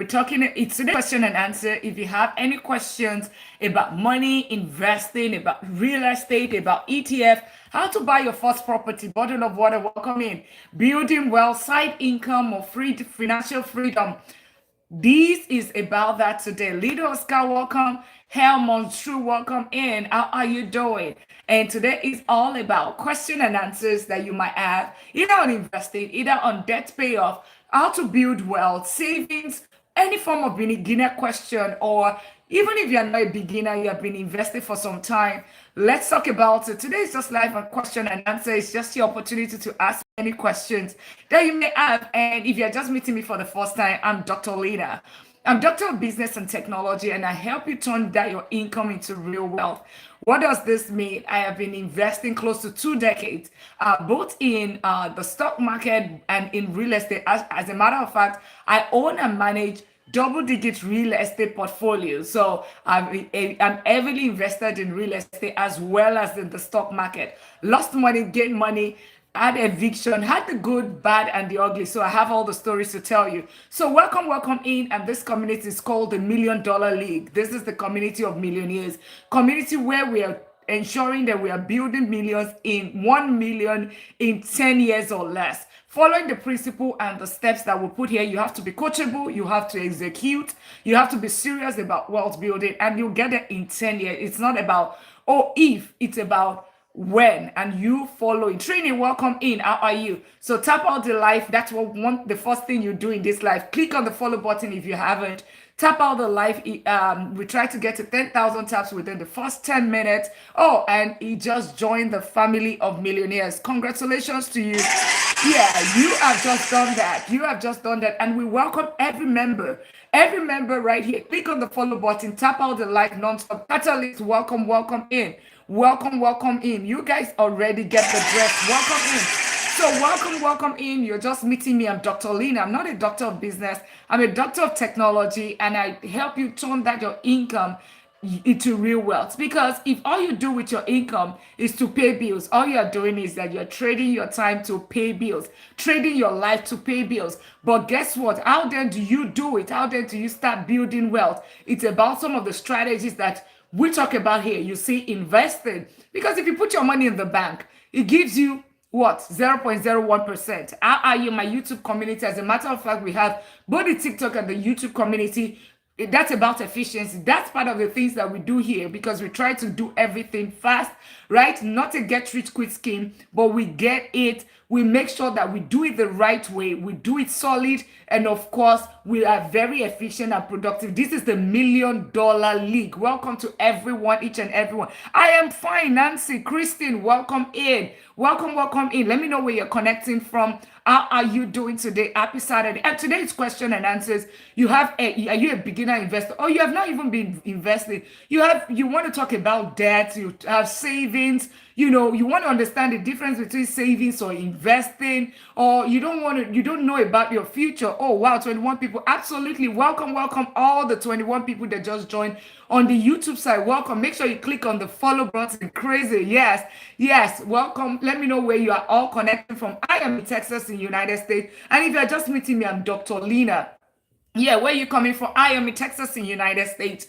We're talking, it's today question and answer. If you have any questions about money, investing, about real estate, about ETF, how to buy your first property, bottle of water, welcome in, building wealth, side income, or free financial freedom. This is about that today. Leader Oscar, welcome. Helmont True, welcome in. How are you doing? And today is all about question and answers that you might have, either on investing, either on debt payoff, how to build wealth, savings, any form of beginner question, or even if you're not a beginner, you have been investing for some time. Let's talk about it. Today is just live and question and answer. It's just your opportunity to ask any questions that you may have. And if you're just meeting me for the first time, I'm Dr. Lina. I'm Doctor of Business and Technology, and I help you turn that your income into real wealth. What does this mean? I have been investing close to 2 decades, both in the stock market and in real estate. As a matter of fact, I own and manage double-digit real estate portfolio. So I'm heavily invested in real estate as well as in the stock market. Lost money, gained money, had eviction, had the good, bad, and the ugly. So I have all the stories to tell you. So welcome in. And this community is called the $1 Million League. This is the community of millionaires, community where we are ensuring that we are building millions in 1 million in 10 years or less. Following the principle and the steps that we put here, you have to be coachable, you have to execute, you have to be serious about wealth building, and you'll get it in 10 years. It's not about, oh, if, it's about when, and you follow it. Trini, welcome in. How are you? So tap out the life. That's what the first thing you do in this life. Click on the follow button if you haven't. Tap out the live. We try to get to 10,000 taps within the first 10 minutes. Oh, and he just joined the family of millionaires. Congratulations to you. Yeah, you have just done that. You have just done that. And we welcome every member. Every member right here. Click on the follow button. Tap out the like non-stop. Catalyst, welcome in. Welcome in. You guys already get the dress. Welcome in. So welcome in. You're just meeting me. I'm Dr. Lina. I'm not a doctor of business. I'm a doctor of technology, and I help you turn that your income into real wealth. Because if all you do with your income is to pay bills, all you're doing is that you're trading your time to pay bills, trading your life to pay bills. But guess what? How then do you do it? How then do you start building wealth? It's about some of the strategies that we talk about here. You see, investing. Because if you put your money in the bank, it gives you what? 0.01%. How are you, my YouTube community? As a matter of fact, we have both the TikTok and the YouTube community. That's about efficiency. That's part of the things that we do here, because we try to do everything fast, right? Not a get rich quick scheme, but we get it. We make sure that we do it the right way. We do it solid. And of course, we are very efficient and productive. This is the $1 Million League. Welcome to everyone, each and everyone. I am fine. Nancy, Christine, welcome in. Welcome in. Let me know where you're connecting from. How are you doing today? Happy Saturday. And today's question and answers. Are you a beginner investor? Or you have not even been investing? You want to talk about debt, you have savings, you want to understand the difference between savings or investing, or you don't know about your future. Oh wow, 21 people. Absolutely. Welcome all the 21 people that just joined on the YouTube side. Welcome. Make sure you click on the follow button. Crazy. Yes. Welcome. Let me know where you are all connecting from. I am in Texas in the United States. And if you're just meeting me, I'm Dr. Lina. Yeah, where you coming from? I am in Texas in United States,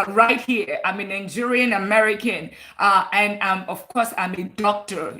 right here. I'm a Nigerian American, and of course, I'm a doctor.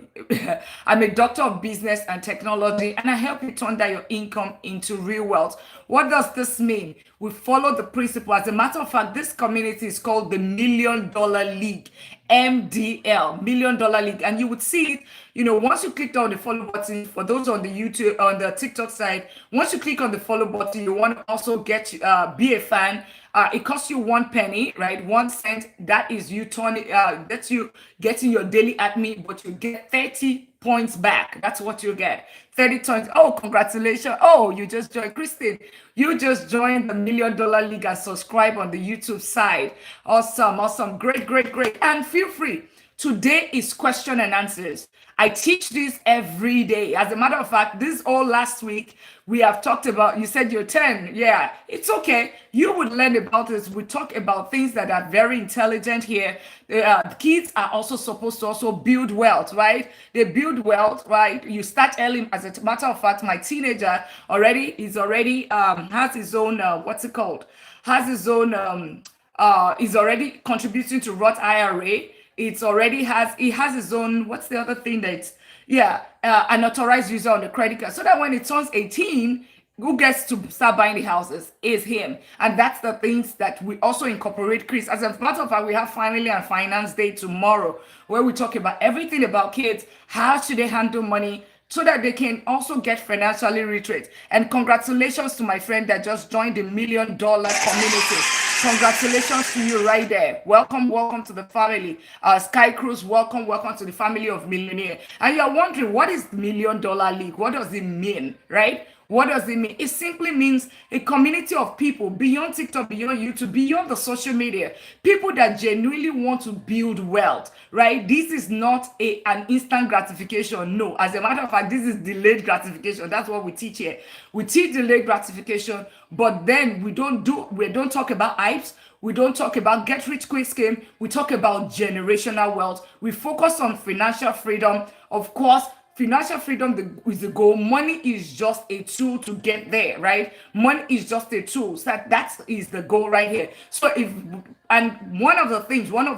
I'm a doctor of business and technology, and I help you turn that your income into real wealth. What does this mean? We follow the principle. As a matter of fact, this community is called the $1 Million League. MDL, $1 Million League. And you would see it, once you click on the follow button, for those on the YouTube, on the TikTok side, once you click on the follow button, you want to also be a fan. It costs you 1 penny, right? 1 cent. That is you that's you getting your daily admin, but you get 30 points back. That's what you get. 30 points. Oh, congratulations. Oh, you just joined. Christine, you just joined the $1 Million League and subscribe on the YouTube side. Awesome. Great. And feel free Today is question and answers. I teach this every day. As a matter of fact, this all last week we have talked about. You said you're 10. Yeah, it's okay. You would learn about this. We talk about things that are very intelligent here. Kids are also supposed to also build wealth, right? They build wealth, right? You start early. As a matter of fact, my teenager already has his own what's it called? Has his own is already contributing to Roth IRA. He has his own, what's the other thing that, yeah, an authorized user on the credit card, so that when it turns 18, who gets to start buying the houses is him. And that's the things that we also incorporate, Chris. As a matter of fact, we have Family and Finance Day tomorrow, where we talk about everything about kids. How should they handle money so that they can also get financially literate? And congratulations to my friend that just joined the $1 Million community. Congratulations to you right there. Welcome to the family. Sky Cruz, welcome to the family of millionaire. And you're wondering, what is the $1 Million League? What does it mean, right? What does it mean? It simply means a community of people beyond TikTok, beyond YouTube, beyond the social media, people that genuinely want to build wealth, right? This is not an instant gratification. No, as a matter of fact, this is delayed gratification. That's what we teach here. We teach delayed gratification, but then we don't talk about hypes. We don't talk about get rich quick scheme. We talk about generational wealth. We focus on financial freedom. Of course, financial freedom is the goal. Money is just a tool to get there, right? Money is just a tool. So that is the goal right here. So one of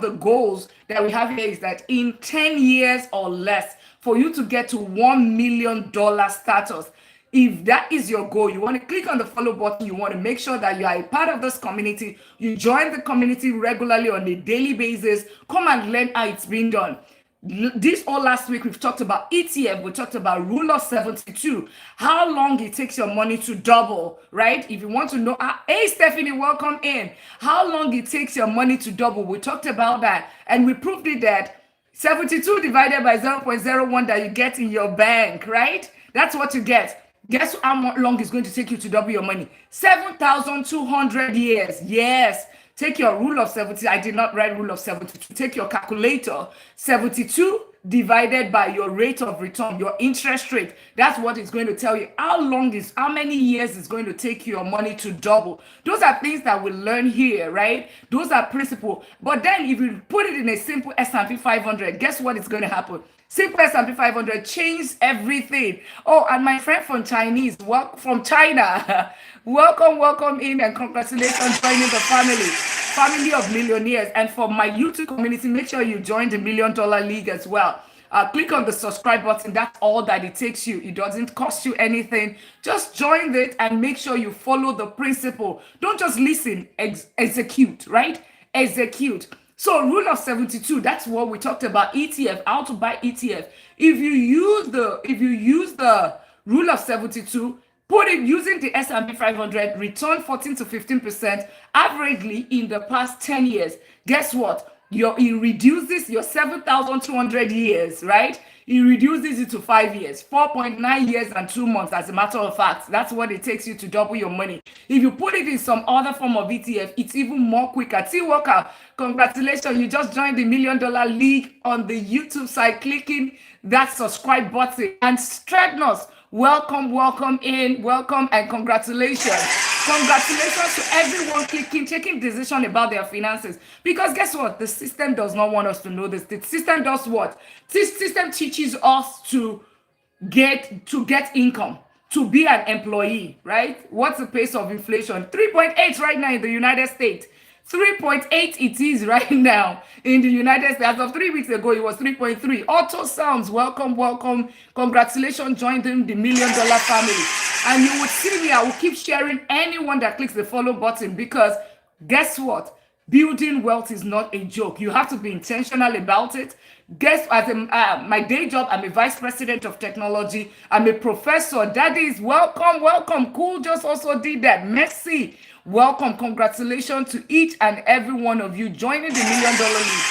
the goals that we have here is that in 10 years or less, for you to get to $1 million status, if that is your goal, you want to click on the follow button. You want to make sure that you are a part of this community. You join the community regularly on a daily basis. Come and learn how it's being done. This all last week, we've talked about ETF. We talked about rule of 72, how long it takes your money to double, right? If you want to know, hey, Stephanie, welcome in. How long it takes your money to double. We talked about that, and we proved it that 72 divided by 0.01 that you get in your bank, right? That's what you get. Guess how long it's going to take you to double your money? 7,200 years. Yes. Take your rule of 70. I did not write rule of 72. Take your calculator. 72 divided by your rate of return, your interest rate. That's what it's going to tell you how many years it's going to take your money to double. Those are things that we learn here, right? Those are principles. But then if you put it in a simple S&P 500, guess what is going to happen? Simple S&P 500 changed everything. Oh, and my friend from China, welcome in, and congratulations joining the family of millionaires. And for my YouTube community, make sure you join the $1 Million League as well. Click on the subscribe button. That's all that it takes you. It doesn't cost you anything. Just join it and make sure you follow the principle. Don't just listen, execute, right? Execute. So rule of 72, that's what we talked about. ETF, how to buy ETF. If you use the rule of 72, put it using the S&P 500, return 14 to 15% averagely in the past 10 years. Guess what? It reduces your 7,200 years, right? It reduces it to 5 years, 4.9 years and 2 months. As a matter of fact, that's what it takes you to double your money. If you put it in some other form of ETF, it's even more quicker. T Walker, congratulations. You just joined the $1 Million League on the YouTube side, clicking that subscribe button. And Stradnos, welcome in, welcome, and congratulations. Congratulations to everyone taking decision about their finances. Because guess what? The system does not want us to know this. The system does what? This system teaches us to get income, to be an employee, right? What's the pace of inflation? 3.8 right now in the United States. 3.8 it is right now in the United States. As of 3 weeks ago, it was 3.3. Auto Sounds, welcome. Congratulations, joining the $1 Million family. And you would see me, I will keep sharing anyone that clicks the follow button, because guess what? Building wealth is not a joke. You have to be intentional about it. My day job, I'm a vice president of technology. I'm a professor. That is welcome. Cool just also did that. Merci. Welcome. Congratulations to each and every one of you joining the $1 Million League.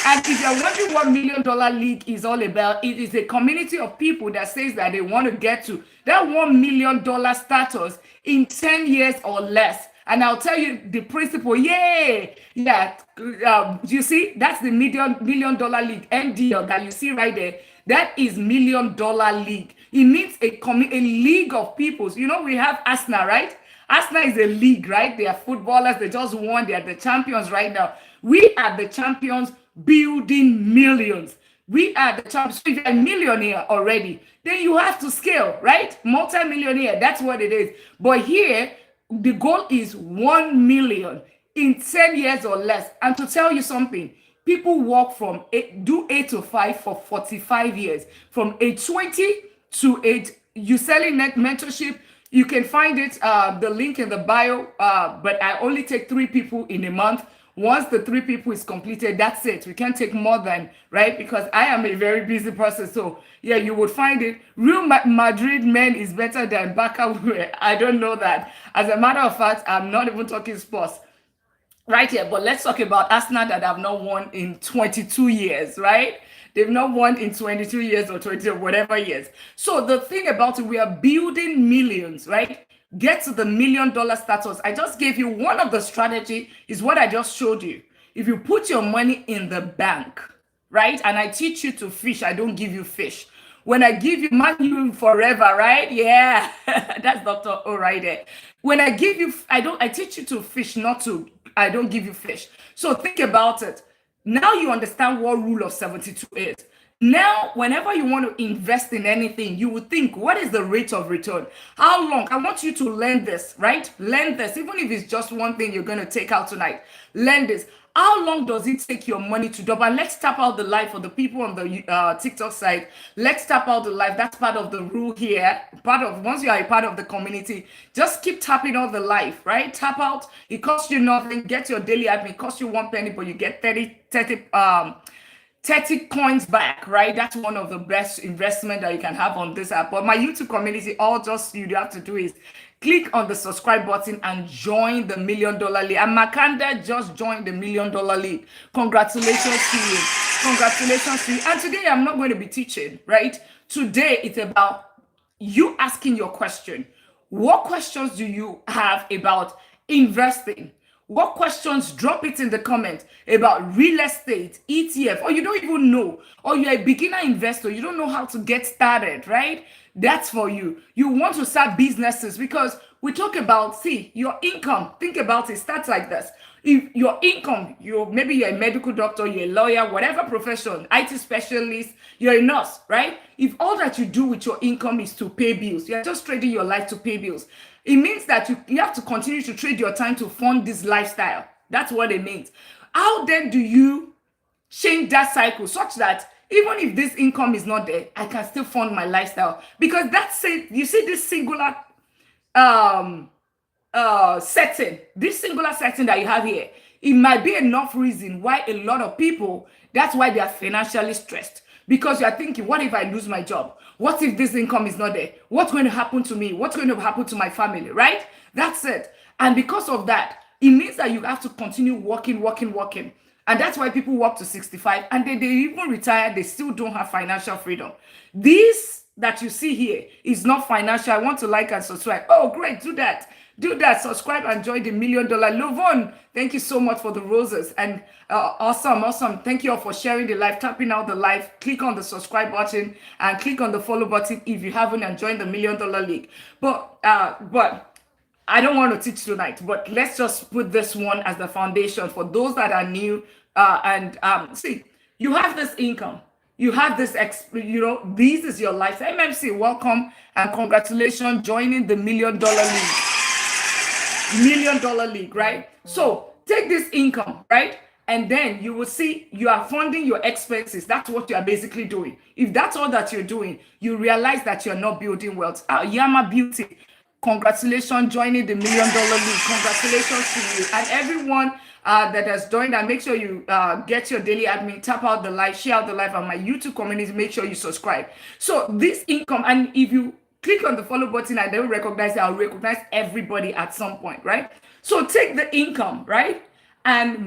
And if you're wondering what $1 Million League is all about, it is a community of people that says that they want to get to that $1 million status in 10 years or less. And I'll tell you the principle. Yay! Yeah. You see, that's the million dollar league, MDL, that you see right there. That is $1 million league. It means a league of people. You know, we have Arsenal, right? Arsenal is a league, right? They are footballers. They just won. They are the champions right now. We are the champions building millions. We are the champions. So if you're a millionaire already, then you have to scale, right? Multi-millionaire, that's what it is. But here, the goal is 1 million in 10 years or less. And to tell you something, people work from do 8 to 5 for 45 years. From age 20 to age, you selling mentorship, you can find it, the link in the bio, but I only take 3 people in a month. Once the 3 people is completed, that's it. We can't take more than, right? Because I am a very busy person. So yeah, you would find it. Real Madrid men is better than Barca. I don't know that. As a matter of fact, I'm not even talking sports right here. But let's talk about Arsenal that have not won in 22 years, right? They've not won in 22 years or 20 or whatever years. So the thing about it, we are building millions, right? Get to the $1 million status. I just gave you one of the strategy is what I just showed you. If you put your money in the bank, right? And I teach you to fish, I don't give you fish. When I give you money forever, right? Yeah, that's Dr. O right there. When I give you, I teach you to fish, I don't give you fish. So think about it. Now you understand what rule of 72 is. Now, whenever you want to invest in anything, you would think, what is the rate of return? How long? I want you to learn this, right? Learn this. Even if it's just one thing you're going to take out tonight, learn this. How long does it take your money to double? And let's tap out the live for the people on the TikTok side. Let's tap out the live. That's part of the rule here. Once you are a part of the community, just keep tapping out the live, right? Tap out. It costs you nothing. Get your daily admin. It costs you 1 penny, but you get 30 coins back, right? That's one of the best investment that you can have on this app. But my YouTube community, all just you have to do is click on the subscribe button and join the $1 million league. And Makanda just joined the $1 million league. Congratulations to you. Congratulations to you. And today I'm not going to be teaching, right? Today it's about you asking your question. What questions do you have about investing? What questions? Drop it in the comment about real estate, ETF, or you don't even know, or you're a beginner investor, you don't know how to get started, right? That's for you. You want to start businesses because we talk about, your income. Think about it. Starts like this. If your income, maybe you're a medical doctor, you're a lawyer, whatever profession, IT specialist, you're a nurse, right? If all that you do with your income is to pay bills, you're just trading your life to pay bills. It means that you have to continue to trade your time to fund this lifestyle. That's what it means. How then do you change that cycle such that even if this income is not there, I can still fund my lifestyle? Because that's it. You see this singular setting that you have here, it might be enough reason why a lot of people, that's why they are financially stressed. Because you are thinking, what if I lose my job? What if this income is not there? What's going to happen to me? What's going to happen to my family, right? That's it. And because of that, it means that you have to continue working. And that's why people work to 65 and they even retire, they still don't have financial freedom. This that you see here is not financial. I want to like and subscribe. Oh, great. Do that. Subscribe and join the $1 million. Lovon, thank you so much for the roses. And awesome. Thank you all for sharing the live, tapping out the live. Click on the subscribe button and click on the follow button if you haven't, and join the $1 million league. But I don't want to teach tonight, but let's just put this one as the foundation for those that are new. See, you have this income. You have this, this is your life. MMC, welcome and congratulations joining the $1 million league. $1 million league, right? So take this income, right? And then you will see you are funding your expenses. That's what you are basically doing. If that's all that you're doing, you realize that you're not building wealth. Yama Beauty, congratulations joining the $1 million league. Congratulations to you and everyone that has joined. And make sure you get your daily admin, tap out the live, share out the live on my YouTube community. Make sure you subscribe. So this income, and if you click on the follow button and they will recognize it, I'll recognize everybody at some point, right? So take the income, right? And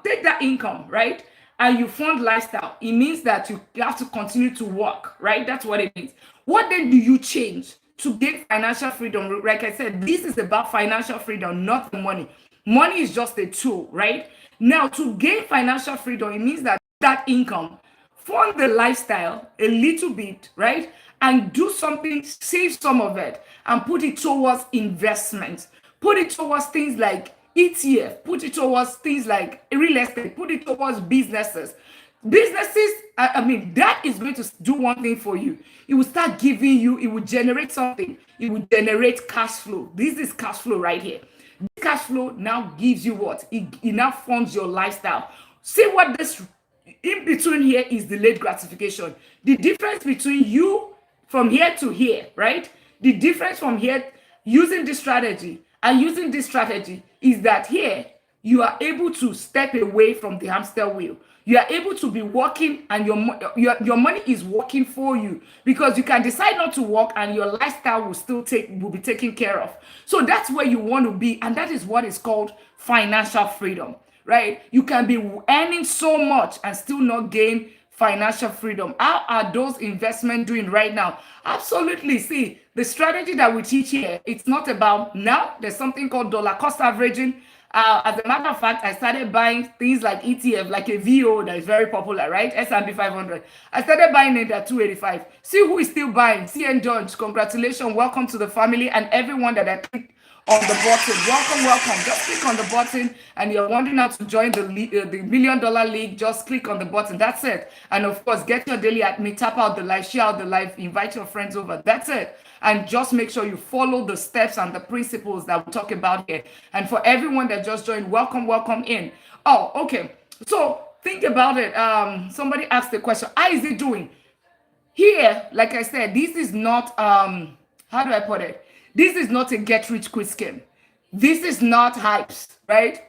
take that income, right? And you fund lifestyle. It means that you have to continue to work, right? That's what it means. What then do you change? to gain financial freedom, like I said, this is about financial freedom, not the money. Money is just a tool, right? Now, to gain financial freedom, it means that that income, fund the lifestyle a little bit, right? And do something, save some of it, and put it towards investments. Put it towards things like ETF, put it towards things like real estate, put it towards businesses. Businesses, I mean, that is going to do one thing for you. It will start giving you, it will generate something, it will generate cash flow. This is cash flow right here. This cash flow now gives you what? It now funds your lifestyle. See what this in between here is delayed gratification. The difference between you from here to here, right? The difference from here using this strategy and using this strategy is that here you are able to step away from the hamster wheel. You are able to be working, and your money is working for you, because you can decide not to work and your lifestyle will be taken care of. So that's where you want to be, and that is what is called financial freedom, right? You can be earning so much and still not gain financial freedom. How are those investments doing right now? Absolutely. See, the strategy that we teach here, it's not about now. There's something called dollar cost averaging. As a matter of fact, I started buying things like ETF, like a VO that is very popular, right? S&P 500. I started buying it at 285. See who is still buying. CN George, congratulations. Welcome to the family, and everyone that I clicked on the button. Welcome. Just click on the button, and you're wondering how to join the $1 million league. Just click on the button. That's it. And of course, get your daily at me, tap out the live, share out the live, invite your friends over. That's it. And just make sure you follow the steps and the principles that we talk about here. And for everyone that just joined, welcome in. Oh, okay. So think about it. Somebody asked the question, how is it doing? Here, like I said, this is not, how do I put it? This is not a get-rich-quick scheme. This is not hypes, right?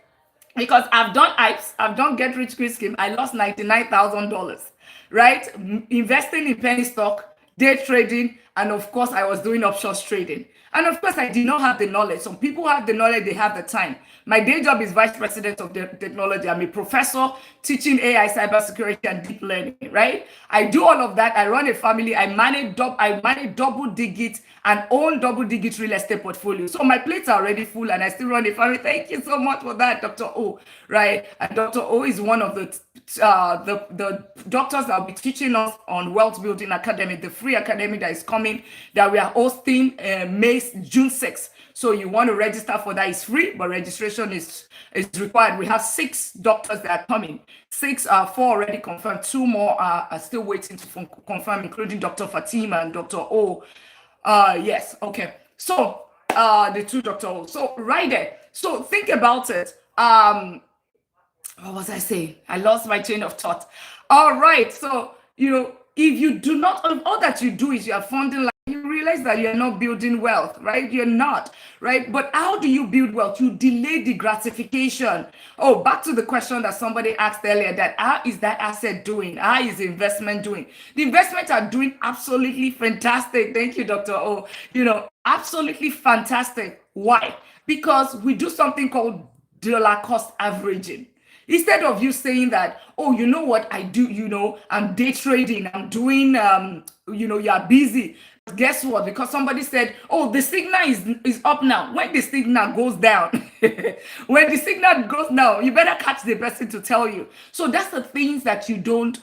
Because I've done hypes, I've done get-rich-quick scheme. I lost $99,000, right? Investing in penny stock, day trading, and of course, I was doing options trading. And of course, I did not have the knowledge. Some people have the knowledge, they have the time. My day job is vice president of technology. I'm a professor teaching AI, cybersecurity, and deep learning, right? I do all of that. I run a family. I manage double digit and own double digit real estate portfolio. So my plates are already full, and I still run a family. Thank you so much for that, Dr. O, right? And Dr. O is one of the doctors that will be teaching us on Wealth Building Academy, the free academy that is coming, that we are hosting June 6th. So you want to register for that. It's free, but registration is required. We have 6 doctors that are coming. 4 already confirmed. 2 more are still waiting to confirm, including Dr. Fatima and Dr. O. Yes, okay. So the 2 Dr. O. So right there. So think about it. What was I saying? I lost my train of thought. All right. So, if you do not, all that you do is you are funding, like, you realize that you're not building wealth, right? You're not, right? But how do you build wealth? You delay the gratification. Oh, back to the question that somebody asked earlier, that how is that asset doing? How is the investment doing? The investments are doing absolutely fantastic. Thank you, Dr. O. Absolutely fantastic. Why? Because we do something called dollar cost averaging. Instead of you saying that, oh, you know what I do, I'm day trading, I'm doing, you're busy. Guess what? Because somebody said, oh, the signal is up now. When the signal goes down, when the signal goes down, you better catch the person to tell you. So that's the things that you don't,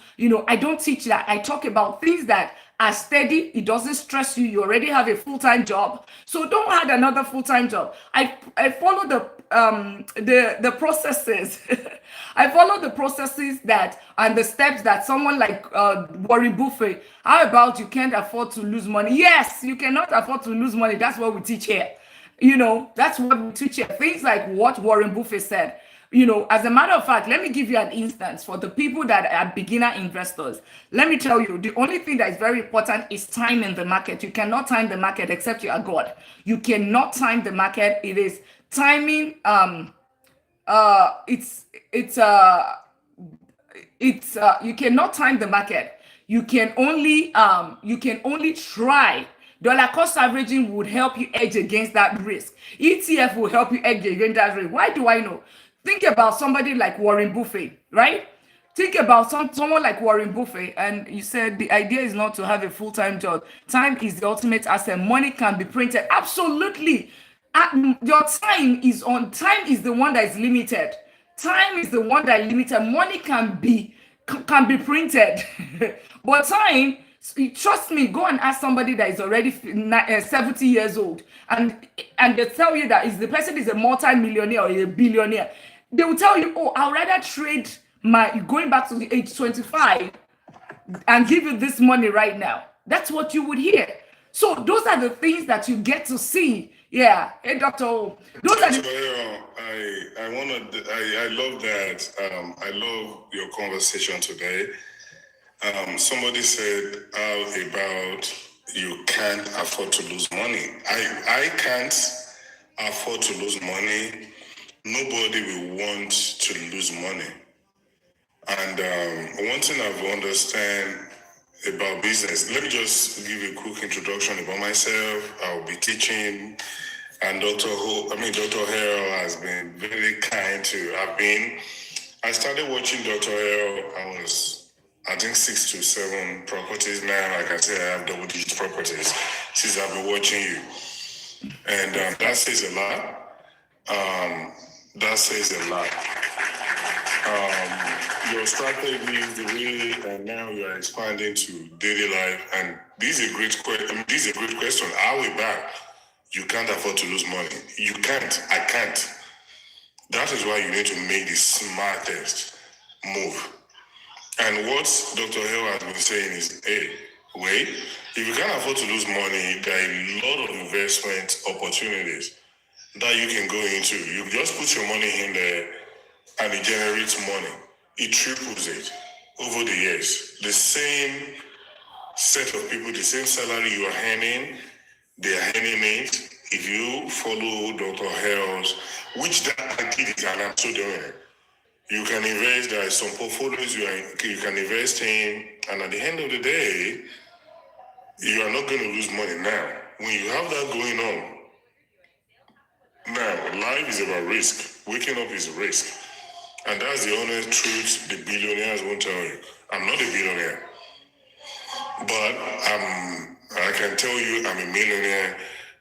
I don't teach that. I talk about things that are steady. It doesn't stress you. You already have a full-time job. So don't add another full-time job. I follow the processes. I follow the processes and the steps that someone like Warren Buffett. How about you can't afford to lose money? Yes, you cannot afford to lose money. That's what we teach here. That's what we teach here. Things like what Warren Buffett said. As a matter of fact, let me give you an instance for the people that are beginner investors. Let me tell you, the only thing that is very important is time in the market. You cannot time the market except you are God. You cannot time the market. It is timing. You cannot time the market. You can only try. Dollar cost averaging would help you edge against that risk. ETF will help you edge against that risk. Why do I know? Think about somebody like Warren Buffett, right? Think about someone like Warren Buffett, and you said the idea is not to have a full-time job. Time is the ultimate asset. Money can be printed. Absolutely. Your time is the one that is limited. Time is the one that is limited. Money can be printed. But time, trust me, go and ask somebody that is already 70 years old, and they tell you that is the person is a multi-millionaire or a billionaire. They will tell you, oh, I'll rather trade my going back to the age 25 and give you this money right now. That's what you would hear. So those are the things that you get to see. Yeah. Hey, Dr. O. Those are the I love that. I love your conversation today. Somebody said about you can't afford to lose money. I can't afford to lose money. Nobody will want to lose money. And one thing I've understand about business, let me just give a quick introduction about myself. I'll be teaching, and Dr. Harold has been very kind to. I started watching Dr. Harold. I think 6 to 7 properties now. Like I said, I have double-digit properties since I've been watching you, and that says a lot. That says a lot. Your strategy is the way, and now you are expanding to daily life. And this is a great question. This is a great question. How we back? You can't afford to lose money. You can't. I can't. That is why you need to make the smartest move. And what Dr. Hill has been saying is, hey, wait, if you can't afford to lose money, there are a lot of investment opportunities that you can go into. You just put your money in there and it generates money. It triples it over the years. The same set of people, the same salary you are earning, they are earning it. If you follow Dr. Hell's, which that I did it and I'm still doing it. You can invest, there are some portfolios you can invest in, and at the end of the day, you are not going to lose money now. When you have that going on, now, life is about risk. Waking up is risk. And that's the honest truth the billionaires won't tell you. I'm not a billionaire. But I can tell you I'm a millionaire.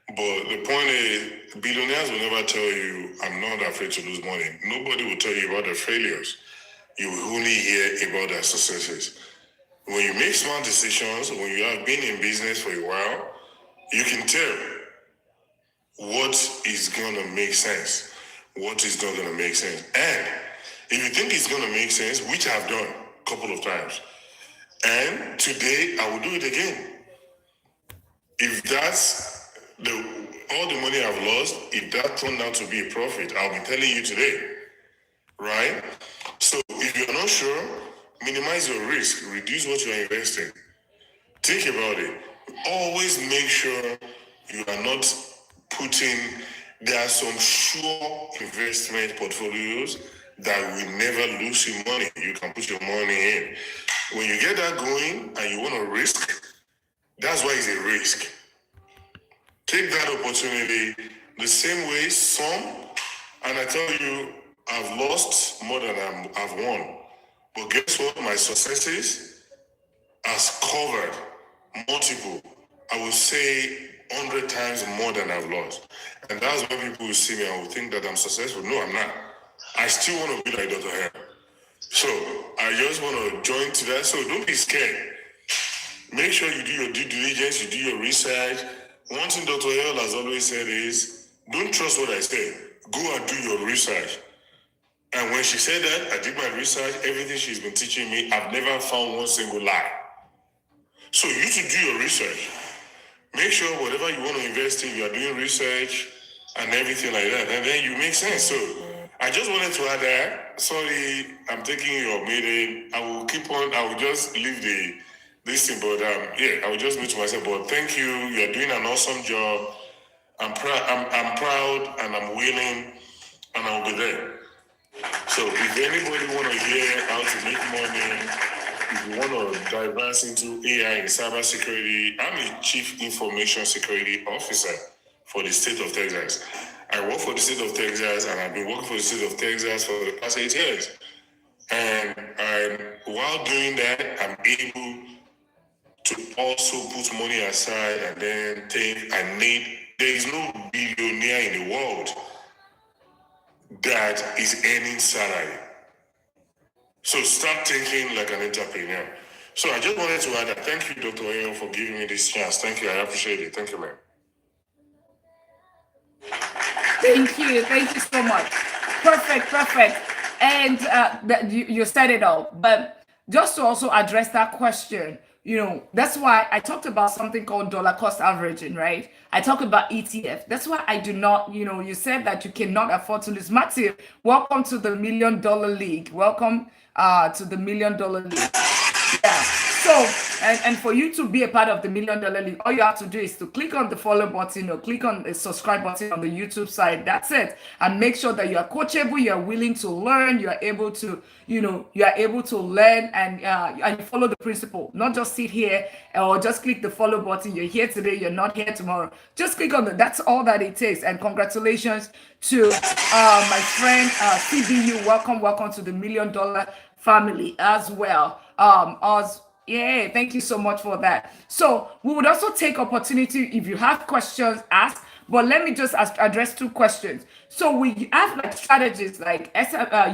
But the point is, billionaires will never tell you, I'm not afraid to lose money. Nobody will tell you about their failures. You will only hear about their successes. When you make smart decisions, when you have been in business for a while, you can tell what is going to make sense, what is not going to make sense. And if you think it's going to make sense, which I've done a couple of times, and today I will do it again. If that's all the money I've lost, if that turned out to be a profit, I'll be telling you today, right? So if you're not sure, minimize your risk, reduce what you're investing. Think about it. Always make sure you are not there are some sure investment portfolios that will never lose you money. You can put your money in. When you get that going and you want to risk, that's why it's a risk. Take that opportunity the same way and I tell you, I've lost more than I've won. But guess what? My successes has covered multiple, I would say 100 times more than I've lost. And that's when people will see me and will think that I'm successful. No, I'm not. I still want to be like Dr. Hare. So I just want to join to that. So don't be scared. Make sure you do your due diligence, you do your research. One thing Dr. Hale has always said is, don't trust what I say. Go and do your research. And when she said that, I did my research, everything she's been teaching me, I've never found one single lie. So you should do your research. Make sure whatever you want to invest in, you are doing research and everything like that. And then you make sense. So I just wanted to add that. Sorry, I'm taking your meeting. I will just leave this thing, but I will just mute myself. But thank you. You are doing an awesome job. I'm proud and I'm willing and I'll be there. So if anybody want to hear how to make money, if you want to diverse into AI and cybersecurity, I'm a Chief Information Security Officer for the state of Texas. I work for the state of Texas and I've been working for the state of Texas for the past 8 years. And while doing that, I'm able to also put money aside and then think there is no billionaire in the world that is earning salary. So start thinking like an entrepreneur. So I just wanted to add that. Thank you, Dr. Ayo, for giving me this chance. Thank you. I appreciate it. Thank you, man. Thank you. Thank you so much. Perfect. And you said it all. But just to also address that question, that's why I talked about something called dollar cost averaging, right? I talk about ETF. That's why I do not, you said that you cannot afford to lose. Matthew, welcome to the $1 Million League. Welcome to the $1 Million League. Yeah. So, and for you to be a part of the $1 Million League, all you have to do is to click on the follow button or click on the subscribe button on the YouTube side. That's it. And make sure that you are coachable, you are willing to learn, you are able to, you are able to learn and follow the principle. Not just sit here or just click the follow button. You're here today, you're not here tomorrow. Just click on that's all that it takes. And congratulations to my friend CBU. Welcome to the $1 Million family as well. Yeah, thank you so much for that. So we would also take opportunity if you have questions, ask. But let me just address 2 questions. So we have like strategies like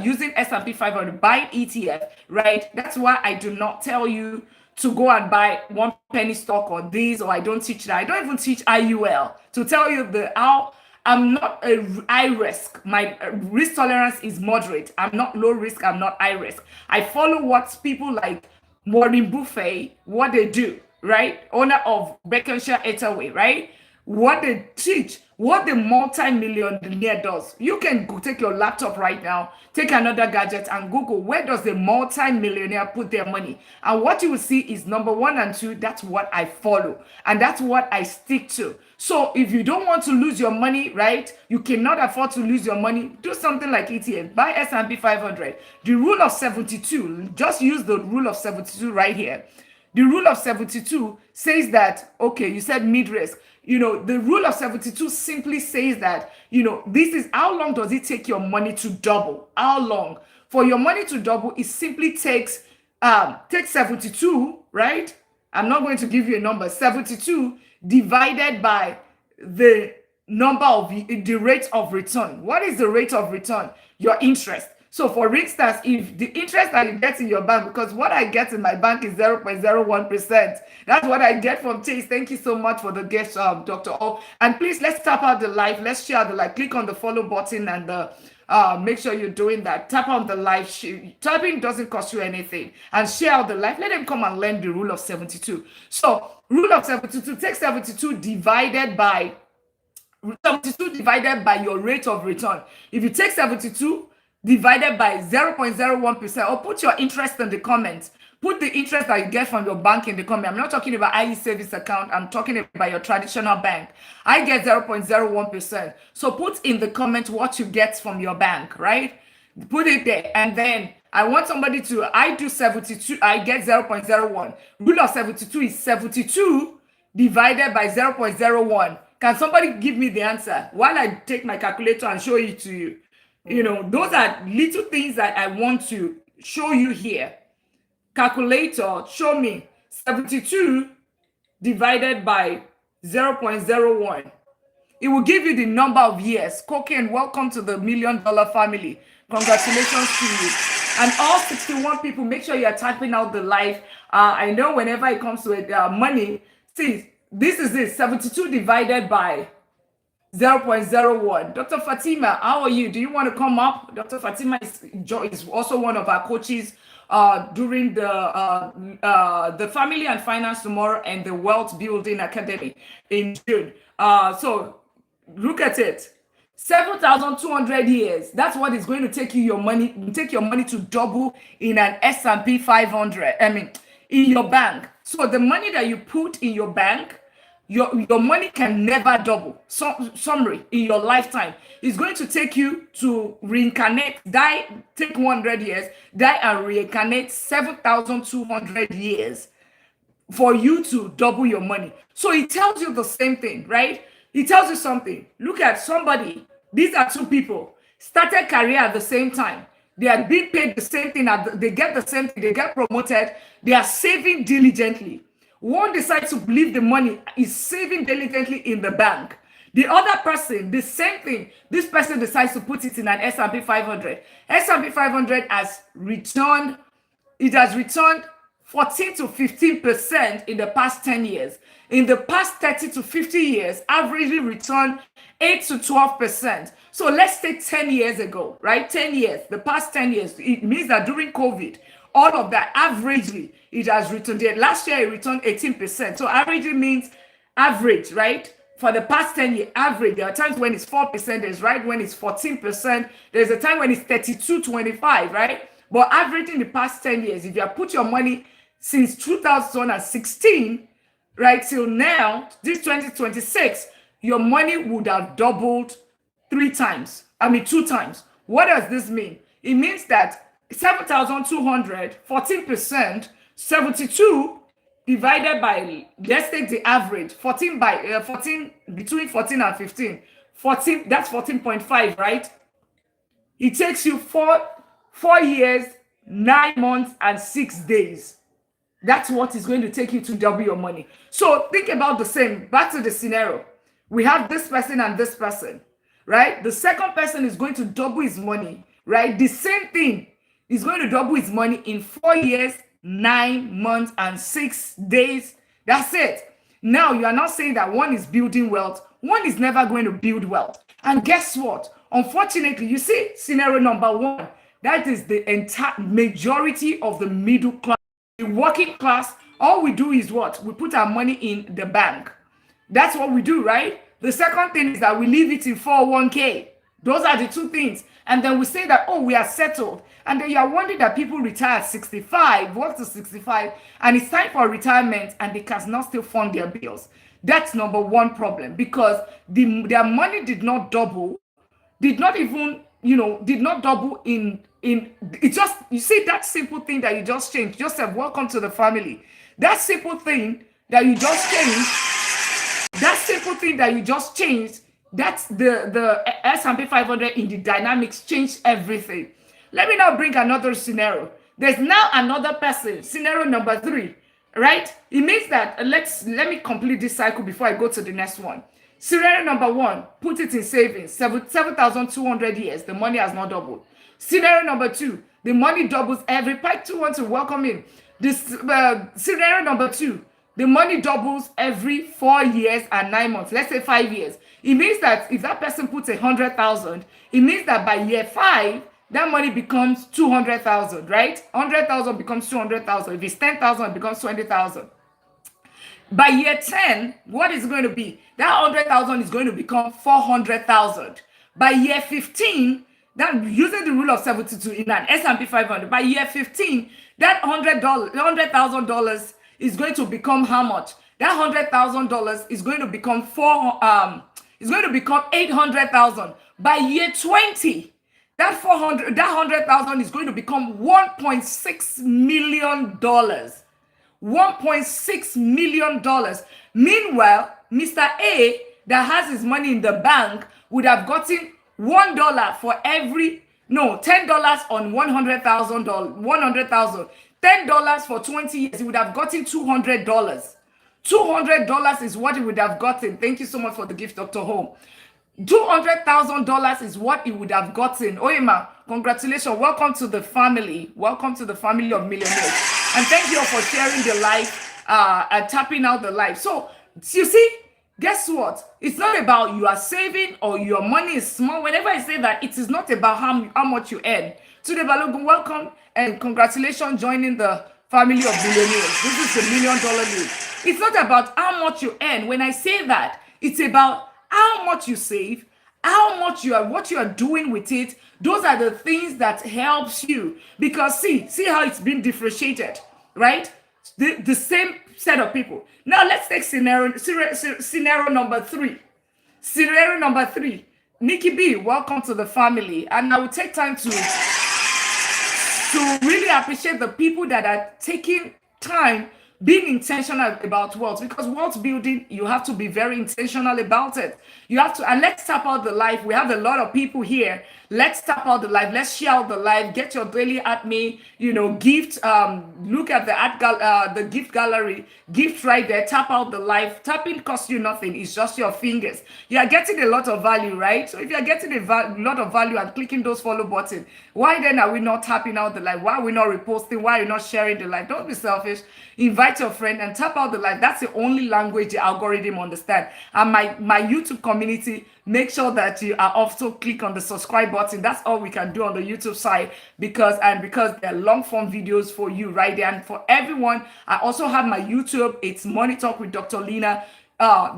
using S&P 500, buy ETF, right? That's why I do not tell you to go and buy 1 penny stock or this, or I don't teach that. I don't even teach IUL to tell you how. I'm not a high risk. My risk tolerance is moderate. I'm not low risk. I'm not high risk. I follow what people like Warren Buffett, what they do, right? Owner of Berkshire Hathaway, right? What they teach, what the multi-millionaire does. You can go take your laptop right now, take another gadget and Google, where does the multi-millionaire put their money? And what you will see is number 1 and 2, that's what I follow. And that's what I stick to. So if you don't want to lose your money, right? You cannot afford to lose your money. Do something like ETF. Buy S&P 500. The rule of 72. Just use the rule of 72 right here. The rule of 72 says that, okay, you said mid-risk. The rule of 72 simply says that, this is how long does it take your money to double? How long? For your money to double, it simply takes 72, right? I'm not going to give you a number. 72 divided by the number of the rate of return. What is the rate of return? Your interest. So for instance, if the interest that you get in your bank, because what I get in my bank is 0.01%. That's what I get from Chase. Thank you so much for the gift, Dr. O. And please, let's tap out the live. Let's share the live. Click on the follow button and make sure you're doing that. Tap on the live. Tapping doesn't cost you anything. And share out the live. Let them come and learn the rule of 72. So rule of 72, take 72 divided by your rate of return. If you take 72 divided by 0.01%, or put your interest in the comments. Put the interest that you get from your bank in the comment. I'm not talking about IE service account. I'm talking about your traditional bank. I get 0.01%. So put in the comment what you get from your bank, right? Put it there. And then I want somebody I do 72. I get 0.01. Rule of 72 is 72 divided by 0.01. Can somebody give me the answer while I take my calculator and show it to you? Those are little things that I want to show you here. Calculator, show me 72 divided by 0.01. It will give you the number of years. Cocaine, welcome to the $1 Million family. Congratulations to you. And all 61 people, make sure you are typing out the live. I know whenever it comes to money, see, this is it, 72 divided by 0.01. Dr. Fatima, how are you? Do you want to come up? Dr. Fatima is also one of our coaches during the Family and Finance Tomorrow and the Wealth Building Academy in June. So look at it. 7,200 years. That's what is going to take your money to double in an S&P 500. In your bank. So the money that you put in your bank, your money can never double. Summary, in your lifetime, it's going to take you to reincarnate, take 100 years, die and reincarnate 7,200 years for you to double your money. So it tells you the same thing, right? It tells you something. Look at somebody. These are 2 people started career at the same time. They are being paid the same thing. They get the same thing. They get promoted. They are saving diligently. One decides to leave the money, is saving diligently in the bank. The other person, the same thing. This person decides to put it in an S&P 500. S&P 500 has returned. It has returned 14 to 15% in the past 10 years. In the past 30 to 50 years, averagely returned 8 to 12%. So let's take 10 years ago, right? 10 years, the past 10 years. It means that during COVID, all of that, averagely, it has returned. Last year, it returned 18%. So averagely means average, right? For the past 10 years, average. There are times when it's 4%, there's right when it's 14%, there's a time when it's 32.25, right? But averaging the past 10 years, if you have put your money since 2016, right, till now, this 2026, your money would have doubled 2 times. What does this mean? It means that 7,200, 14%, 72 divided by, let's take the average, 14 by 14, between 14 and 15. 14, that's 14.5, right? It takes you 4 years, 9 months, and 6 days. That's what is going to take you to double your money. So think about the same. Back to the scenario. We have this person and this person, right? The second person is going to double his money, right? The same thing is going to double his money in 4 years, 9 months, and 6 days. That's it. Now you are not saying that one is building wealth. One is never going to build wealth. And guess what? Unfortunately, you see scenario number one, that is the entire majority of the middle class. The working class, all we do is what? We put our money in the bank. That's what we do, right? The second thing is that we leave it in 401k. Those are the two things. And then we say that, oh, we are settled. And then you are wondering that people retire at 65, work to 65, and it's time for retirement, and they cannot still fund their bills. That's number one problem, because their money did not double, did not double in it. Just, you see, that simple thing that you just changed. Joseph, welcome to the family. That simple thing that you just changed, that's the S&P 500 in the dynamics changed everything. Let me now bring another scenario. There's now another person, scenario number 3, right? It means that, let me complete this cycle before I go to the next one. Scenario number 1, put it in savings, 7,200 years, the money has not doubled. Scenario number 2, the money doubles every, Pike 2 want to welcome in. This scenario number 2, the money doubles every 4 years and 9 months. Let's say 5 years. It means that if that person puts 100,000, it means that by year 5, that money becomes 200,000, right? 100,000 becomes 200,000. If it's 10,000, it becomes 20,000. By year 10, what is going to be? That 100,000 is going to become 400,000. By year 15, that, using the rule of 72 in an S&P 500, by year 15, that $100,000 is going to become how much? That $100,000 is going to become $800,000. By year 20, that 100,000 is going to become $1.6 million. $1.6 million. Meanwhile, Mr. A, that has his money in the bank, would have gotten $1 for every, no, $10 on $100,000. $10 for 20 years, he would have gotten $200. $200 is what he would have gotten. Thank you so much for the gift, Dr. Home. $200,000 is what he would have gotten. Oyema, congratulations. Welcome to the family. Welcome to the family of millionaires. And thank you all for sharing the life and tapping out the life. So, you see, guess what? It's not about you are saving or your money is small. Whenever I say that, it is not about how much you earn. Today, Balogun, welcome and congratulations joining the family of billionaires. This is the $1 Million League. It's not about how much you earn. When I say that, it's about how much you save, how much what you are doing with it. Those are the things that helps you. Because see how it's been differentiated, right? The same set of people. Now let's take scenario number 3. Scenario number 3. Nikki B, welcome to the family. And I will take time to really appreciate the people that are taking time being intentional about wealth, because wealth building, you have to be very intentional about it. You have to, and let's tap out the life. We have a lot of people here Let's tap out the live. Let's share out the live. Get your daily at me, gift. Look at the gift gallery, gift right there. Tap out the live. Tapping costs you nothing. It's just your fingers. You are getting a lot of value, right? So if you are getting a lot of value and clicking those follow button, why then are we not tapping out the live? Why are we not reposting? Why are you not sharing the live? Don't be selfish. Invite your friend and tap out the live. That's the only language the algorithm understand. And my YouTube community, make sure that you are also click on the subscribe button. That's all we can do on the YouTube side because there are long form videos for you right there. And for everyone, I also have my YouTube. It's Money Talk with Dr. Lina.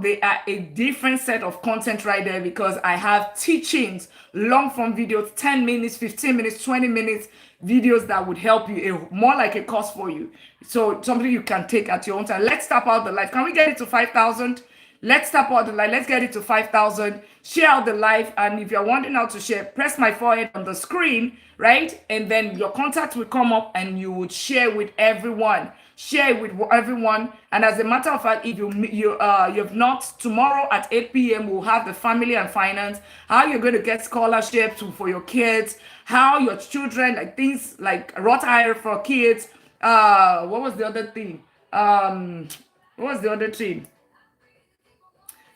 They are a different set of content right there because I have teachings, long form videos, 10 minutes, 15 minutes, 20 minutes videos that would help you, more like a course for you. So something you can take at your own time. Let's tap out the live. Can we get it to 5,000? Let's tap out the live. Let's get it to 5,000. Share out the live. And if you're wondering how to share, press my forehead on the screen, right? And then your contact will come up and you would share with everyone. Share with everyone. And as a matter of fact, if you've not, tomorrow at 8 p.m. we'll have the family and finance, how you're going to get scholarships for your kids, how your children, like things like Rottweiler for kids. What was the other thing?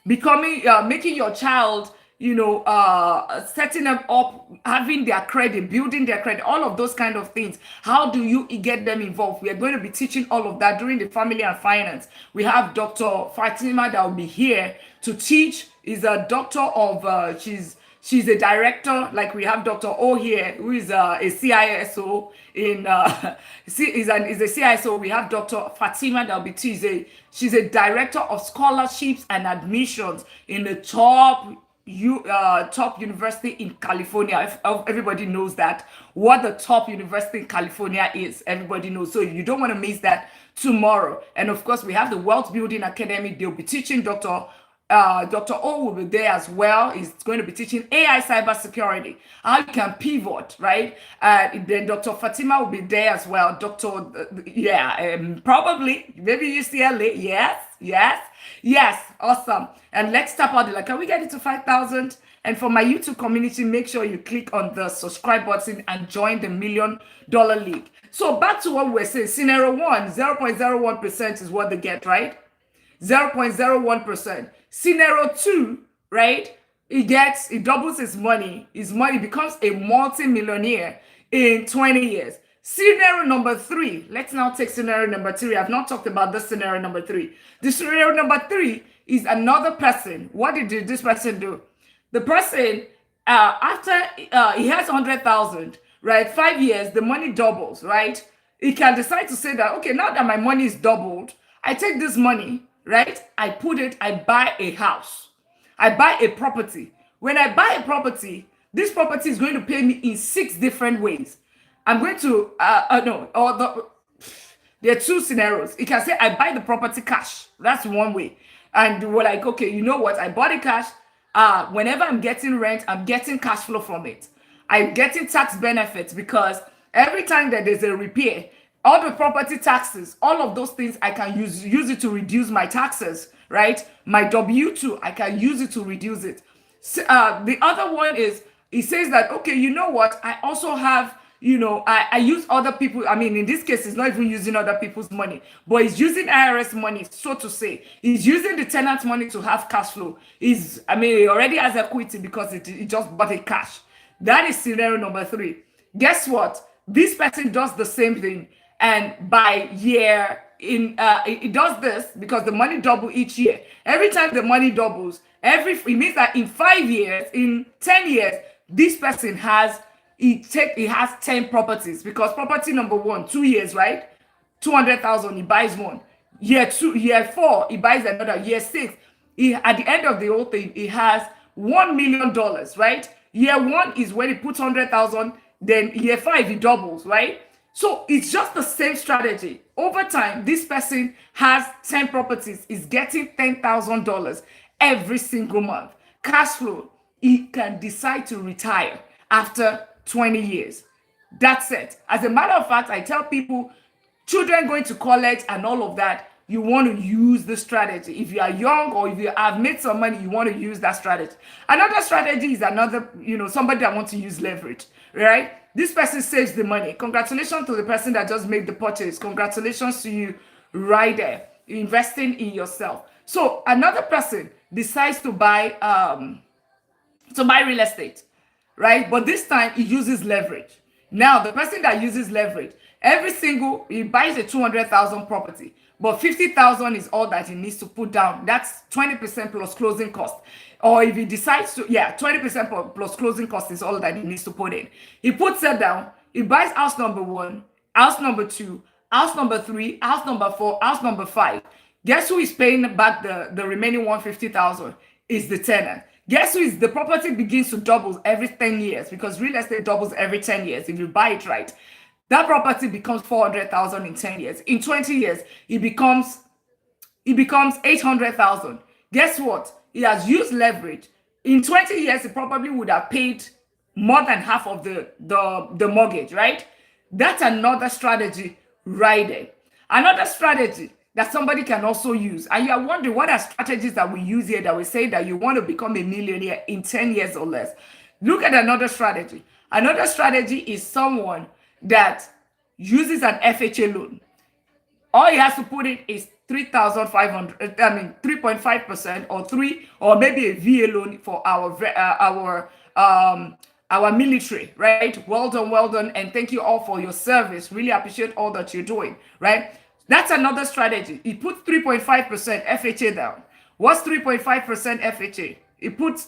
Becoming, making your child, setting them up, having their credit, building their credit, all of those kind of things. How do you get them involved? We are going to be teaching all of that during the family and finance. We have Dr. Fatima that will be here to teach. Is a doctor of, she's a director, like we have Dr. O here, who is a CISO is a CISO. We have Dr. Fatima that will be teaching. She's a director of scholarships and admissions in the top university in California. Everybody knows that. What the top university in California is, everybody knows. So you don't want to miss that tomorrow. And of course, we have the Wealth Building Academy. They'll be teaching Dr. O will be there as well. He's going to be teaching AI cybersecurity, how you can pivot, right? Then Dr. Fatima will be there as well. Probably, maybe UCLA. Yes. Awesome. And let's tap out the like. Can we get it to 5,000? And for my YouTube community, make sure you click on the subscribe button and join the $1 Million League. So back to what we're saying. Scenario 1, 0.01% is what they get, right? 0.01%. Scenario 2, right? It doubles his money. His money becomes a multi-millionaire in 20 years. Scenario number 3. Let's now take scenario number 3. I've not talked about this scenario number 3. The scenario number 3 is another person. What did this person do? The person, after he has 100,000, right? 5 years, the money doubles, right? He can decide to say that, okay, now that my money is doubled, I take this money, right? I buy a house. I buy a property. When I buy a property, this property is going to pay me in 6 different ways. I'm going to, there are 2 scenarios. You can say, I buy the property cash. That's one way. And we're like, okay, you know what? I bought it cash. Whenever I'm getting rent, I'm getting cash flow from it. I'm getting tax benefits because every time that there's a repair, all the property taxes, all of those things, I can use it to reduce my taxes, right? My W-2, I can use it to reduce it. The other one is, he says that, okay, you know what? I also have, I use other people. I mean, in this case, he's not even using other people's money, but he's using IRS money, so to say. He's using the tenant's money to have cash flow. He already has equity because he just bought a cash. That is scenario number 3. Guess what? This person does the same thing. And by year, it does this because the money double each year. Every time the money doubles, it means that in 5 years, in 10 years, this person has 10 properties because property number 1, 2 years, right? 200,000, he buys one. Year 4, he buys another. Year 6, at the end of the whole thing, he has $1 million, right? Year 1 is when he puts 100,000. Then year 5, he doubles, right? So it's just the same strategy. Over time, this person has 10 properties, is getting $10,000 every single month. Cash flow, he can decide to retire after 20 years. That's it. As a matter of fact, I tell people, children going to college and all of that, you want to use the strategy. If you are young or if you have made some money, you want to use that strategy. Another strategy is somebody that wants to use leverage, right? This person saves the money. Congratulations to the person that just made the purchase. Congratulations to you right there, investing in yourself. So another person decides to buy real estate, right? But this time he uses leverage. Now, the person that uses leverage, he buys a 200,000 property, but 50,000 is all that he needs to put down. That's 20% plus closing cost. Or if he decides to, 20% plus closing cost is all that he needs to put in. He puts it down, he buys house number 1, house number 2, house number 3, house number 4, house number 5. Guess who is paying back the remaining 150,000? Is the tenant. Guess who is the property begins to double every 10 years, because real estate doubles every 10 years if you buy it right. That property becomes 400,000 in 10 years. In 20 years, it becomes 800,000. Guess what? He has used leverage. In 20 years, he probably would have paid more than half of the mortgage, right? That's another strategy right there. Another strategy that somebody can also use. And you are wondering, what are strategies that we use here that we say that you want to become a millionaire in 10 years or less? Look at another strategy. Another strategy is someone that uses an FHA loan. All he has to put in is 3.5% or maybe a VA loan for our military, right? Well done, and thank you all for your service. Really appreciate all that you're doing, right? That's another strategy. He puts 3.5% FHA down. What's 3.5% FHA? He puts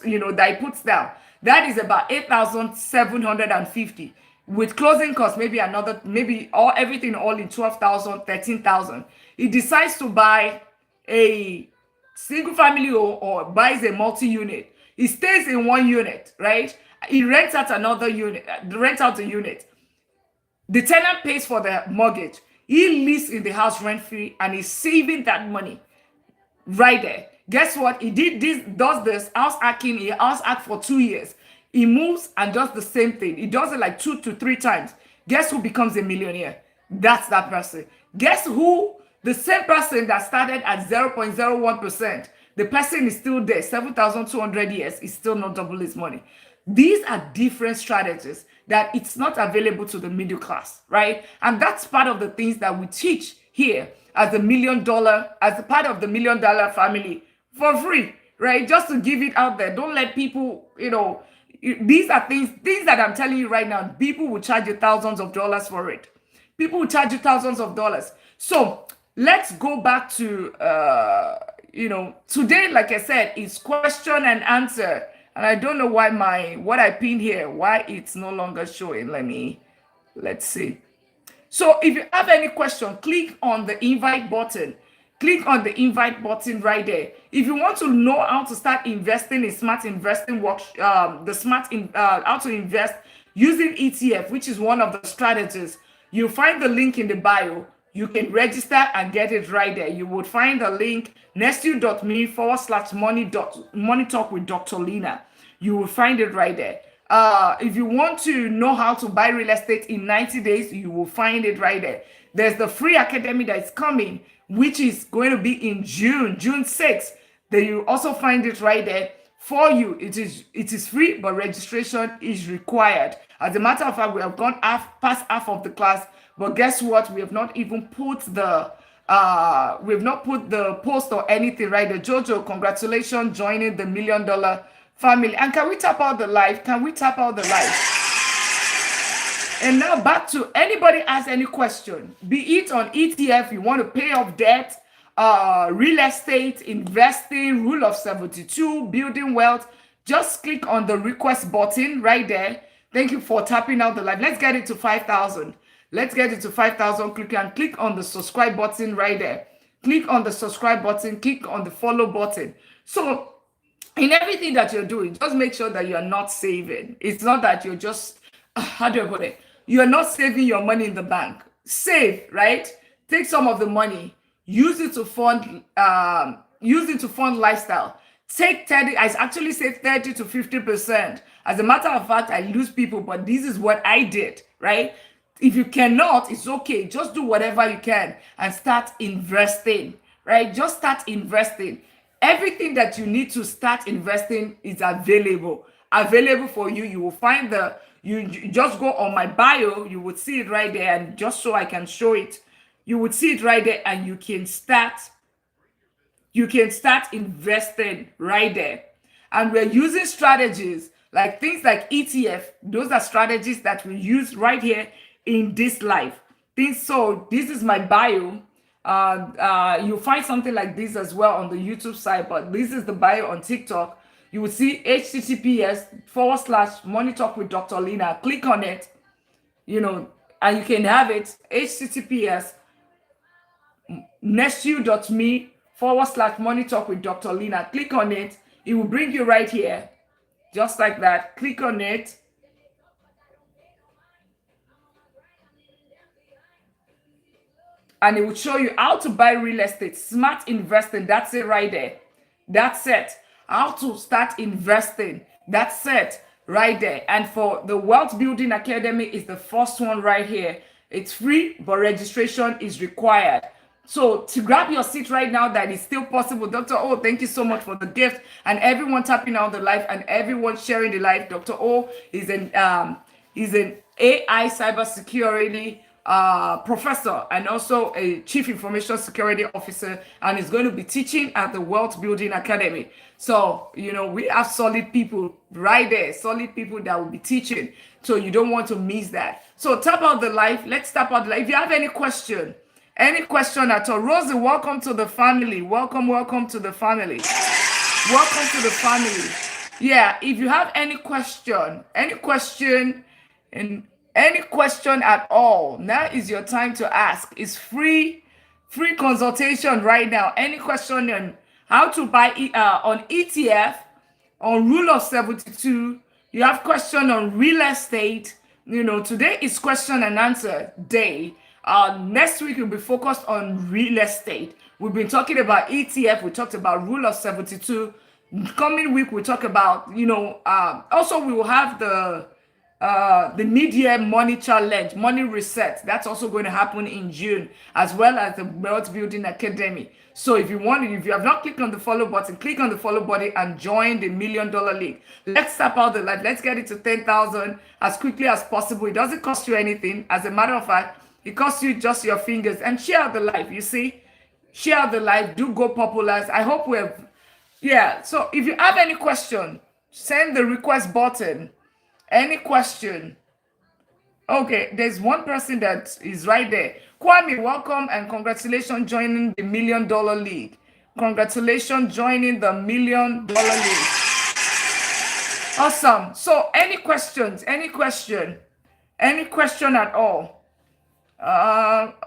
down. That is about 8,750 with closing costs, everything all in 12,000, 13,000. He decides to buy a single family or buys a multi-unit. He stays in one unit, right? He rents out a unit. The tenant pays for the mortgage. He lives in the house rent-free and he's saving that money right there. Guess what? He does this house hacking. He house hack for 2 years. He moves and does the same thing. He does it like 2 to 3 times. Guess who becomes a millionaire? That's that person. Guess who? The same person that started at 0.01%. The person is still there. 7,200 years. Is still not double his money. These are different strategies that it's not available to the middle class, right? And that's part of the things that we teach here as a part of the $1 million family for free, right? Just to give it out there. Don't let people, these are things that I'm telling you right now. People will charge you thousands of dollars for it. People will charge you thousands of dollars. So let's go back to, today, like I said, is question and answer. And I don't know why what I pinned here, why it's no longer showing. Let's see. So if you have any question, click on the invite button. Click on the invite button right there. If you want to know how to start investing in smart investing how to invest using ETF, which is one of the strategies, you'll find the link in the bio. You can register and get it right there. You would find the link nestu.me/money talkwithdrLina. You will find it right there. If you want to know how to buy real estate in 90 days, you will find it right there. There's the free academy that is coming, which is going to be in June 6th. Then you also find it right there for you. It is free, but registration is required. As a matter of fact, we have gone past half of the class, but guess what? We have not even put the post or anything right there. Jojo, congratulations joining the $1 million family. And can we tap out the live? And now back to anybody has any question, be it on ETF, you want to pay off debt, real estate, investing, rule of 72, building wealth, just click on the request button right there. Thank you for tapping out the live. Let's get it to 5,000. Click on the subscribe button right there. Click on the subscribe button, click on the follow button. So in everything that you're doing, just make sure that you're not saving. It's not that you're just, how do I put it? You're not saving your money in the bank. Save, right? Take some of the money, use it to fund lifestyle. Take 30, I actually say 30 to 50%. As a matter of fact, I lose people, but this is what I did, right? If you cannot, it's okay. Just do whatever you can and start investing, right? Just start investing. Everything that you need to start investing is available for you. You will find you just go on my bio, you would see it right there, and just so I can show it, you would see it right there, and you can start investing right there. And we're using strategies like things like ETF. Those are strategies that we use right here in this life. So this is my bio. You'll find something like this as well on the YouTube side, but this is the bio on TikTok. You will see https://moneytalkwithdrLina. Click on it, and you can have it https nestu.me/moneytalkwithdrLina. Click on it. It will bring you right here, just like that. Click on it. And it will show you how to buy real estate. Smart investing. That's it right there. That's it. How to start investing. That's it right there. And for the Wealth Building Academy is the first one right here. It's free, but registration is required. So to grab your seat right now, that is still possible. Dr. O, thank you so much for the gift, and everyone tapping out the live and everyone sharing the live. Dr. O is an AI cybersecurity professor and also a chief information security officer, and is going to be teaching at the Wealth Building Academy. So we have solid people right there, solid people that will be teaching. So you don't want to miss that. So tap out the live. Let's tap out the live. If you have any question at all, Rosie, welcome to the family. Welcome to the family. Welcome to the family. Yeah, if you have any question at all, now is your time to ask. It's free consultation right now. Any question on how to buy on ETF, on Rule of 72, you have question on real estate. Today is question and answer day. Next week we'll be focused on real estate. We've been talking about ETF. We talked about Rule of 72. Coming week we talk about also we will have the mid-year money challenge, money reset. That's also going to happen in June, as well as the Wealth Building Academy. So if you have not clicked on the follow button, click on the follow button and join the $1 Million League. Let's tap out the live. Let's get it to 10,000 as quickly as possible. It doesn't cost you anything. As a matter of fact, it costs you just your fingers. And share the live. You see, share the live. Do go populars. I hope so if you have any question, send the request button. Any question? Okay, there's one person that is right there. Kwame, welcome and congratulations joining the $1 Million League. Congratulations joining the $1 Million League. Awesome. So any questions? Any question at all?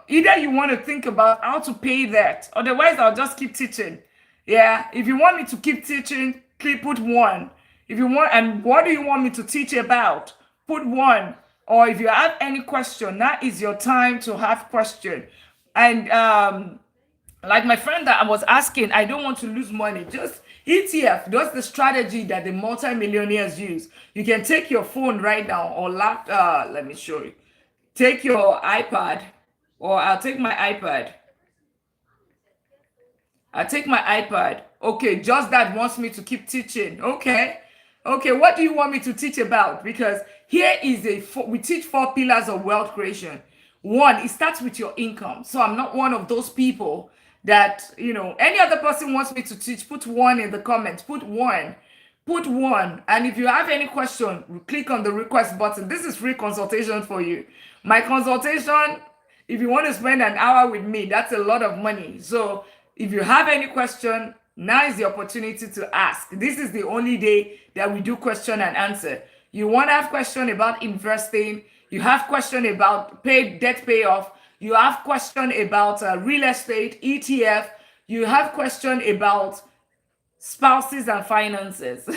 Either you want to think about how to pay that, otherwise I'll just keep teaching. Yeah, if you want me to keep teaching, put 1. If you want, and what do you want me to teach about? Put 1. Or if you have any question, that is your time to have question. And like my friend that I was asking, I don't want to lose money. Just ETF, that's the strategy that the multimillionaires use. You can take your phone right now or laptop. Let me show you. Take your iPad, or I'll take my iPad. Okay, just that wants me to keep teaching. Okay, what do you want me to teach about? Because here is we teach 4 pillars of wealth creation. 1, it starts with your income. So I'm not one of those people that, any other person wants me to teach, put 1 in the comments. Put 1. And if you have any question, click on the request button. This is free consultation for you. My consultation, if you want to spend an hour with me, that's a lot of money. So if you have any question, now is the opportunity to ask. This is the only day that we do question and answer. You want to have question about investing, you have question about debt payoff, you have question about real estate, ETF, you have question about spouses and finances.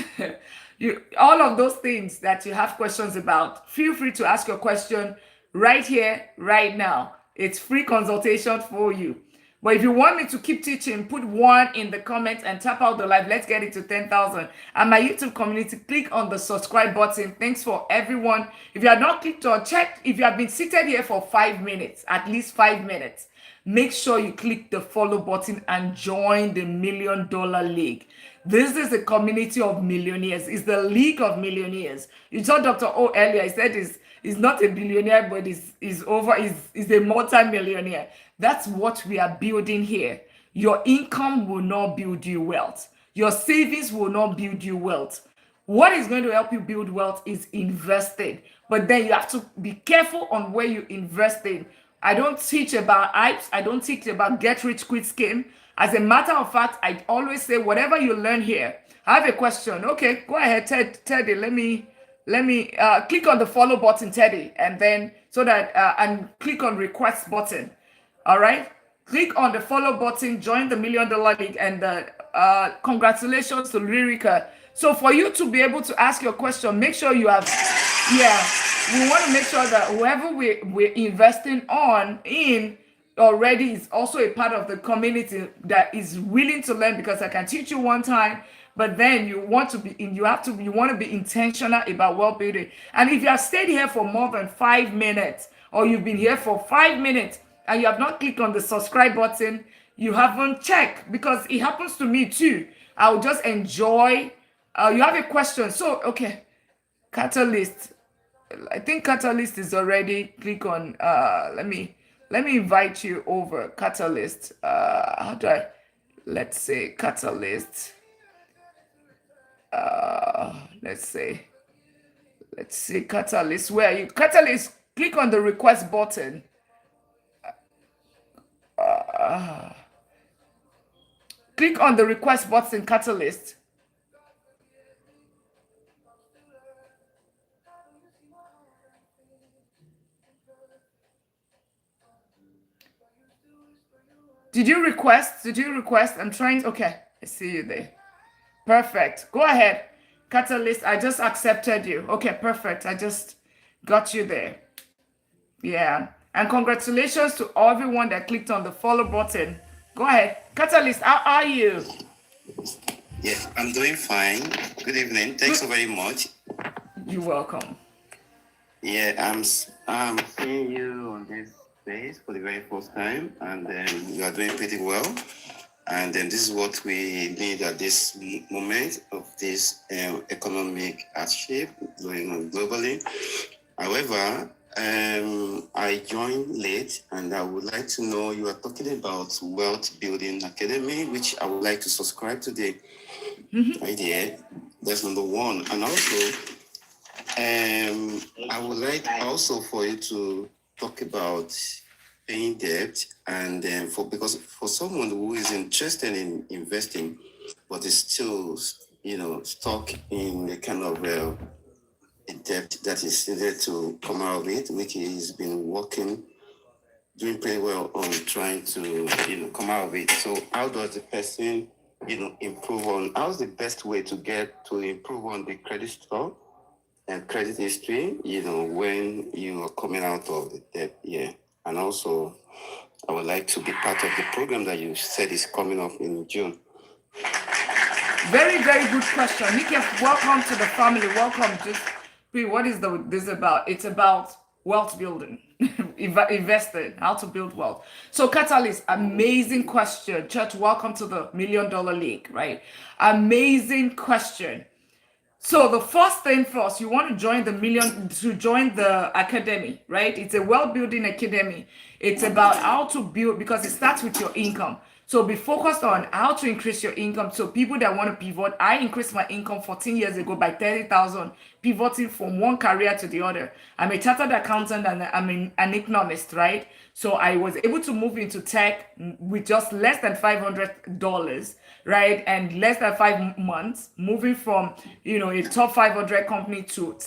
All of those things that you have questions about, feel free to ask your question right here, right now. It's free consultation for you. But if you want me to keep teaching, put 1 in the comments and tap out the live. Let's get it to 10,000. And my YouTube community, click on the subscribe button. Thanks for everyone. If you have not clicked on, check if you have been seated here for 5 minutes, at least 5 minutes. make sure you click the follow button and join the $1 Million League. This is a community of millionaires. It's the League of Millionaires. You saw Dr. O earlier. He said he's not a billionaire, but is a multi-millionaire. That's what we are building here. Your income will not build you wealth. Your savings will not build you wealth. What is going to help you build wealth is investing. But then you have to be careful on where you invest in. I don't teach about hypes. I don't teach about get rich quick scheme. As a matter of fact, I always say whatever you learn here. I have a question. Okay, go ahead, Teddy. Let me click on the follow button, Teddy, and then so that and click on request button. All right, click on the follow button, join the $1 Million League, and congratulations to Lyrica. So for you to be able to ask your question, make sure you have, we want to make sure that whoever we're investing in already is also a part of the community that is willing to learn, because I can teach you one time, but then you want to be intentional about wealth building. And if you have stayed here for more than 5 minutes, or you've been here for 5 minutes and you have not clicked on the subscribe button, you haven't checked, because it happens to me too. I'll just enjoy. You have a question. So, okay. Catalyst. I think Catalyst is already. Click on, let me invite you over. Catalyst. How do I, let's say Catalyst. Let's see Catalyst. Where are you? Catalyst, click on the request button. Click on the request button, Catalyst. Did you request? I'm trying. Okay, I see you there. Perfect. Go ahead. Catalyst, I just accepted you. Okay, perfect. I just got you there. Yeah. And congratulations to everyone that clicked on the follow button. Go ahead. Catalyst, how are you? Yes, I'm doing fine. Good evening. Thanks so very much. You're welcome. Yeah, I'm seeing you on this space for the very first time, and you are doing pretty well. And then this is what we need at this moment of this economic hardship going on globally. However, I joined late, and I would like to know, you are talking about Wealth Building Academy, which I would like to subscribe to the idea. That's number one. And also, I would like also for you to talk about paying debt, and because for someone who is interested in investing but is still stuck in a kind of a debt that is needed to come out of it, which he's been doing pretty well on trying to come out of it. So how does the person improve on, how's the best way to improve on the credit score and credit history when you are coming out of the debt? Yeah. And also, I would like to be part of the program that you said is coming up in June. Very, very good question. Nikki, welcome to the family. Welcome. What is this about? It's about wealth building, investing, how to build wealth. So, Catalyst, amazing question. Church, welcome to the $1 Million League, right? Amazing question. So the first thing first, you want to join the academy, right? It's a wealth building academy. It's about how to build, because it starts with your income. So be focused on how to increase your income. So people that want to pivot, I increased my income 14 years ago by 30,000, pivoting from one career to the other. I'm a chartered accountant and I'm an economist, right? So I was able to move into tech with just less than $500, right? And less than 5 months, moving from, a top 500 company to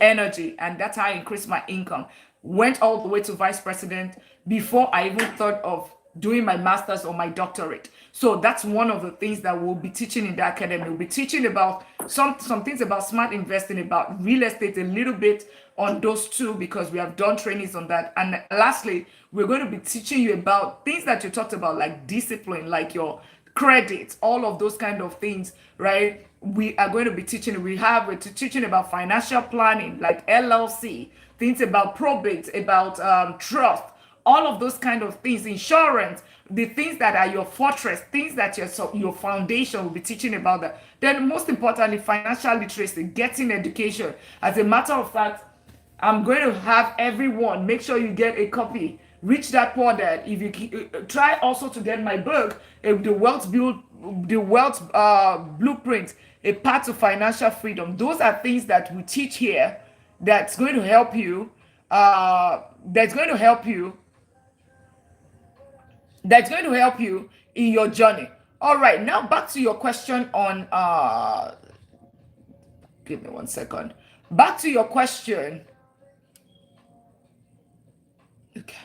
energy. And that's how I increased my income. Went all the way to vice president before I even thought of doing my master's or my doctorate. So that's one of the things that we'll be teaching in the academy. We'll be teaching about some things about smart investing, about real estate, a little bit on those two, because we have done trainings on that. And lastly, we're going to be teaching you about things that you talked about, like discipline, like your credit, all of those kind of things, right? We are going to be teaching, we're teaching about financial planning, like LLC, things about probate, about trust, all of those kind of things, insurance, the things that are your fortress, things that your foundation will be teaching about that. Then most importantly, financial literacy, getting education. As a matter of fact, I'm going to have everyone make sure you get a copy. Reach that poor dad. If you try also to get my book, the wealth blueprint, a path to financial freedom. Those are things that we teach here. That's going to help you. That's going to help you. That's going to help you in your journey. All right, now back to your question on. Give me 1 second. Back to your question. Okay.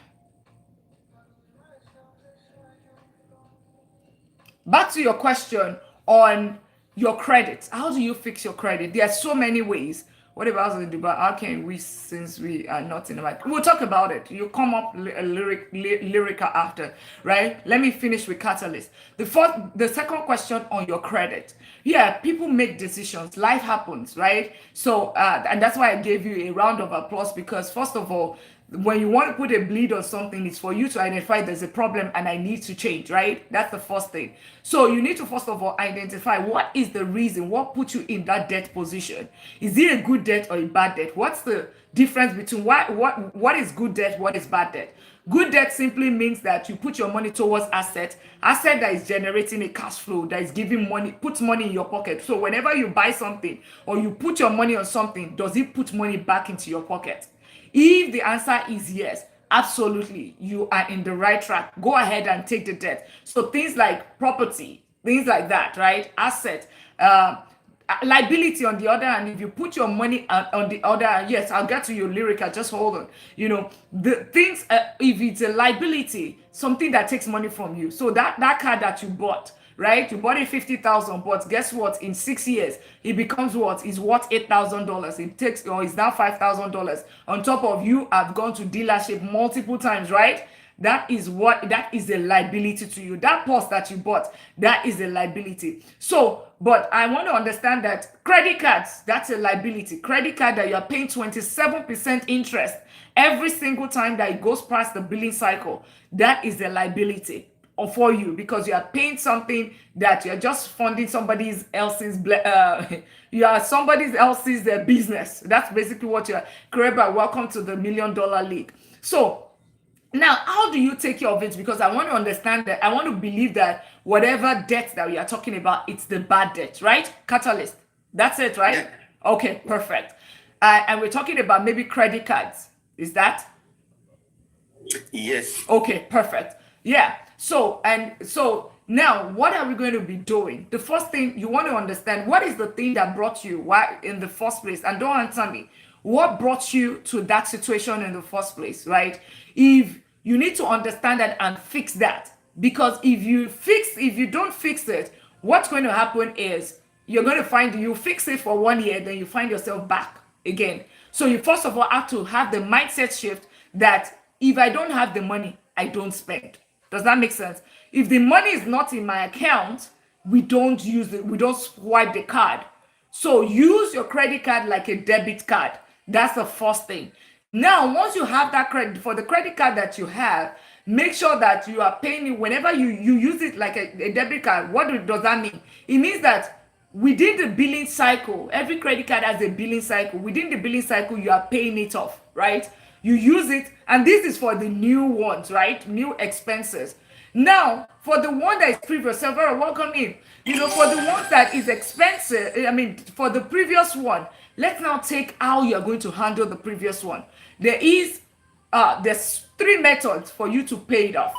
Back to your question on your credit. How do you fix your credit? There are so many ways. What about in Dubai? How can we, since we are not in the market? We'll talk about it. You come up lyrical after, right? Let me finish with Catalyst. The second question on your credit. Yeah, people make decisions. Life happens, right? So, and that's why I gave you a round of applause, because first of all, when you want to put a bleed on something, it's for you to identify there's a problem and I need to change, right? That's the first thing. So you need to first of all identify what is the reason, what put you in that debt position. Is it a good debt or a bad debt? What's the difference between what is good debt, what is bad debt? Good debt simply means that you put your money towards asset that is generating a cash flow, that is giving money, puts money in your pocket. So whenever you buy something or you put your money on something, does it put money back into your pocket? If the answer is yes, absolutely, you are in the right track. Go ahead and take the debt. So things like property, things like that, right? Asset, liability on the other hand, if you put your money on the other hand, yes, I'll get to your lyrical, just hold on. You know, the things, if it's a liability, something that takes money from you. So that car that you bought, right? You bought it 50,000, but guess what? In 6 years, it becomes what? It's worth $8,000. It takes, or it's now $5,000. On top of you have gone to dealership multiple times, right? That is a liability to you. That purse that you bought, that is a liability. So, but I want to understand that credit cards, that's a liability. Credit card that you are paying 27% interest every single time that it goes past the billing cycle, that is a liability for you, because you are paying something that you're just funding somebody else's you are somebody else's business. That's basically what you're. Kareba, welcome to the $1 Million League. So now, how do you take care of it? Because I want to understand that. I want to believe that whatever debt that we are talking about, it's the bad debt, right? Catalyst. That's it, right? Yeah. Okay, perfect. And we're talking about maybe credit cards. Is that? Yes. Okay, perfect. Yeah. So now what are we going to be doing? The first thing you want to understand, what is the thing that brought you why in the first place? And don't answer me. What brought you to that situation in the first place, right? If you need to understand that and fix that, because if you don't fix it, what's going to happen is you're going to find you fix it for 1 year, then you find yourself back again. So you first of all have to have the mindset shift that if I don't have the money, I don't spend. Does that make sense? If the money is not in my account, we don't use it. We don't swipe the card. So use your credit card like a debit card. That's the first thing. Now, once you have that credit, for the credit card that you have, make sure that you are paying it whenever you use it like a debit card. What does that mean? It means that within the billing cycle, every credit card has a billing cycle. Within the billing cycle, you are paying it off, right? You use it, and this is for the new ones, right? New expenses. Now, for the one that is previous, Silvera, welcome in. You know, for the ones that is expensive, for the previous one, let's now take how you're going to handle the previous one. There's 3 methods for you to pay it off.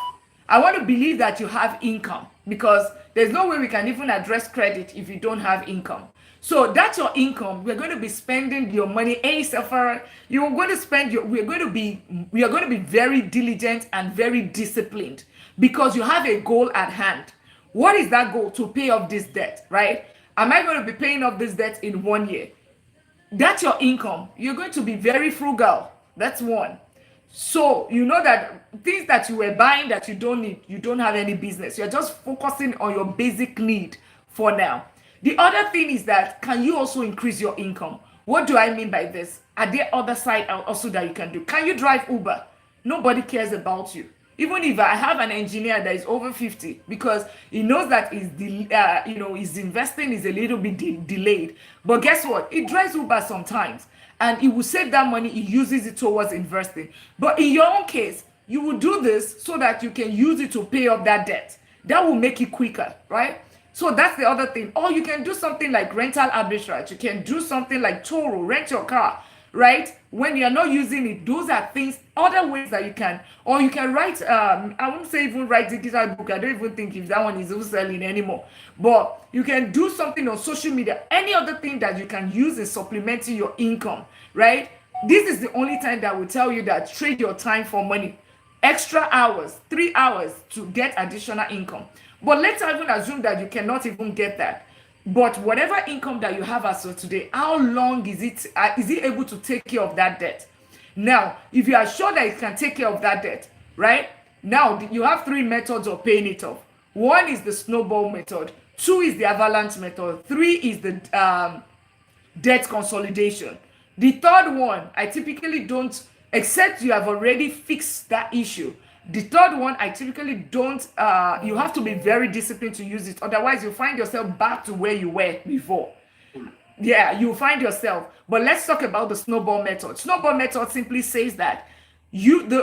I want to believe that you have income, because there's no way we can even address credit if you don't have income. So that's your income. We're going to be spending your money. Hey, Safara, we are going to be very diligent and very disciplined, because you have a goal at hand. What is that goal? To pay off this debt, right? Am I going to be paying off this debt in 1 year? That's your income. You're going to be very frugal. That's one. So you know that things that you were buying that you don't need, you don't have any business. You're just focusing on your basic need for now. The other thing is that, can you also increase your income? What do I mean by this? Are there other side also that you can do? Can you drive Uber? nobody cares about you. Even if I have an engineer that is over 50, because he knows that his investing is a little bit delayed. But guess what? It drives Uber sometimes, and he will save that money. He uses it towards investing. But in your own case, you will do this so that you can use it to pay off that debt. That will make it quicker, right? So that's the other thing. Or you can do something like rental arbitrage. You can do something like Toro, rent your car, right? When you're not using it, those are things, other ways that you can, or you can write, I wouldn't say even write digital book. I don't even think if that one is even selling anymore. But you can do something on social media, any other thing that you can use in supplementing your income, right? This is the only time that will tell you that trade your time for money. Extra hours, 3 hours to get additional income. But let's even assume that you cannot even get that. But whatever income that you have as of today, how long is it able to take care of that debt? Now, if you are sure that it can take care of that debt, right? Now, you have 3 methods of paying it off. 1 is the snowball method. 2 is the avalanche method. 3 is the debt consolidation. The third one, I typically don't, except you have already fixed that issue. The third one, I typically don't, you have to be very disciplined to use it. Otherwise, you'll find yourself back to where you were before. Yeah, you'll find yourself. But let's talk about the snowball method. Snowball method simply says that the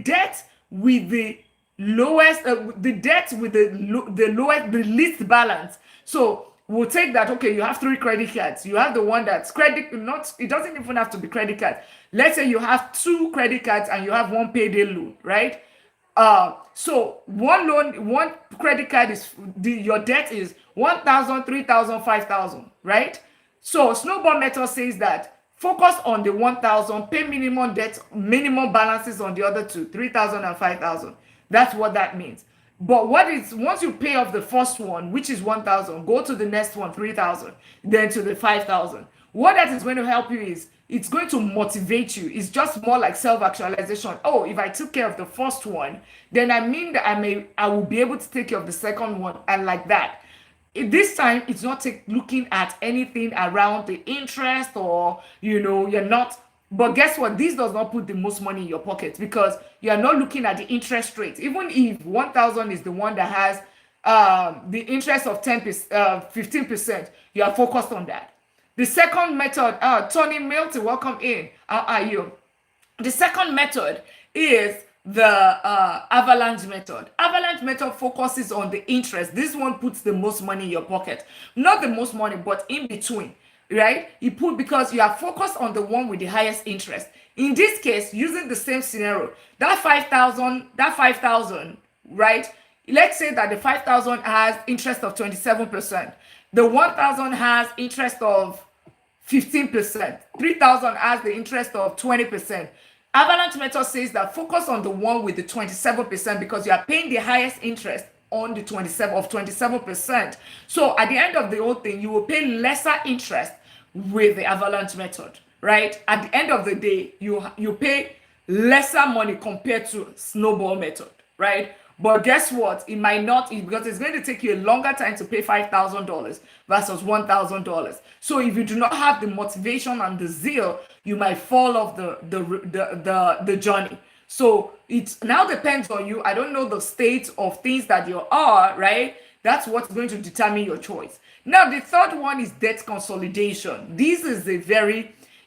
debt with the lowest, the least balance. So we'll take that, okay, you have 3 credit cards. You have the one that's credit, not, it doesn't even have to be credit card. Let's say you have 2 credit cards and you have 1 payday loan, right? So one credit card is, your debt is 1,000, 3,000, 5,000, right? So snowball method says that focus on the 1,000, pay minimum minimum balances on the other 2, 3,000 and 5,000. That's what that means. But once you pay off the first one, which is 1,000, go to the next one, 3,000, then to the 5,000. What that is going to help you is it's going to motivate you. It's just more like self-actualization. Oh, if I took care of the first one, then I mean that I will be able to take care of the second one, and like that. This time, it's not looking at anything around the interest, or you're not. But guess what? This does not put the most money in your pocket, because you are not looking at the interest rate. Even if 1,000 is the one that has the interest of 15%, you are focused on that. The second method, Tony Milton, welcome in. How are you? The second method is the avalanche method. Avalanche method focuses on the interest. This one puts the most money in your pocket. Not the most money, but in between, right? Because you are focused on the one with the highest interest. In this case, using the same scenario, that 5,000, right? Let's say that the 5,000 has interest of 27%. The 1,000 has interest of 15%. 3,000 has the interest of 20%. Avalanche method says that focus on the one with the 27%, because you are paying the highest interest on the 27%. So at the end of the whole thing, you will pay lesser interest with the avalanche method, right? At the end of the day, you pay lesser money compared to snowball method, right? But guess what? It might not, because it's going to take you a longer time to pay $5,000 versus $1,000. So if you do not have the motivation and the zeal, you might fall off the journey. So it now depends on you. I don't know the state of things that you are, right? That's what's going to determine your choice. Now, the third one is debt consolidation. This is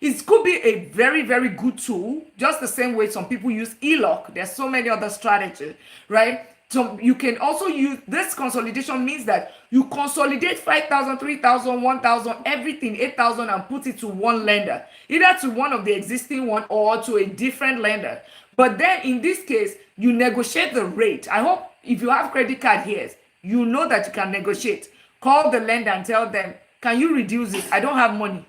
it could be a very, very good tool, just the same way some people use ELOC. There's so many other strategies, right? So you can also use this consolidation, means that you consolidate 5,000, 3,000, 1,000, everything, 8,000, and put it to one lender, either to one of the existing one or to a different lender. But then in this case, you negotiate the rate. I hope if you have credit card here, you know that you can negotiate. Call the lender and tell them, can you reduce it? I don't have money.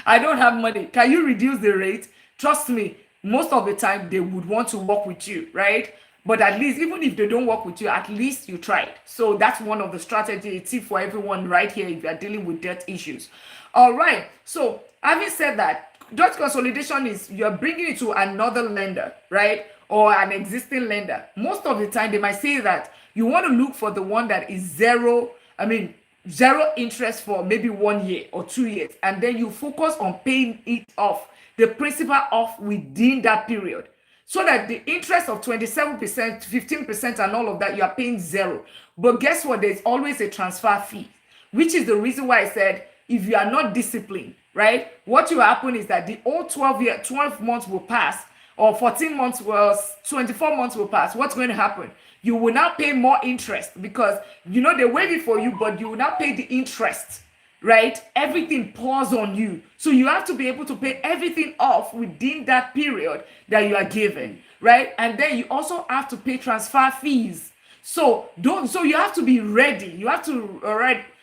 I don't have money. Can you reduce the rate? Trust me, most of the time they would want to work with you, right? But at least, even if they don't work with you, at least you tried. So that's one of the strategies, a tip for everyone right here if you are dealing with debt issues. All right. So having said that, debt consolidation is you're bringing it to another lender, right? Or an existing lender. Most of the time, they might say that you want to look for the one that is zero. I mean, zero interest for maybe 1 year or 2 years, and then you focus on paying it off, the principal off within that period, so that the interest of 27%, 15%, and all of that, you are paying zero. But guess what? There's always a transfer fee, which is the reason why I said if you are not disciplined, right, what will happen is that the old 12 months will pass, or 14 months was 24 months will pass. What's going to happen? You will now pay more interest, because they waive it for you, but you will now pay the interest, right? Everything pours on you, so you have to be able to pay everything off within that period that you are given, right? And then you also have to pay transfer fees. So you have to be ready. You have to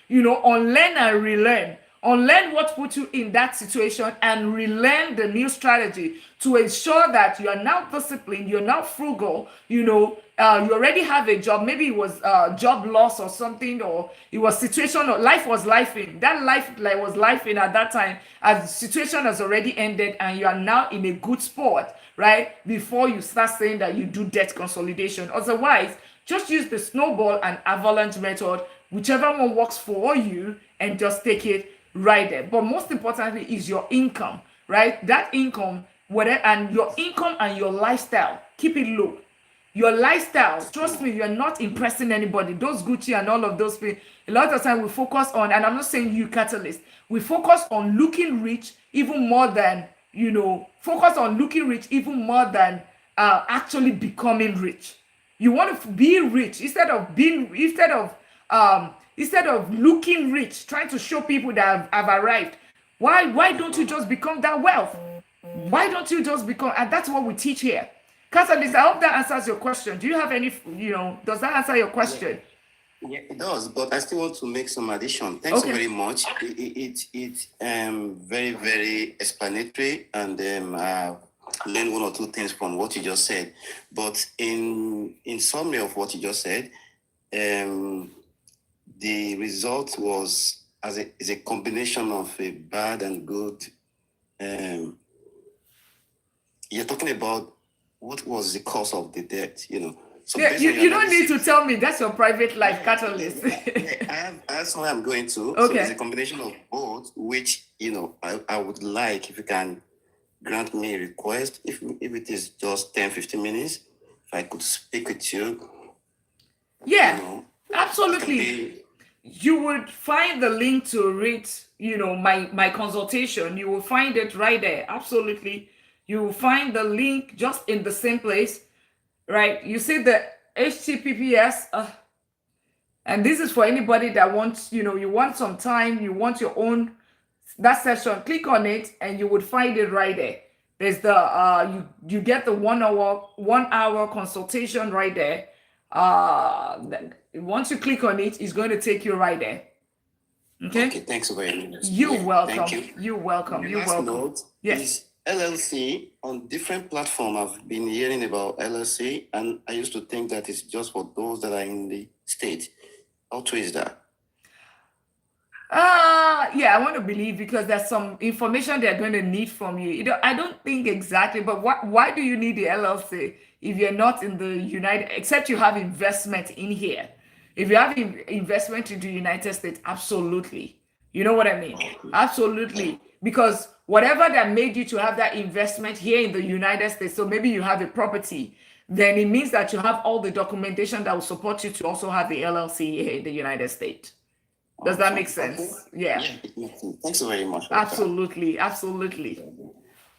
unlearn and relearn. Unlearn what put you in that situation and relearn the new strategy to ensure that you are now disciplined, you're now frugal, you already have a job. Maybe it was job loss or something, or it was situation, or life was life in. That life like was life in at that time, as the situation has already ended and you are now in a good spot, right? Before you start saying that you do debt consolidation. Otherwise, just use the snowball and avalanche method, whichever one works for you, and just take it right there. But most importantly is your income, right? That income, and your income and your lifestyle, keep it low. Your lifestyle, trust me, you're not impressing anybody. Those Gucci and all of those things, a lot of time we focus on, and I'm not saying you catalyst, we focus on looking rich even more than, actually becoming rich. You want to be rich instead of looking rich, trying to show people that have arrived. Why don't you just become that wealth? Why don't you just become? And that's what we teach here. Catalyst, I hope that answers your question. Do you have any, does that answer your question? Yeah, it does, but I still want to make some addition. Thanks very much. It's very, very explanatory, and learn one or two things from what you just said. But in summary of what you just said, the result is a combination of a bad and good. You're talking about what was the cause of the debt, So yeah, you don't need to tell me. That's your private life, Catalyst. That's what I'm going to. Okay. So it's a combination of both, which, I would like, if you can grant me a request, if it is just 10, 15 minutes, if I could speak with you. Yeah, absolutely. You would find the link to read, my consultation. You will find it right there. Absolutely. You will find the link just in the same place, right? You see the HTTPS, and this is for anybody that wants, you want some time, you want your own, that session, click on it and you would find it right there. There's the, you get the 1 hour consultation right there. Once you click on it, it's going to take you right there. Okay, thanks very much. You're welcome. Thank you. You're welcome. You're welcome. Note, yes. LLC on different platforms. I've been hearing about LLC, and I used to think that it's just for those that are in the state. How true is that? Yeah, I want to believe, because there's some information they're going to need from you. I don't think exactly, but why do you need the LLC if you're not in the except you have investment in here? If you have investment in the United States, absolutely. You know what I mean? Absolutely. Because whatever that made you to have that investment here in the United States, so maybe you have a property, then it means that you have all the documentation that will support you to also have the LLC here in the United States. Does that make sense? Yeah. Thanks very much. Absolutely. Absolutely.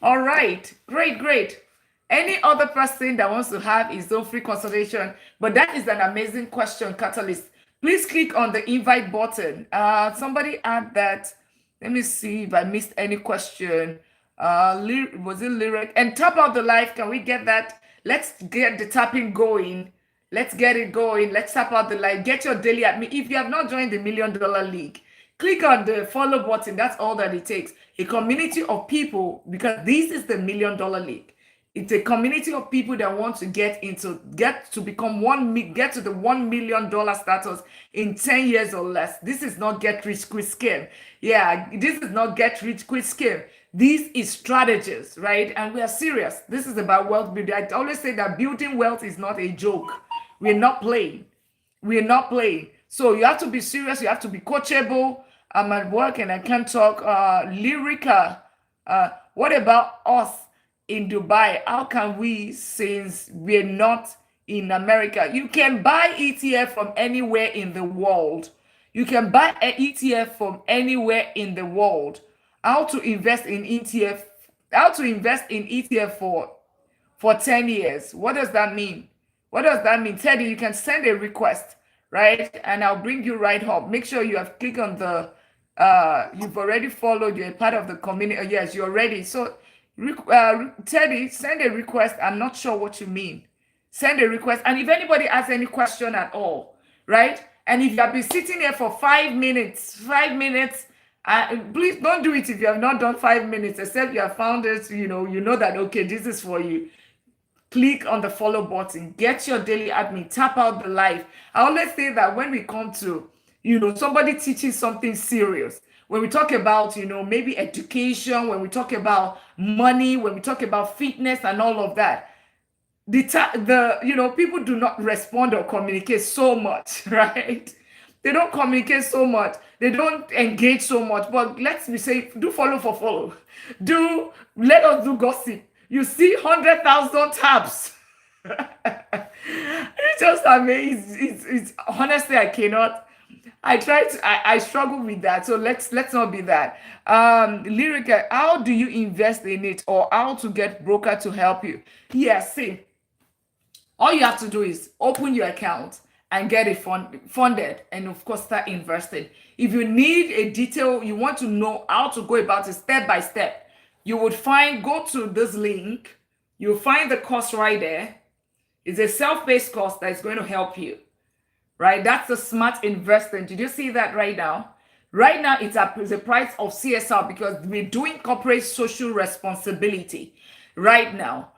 All right. Great. Any other person that wants to have his own free consultation? But that is an amazing question, Catalyst. Please click on the invite button. Somebody add that. Let me see if I missed any question. Was it lyric? And tap out the live. Can we get that? Let's get the tapping going. Let's get it going. Let's tap out the live. Get your daily admin. If you have not joined the $1 Million League, click on the follow button. That's all that it takes. A community of people, because this is the $1 Million League. It's a community of people that want to get to the $1 million status in 10 years or less. This is not get rich quick scheme. Yeah, this is not get rich quick scheme. This is strategies, right? And we are serious. This is about wealth building. I always say that building wealth is not a joke. We're not playing. We're not playing. So you have to be serious. You have to be coachable. I'm at work and I can't talk. Lyrica, what about us in Dubai? How can we, since we're not in America? You can buy ETF from anywhere in the world. You can buy an ETF from anywhere in the world. How to invest in ETF? How to invest in ETF for 10 years? What does that mean? What does that mean? Teddy, you can send a request, right? And I'll bring you right up. Make sure you have clicked on the you've already followed, you're a part of the community. Yes, you're ready. So Teddy, send a request. I'm not sure what you mean. Send a request. And if anybody has any question at all, right? And if you have been sitting here for 5 minutes, please don't do it if you have not done 5 minutes, except you have found it, you know that, okay, this is for you. Click on the follow button, get your daily admin, tap out the live. I always say that when we come to, somebody teaching something serious, when we talk about, maybe education, when we talk about money, when we talk about fitness and all of that, people do not respond or communicate so much, right? They don't communicate so much. They don't engage so much. But let's be safe. Do follow for follow. Let us do gossip. You see 100,000 tabs. It's just amazing. It's honestly, I cannot. I struggle with that. So let's not be that. Lyrica, how do you invest in it, or how to get broker to help you? Yes, see, all you have to do is open your account and get it funded, and of course start investing. If you need a detail, you want to know how to go about it step by step, you would go to this link, you'll find the course right there. It's a self-paced course that is going to help you, right? That's the smart investing. Did you see that right now? Right now, it's the price of CSR, because we're doing corporate social responsibility right now.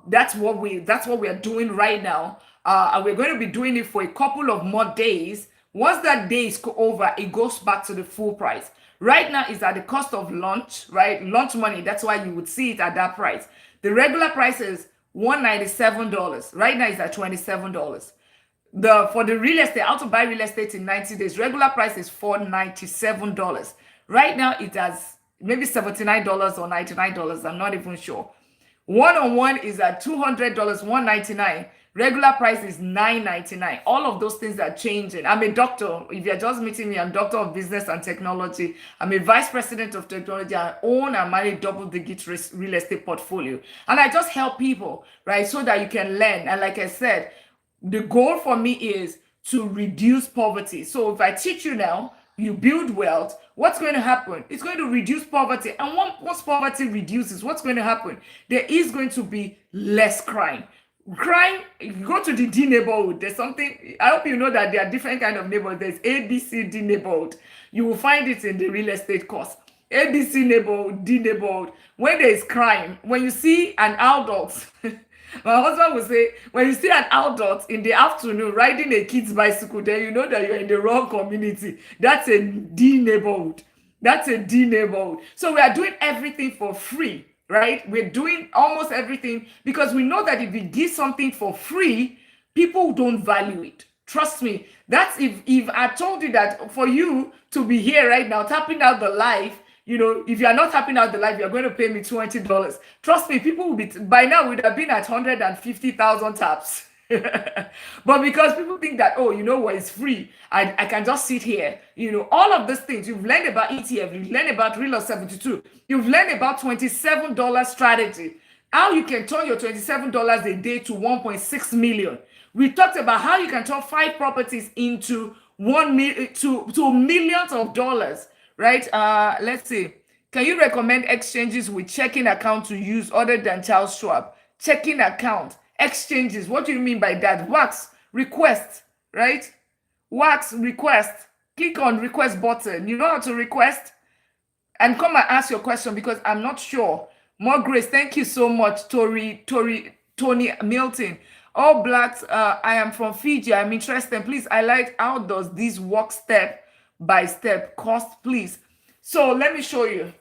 That's what we are doing right now. And we're going to be doing it for a couple of more days. Once that day is over, it goes back to the full price. Right now, it's at the cost of launch, right? Launch money. That's why you would see it at that price. The regular price is $197. Right now, it's at $27. For the real estate, how to buy real estate in 90 days, regular price is $497. Right now, it has maybe $79 or $99. I'm not even sure. One-on-one is at $200, $199. Regular price is $999. All of those things are changing. I'm a doctor. If you're just meeting me, I'm doctor of business and technology. I'm a vice president of technology. I own and manage double-digit real estate portfolio. And I just help people, right, so that you can learn. And like I said, the goal for me is to reduce poverty. So if I teach you now, you build wealth, what's going to happen? It's going to reduce poverty. And once poverty reduces, what's going to happen? There is going to be less crime. Crime, you go to the D neighborhood, there's something, I hope you know that there are different kind of neighborhoods. There's A, B, C, D neighborhood. You will find it in the real estate course. A, B, C neighborhood, D neighborhood. When there is crime, when you see an adult, my husband would say, when you see an adult in the afternoon riding a kid's bicycle, then you know that you're in the wrong community. That's a D neighborhood. That's a D neighborhood. So we are doing everything for free, right? We're doing almost everything because we know that if we give something for free, people don't value it. Trust me. That's if I told you that for you to be here right now, tapping out the live, if you are not tapping out the live, you're going to pay me $20. Trust me, people will be, by now, would have been at 150,000 taps. But because people think that, oh, what, it's free, I can just sit here. All of these things, you've learned about ETF, you've learned about Real 72, you've learned about $27 strategy, how you can turn your $27 a day to 1.6 million. We talked about how you can turn 5 properties into to millions of dollars. Right? Let's see. Can you recommend exchanges with checking account to use other than Charles Schwab? Checking account, exchanges. What do you mean by that? Wax, request, right? Wax, request. Click on request button. You know how to request? And come and ask your question because I'm not sure. More grace. Thank you so much, Tony Milton. All Blacks, I am from Fiji. I'm interested. Please, I like how does this work step by step cost, please. So let me show you.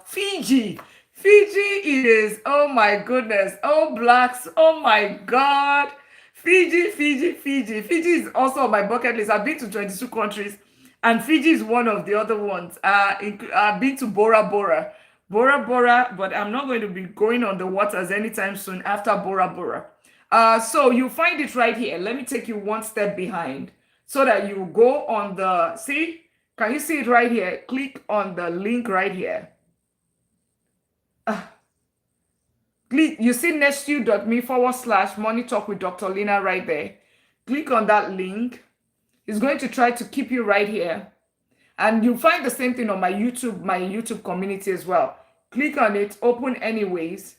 Fiji is, oh my goodness, oh Blacks, oh my God. Fiji is also on my bucket list. I've been to 22 countries, and Fiji is one of the other ones. I've been to Bora Bora, but I'm not going to be going on the waters anytime soon after Bora Bora. So you find it right here. Let me take you one step behind so that you go on the, see, can you see it right here? Click on the link right here. Click, you see nestu.me/Money Talk with Dr. Lina right there. Click on that link. It's going to try to keep you right here. And you'll find the same thing on my YouTube community as well. Click on it, open anyways.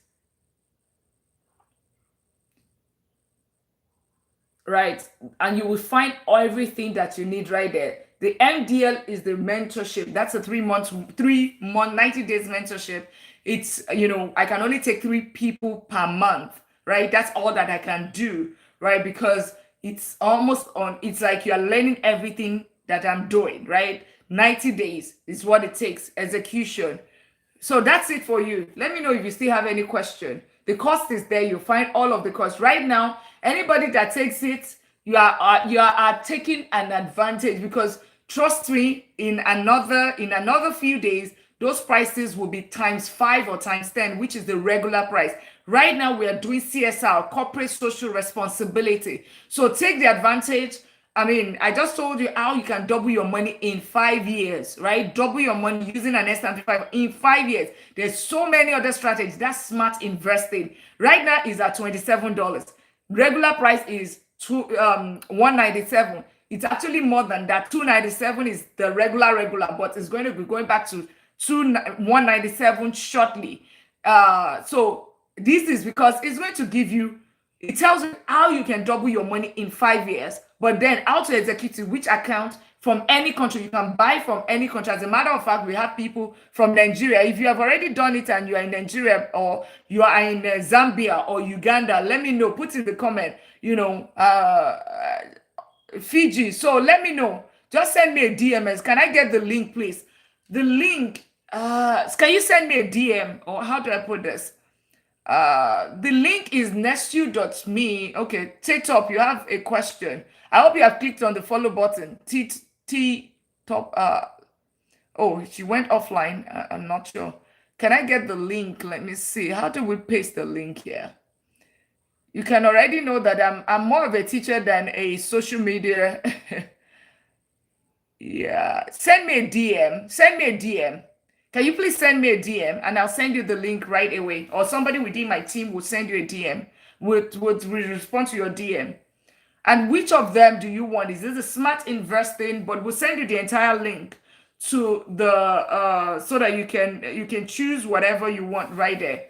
Right, and you will find everything that you need right there. The MDL is the mentorship. That's a 3-month, 90 days mentorship. It's, you know, I can only take 3 people per month, right? That's all that I can do, right? Because it's almost on, it's like you're learning everything that I'm doing, right? 90 days is what it takes, execution. So that's it for you. Let me know if you still have any question. The cost is there. You'll find all of the costs. Right now, anybody that takes it, you are taking an advantage, because trust me, in another few days, those prices will be ×5 or ×10, which is the regular price. Right now, we are doing CSR, corporate social responsibility. So take the advantage. I mean, I just told you how you can double your money in 5 years, right? Double your money using an S&P 5 in 5 years. There's so many other strategies. That's smart investing. Right now is at $27. Regular price is $197. It's actually more than that. $297 is the regular, but it's going to be going back to $197 shortly. So this is because it's going to give you, it tells you how you can double your money in 5 years, but then how to execute it, which account from any country. You can buy from any country. As a matter of fact, we have people from Nigeria. If you have already done it and you are in Nigeria, or you are in Zambia or Uganda, let me know. Put in the comment, you know, Fiji. So let me know. Just send me a DMS. Can I get the link, please? The link, can you send me a DM, or how do I put this? The link is nestu.me. Okay, T-Top, you have a question. I hope you have clicked on the follow button. T-Top, oh, she went offline. I'm not sure. Can I get the link? Let me see. How do we paste the link here? You can already know that I'm more of a teacher than a social media. Yeah, send me a DM. Send me a DM. Can you please send me a DM, and I'll send you the link right away, or somebody within my team will send you a DM. Would respond to your DM. And which of them do you want? Is this a smart investing? But we'll send you the entire link to the so that you can choose whatever you want right there.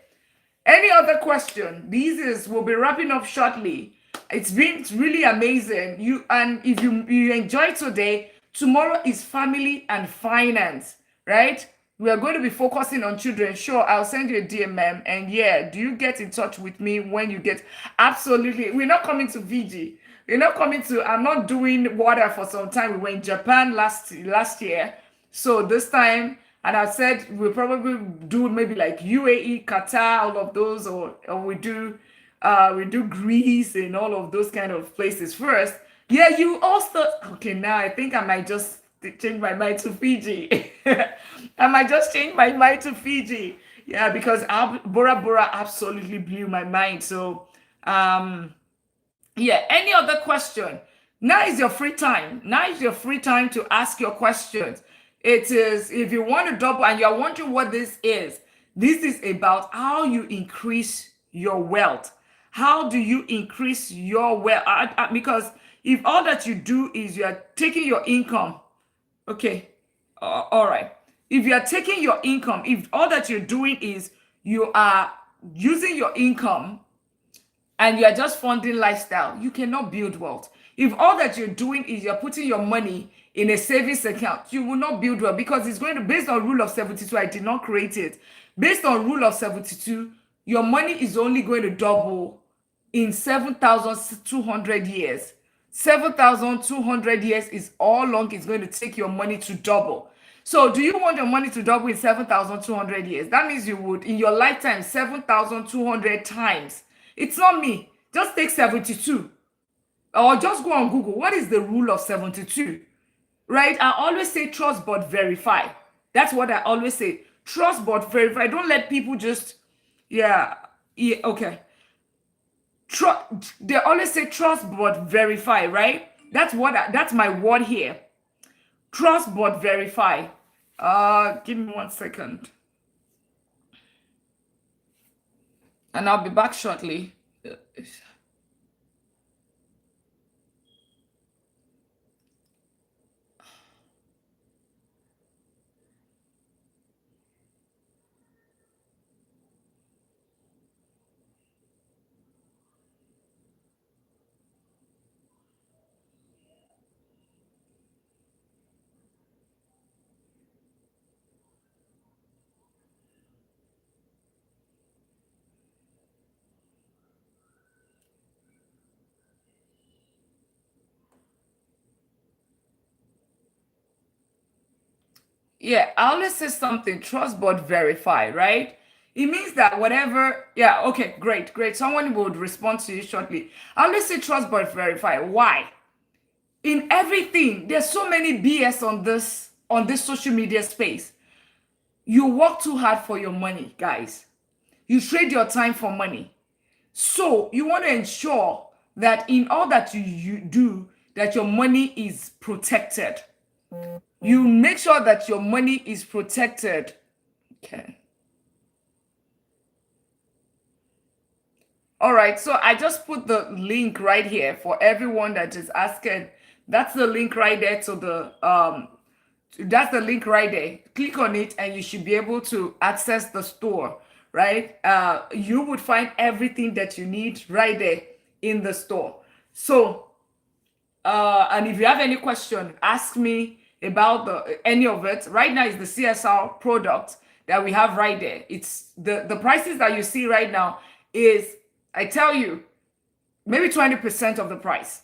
Any other question? We'll be wrapping up shortly. It's been really amazing. If you enjoyed today, tomorrow is family and finance, right? We are going to be focusing on children. Sure, I'll send you a DM, ma'am. And yeah, do you get in touch with me when you get? Absolutely. We're not coming to Fiji. We're not coming to, I'm not doing water for some time. We were in Japan last year. So this time, and I said we'll probably do maybe like UAE, Qatar, all of those, or we do Greece and all of those kind of places first. Yeah, you also, okay, now I think I might just change my mind to Fiji. I might just change my mind to Fiji. Yeah, because Bora Bora absolutely blew my mind. So, yeah, any other question? Now is your free time. Now is your free time to ask your questions. It is, if you want to double and you're wondering what this is about how you increase your wealth. How do you increase your wealth? Because if all that you do is you are taking your income, okay, all right. If you are taking your income, if all that you're doing is you are using your income and you are just funding lifestyle, you cannot build wealth. If all that you're doing is you're putting your money in a savings account, you will not build wealth, because it's going to, based on rule of 72, I did not create it. Based on rule of 72, your money is only going to double in 7,200 years. 7,200 years is all long it's going to take your money to double. So do you want your money to double in 7,200 years? That means you would, in your lifetime, 7,200 times. It's not me. Just take 72. or just go on Google. What is the rule of 72? Right? I always say trust but verify. That's what I always say. Trust but verify. Don't let people just, yeah, okay. They always say trust but verify, right? That's my word here. Trust but verify. Give me 1 second. And I'll be back shortly. Yeah, I always say something, trust but verify, right? It means that whatever, yeah, okay, great, great. Someone would respond to you shortly. I always say trust but verify. Why? In everything, there's so many BS on this social media space. You work too hard for your money, guys. You trade your time for money. So you want to ensure that in all that you do, that your money is protected. You make sure that your money is protected. Okay. All right, so I just put the link right here for everyone that is asking. That's the link right there to the that's the link right there. Click on it and you should be able to access the store, right? You would find everything that you need right there in the store. So and if you have any question, ask me about any of it. Right now is the CSR product that we have right there. It's the prices that you see right now is, I tell you, maybe 20% of the price.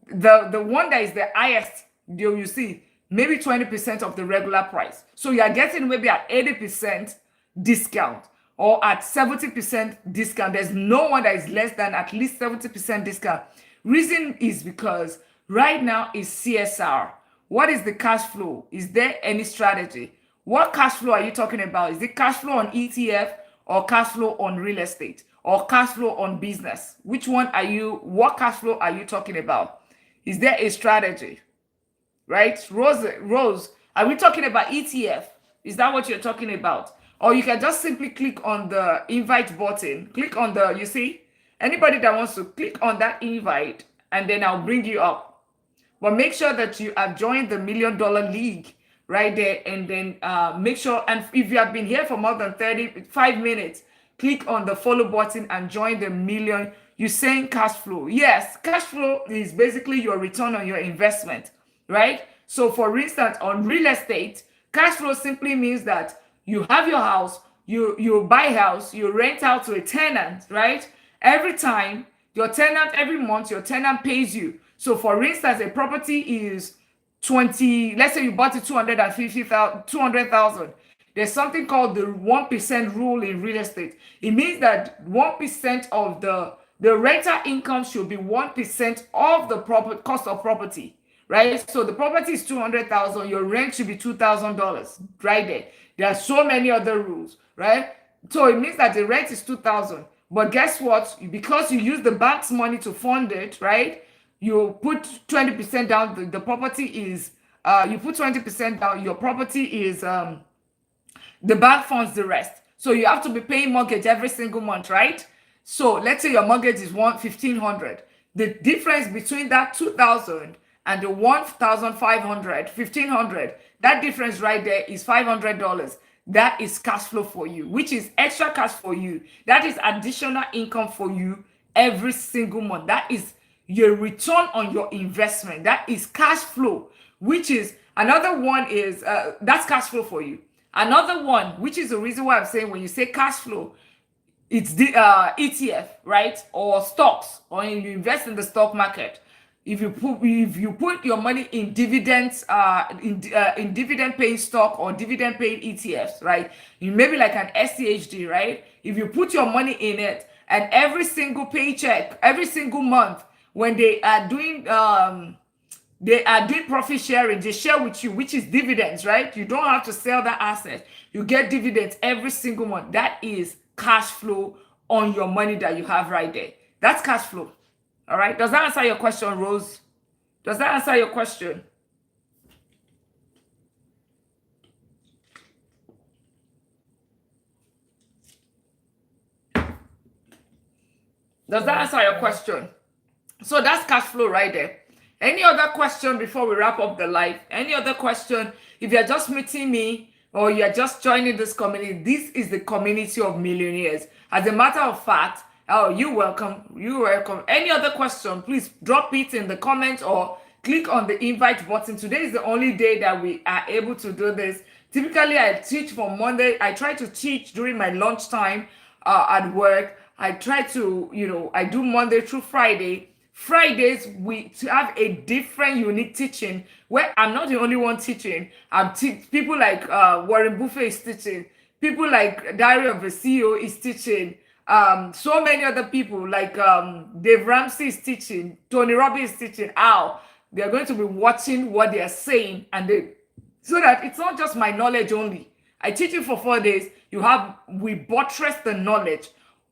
The one that is the highest deal you see, maybe 20% of the regular price. So you are getting maybe at 80% discount or at 70% discount. There's no one that is less than at least 70% discount. Reason is because right now is CSR. What is the cash flow? Is there any strategy? What cash flow are you talking about? Is it cash flow on ETF or cash flow on real estate or cash flow on business? Which one are you, what cash flow are you talking about? Is there a strategy? Right? Rose, are we talking about ETF? Is that what you're talking about? Or you can just simply click on the invite button. Click on the, you see, anybody that wants to click on that invite and then I'll bring you up. But make sure that you have joined the $1 Million League right there, and then make sure, and if you have been here for more than 35 minutes, click on the follow button and join the million. You're saying cash flow. Yes, cash flow is basically your return on your investment, right? So for instance, on real estate, cash flow simply means that you have your house, you buy a house, you rent out to a tenant, right? Every time your tenant, every month your tenant pays you. So for instance, a property is 20, let's say you bought it 200,000. There's something called the 1% rule in real estate. It means that 1% of the rental income should be 1% of the cost of property, right? So the property is 200,000, your rent should be $2,000 right there. There are so many other rules, right? So it means that the rent is 2,000. But guess what? Because you use the bank's money to fund it, right? You put 20% down. The property is, you put 20% down. Your property is, the bank funds the rest. So you have to be paying mortgage every single month, right? So let's say your mortgage is $1,500. The difference between that 2,000 and the 1,500, 1,500, that difference right there is $500. That is cash flow for you, which is extra cash for you. That is additional income for you every single month. That is your return on your investment. That is cash flow, which is another one is, that's cash flow for you. Another one, which is the reason why I'm saying when you say cash flow, it's the ETF, right? Or stocks, or you invest in the stock market. If you put your money in dividends, in dividend paying stock or dividend paying ETFs, right? You maybe like an SCHD, right? If you put your money in it and every single paycheck, every single month, when they are doing profit sharing, they share with you, which is dividends, right? You don't have to sell that asset. You get dividends every single month. That is cash flow on your money that you have right there. That's cash flow. All right. Does that answer your question, Rose? Does that answer your question? Does that answer your question? So that's cash flow right there. Any other question before we wrap up the live? Any other question? If you're just meeting me or you're just joining this community, this is the community of millionaires. As a matter of fact, oh, you're welcome. You're welcome. Any other question, please drop it in the comments or click on the invite button. Today is the only day that we are able to do this. Typically, I teach from Monday. I try to teach during my lunchtime at work. I try to, I do Monday through Friday. Fridays, we have a different, unique teaching where I'm not the only one teaching. People like Warren Buffett is teaching. People like Diary of a CEO is teaching. So many other people like Dave Ramsey is teaching. Tony Robbins is teaching. How they're going to be watching what they are saying, and so that it's not just my knowledge only. I teach you for 4 days. We buttress the knowledge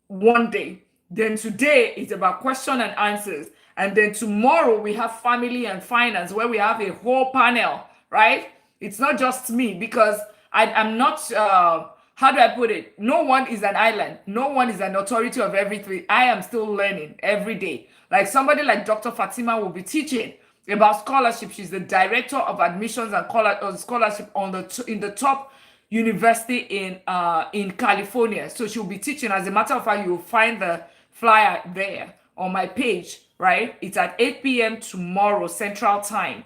one day. Then today is about question and answers. And then tomorrow we have family and finance where we have a whole panel, right? It's not just me because I'm not, how do I put it? No one is an island. No one is an authority of everything. I am still learning every day. Like somebody like Dr. Fatima will be teaching about scholarship. She's the director of admissions and scholarship in the top university in California. So she'll be teaching. As a matter of fact, you'll find the flyer there on my page, right? It's at 8 p.m. tomorrow Central Time.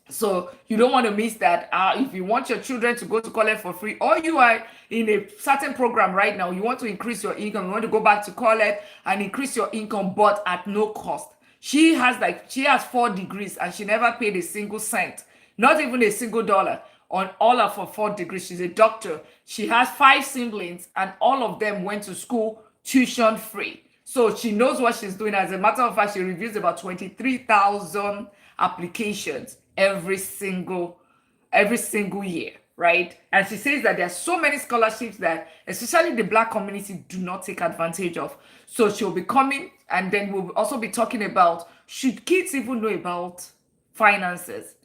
So you don't want to miss that. If you want your children to go to college for free, or you are in a certain program right now, you want to increase your income, you want to go back to college and increase your income, but at no cost. She has 4 degrees and she never paid a single cent, not even a single dollar on all of her 4 degrees. She's a doctor. She has 5 siblings and all of them went to school tuition free. So she knows what she's doing. As a matter of fact, she reviews about 23,000 applications every single year, right? And she says that there are so many scholarships that especially the Black community do not take advantage of. So she'll be coming, and then we'll also be talking about, should kids even know about finances?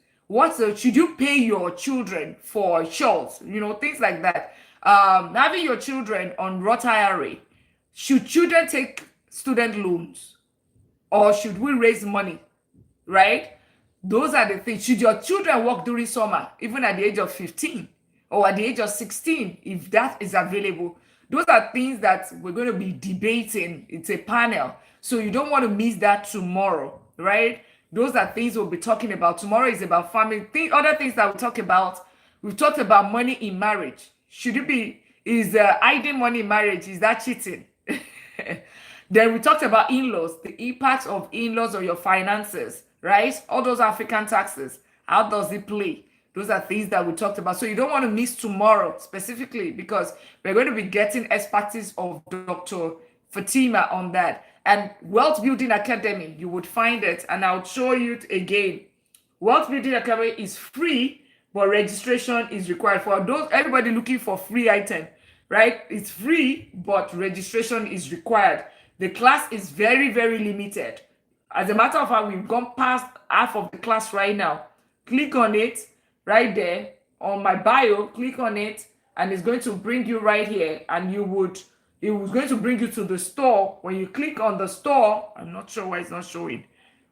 Should you pay your children for shawls? Things like that. Having your children on Roth IRA. Should children take student loans? Or should we raise money? Right? Those are the things. Should your children work during summer, even at the age of 15 or at the age of 16, if that is available? Those are things that we're going to be debating. It's a panel. So you don't want to miss that tomorrow, right? Those are things we'll be talking about. Tomorrow is about family. Other things that we'll talk about. We've talked about money in marriage. Is hiding money in marriage, is that cheating? Then we talked about in-laws, the impact of in-laws on your finances, right? All those African taxes, how does it play? Those are things that we talked about. So you don't want to miss tomorrow specifically, because we're going to be getting expertise of Dr. Fatima on that. And Wealth Building Academy, you would find it, and I'll show you it again. Wealth Building Academy is free, but registration is required for everybody looking for free item, right? It's free, but registration is required. The class is very, very limited. As a matter of fact, we've gone past half of the class right now. Click on it right there on my bio. Click on it, and it's going to bring you right here. And it was going to bring you to the store. When you click on the store, I'm not sure why it's not showing.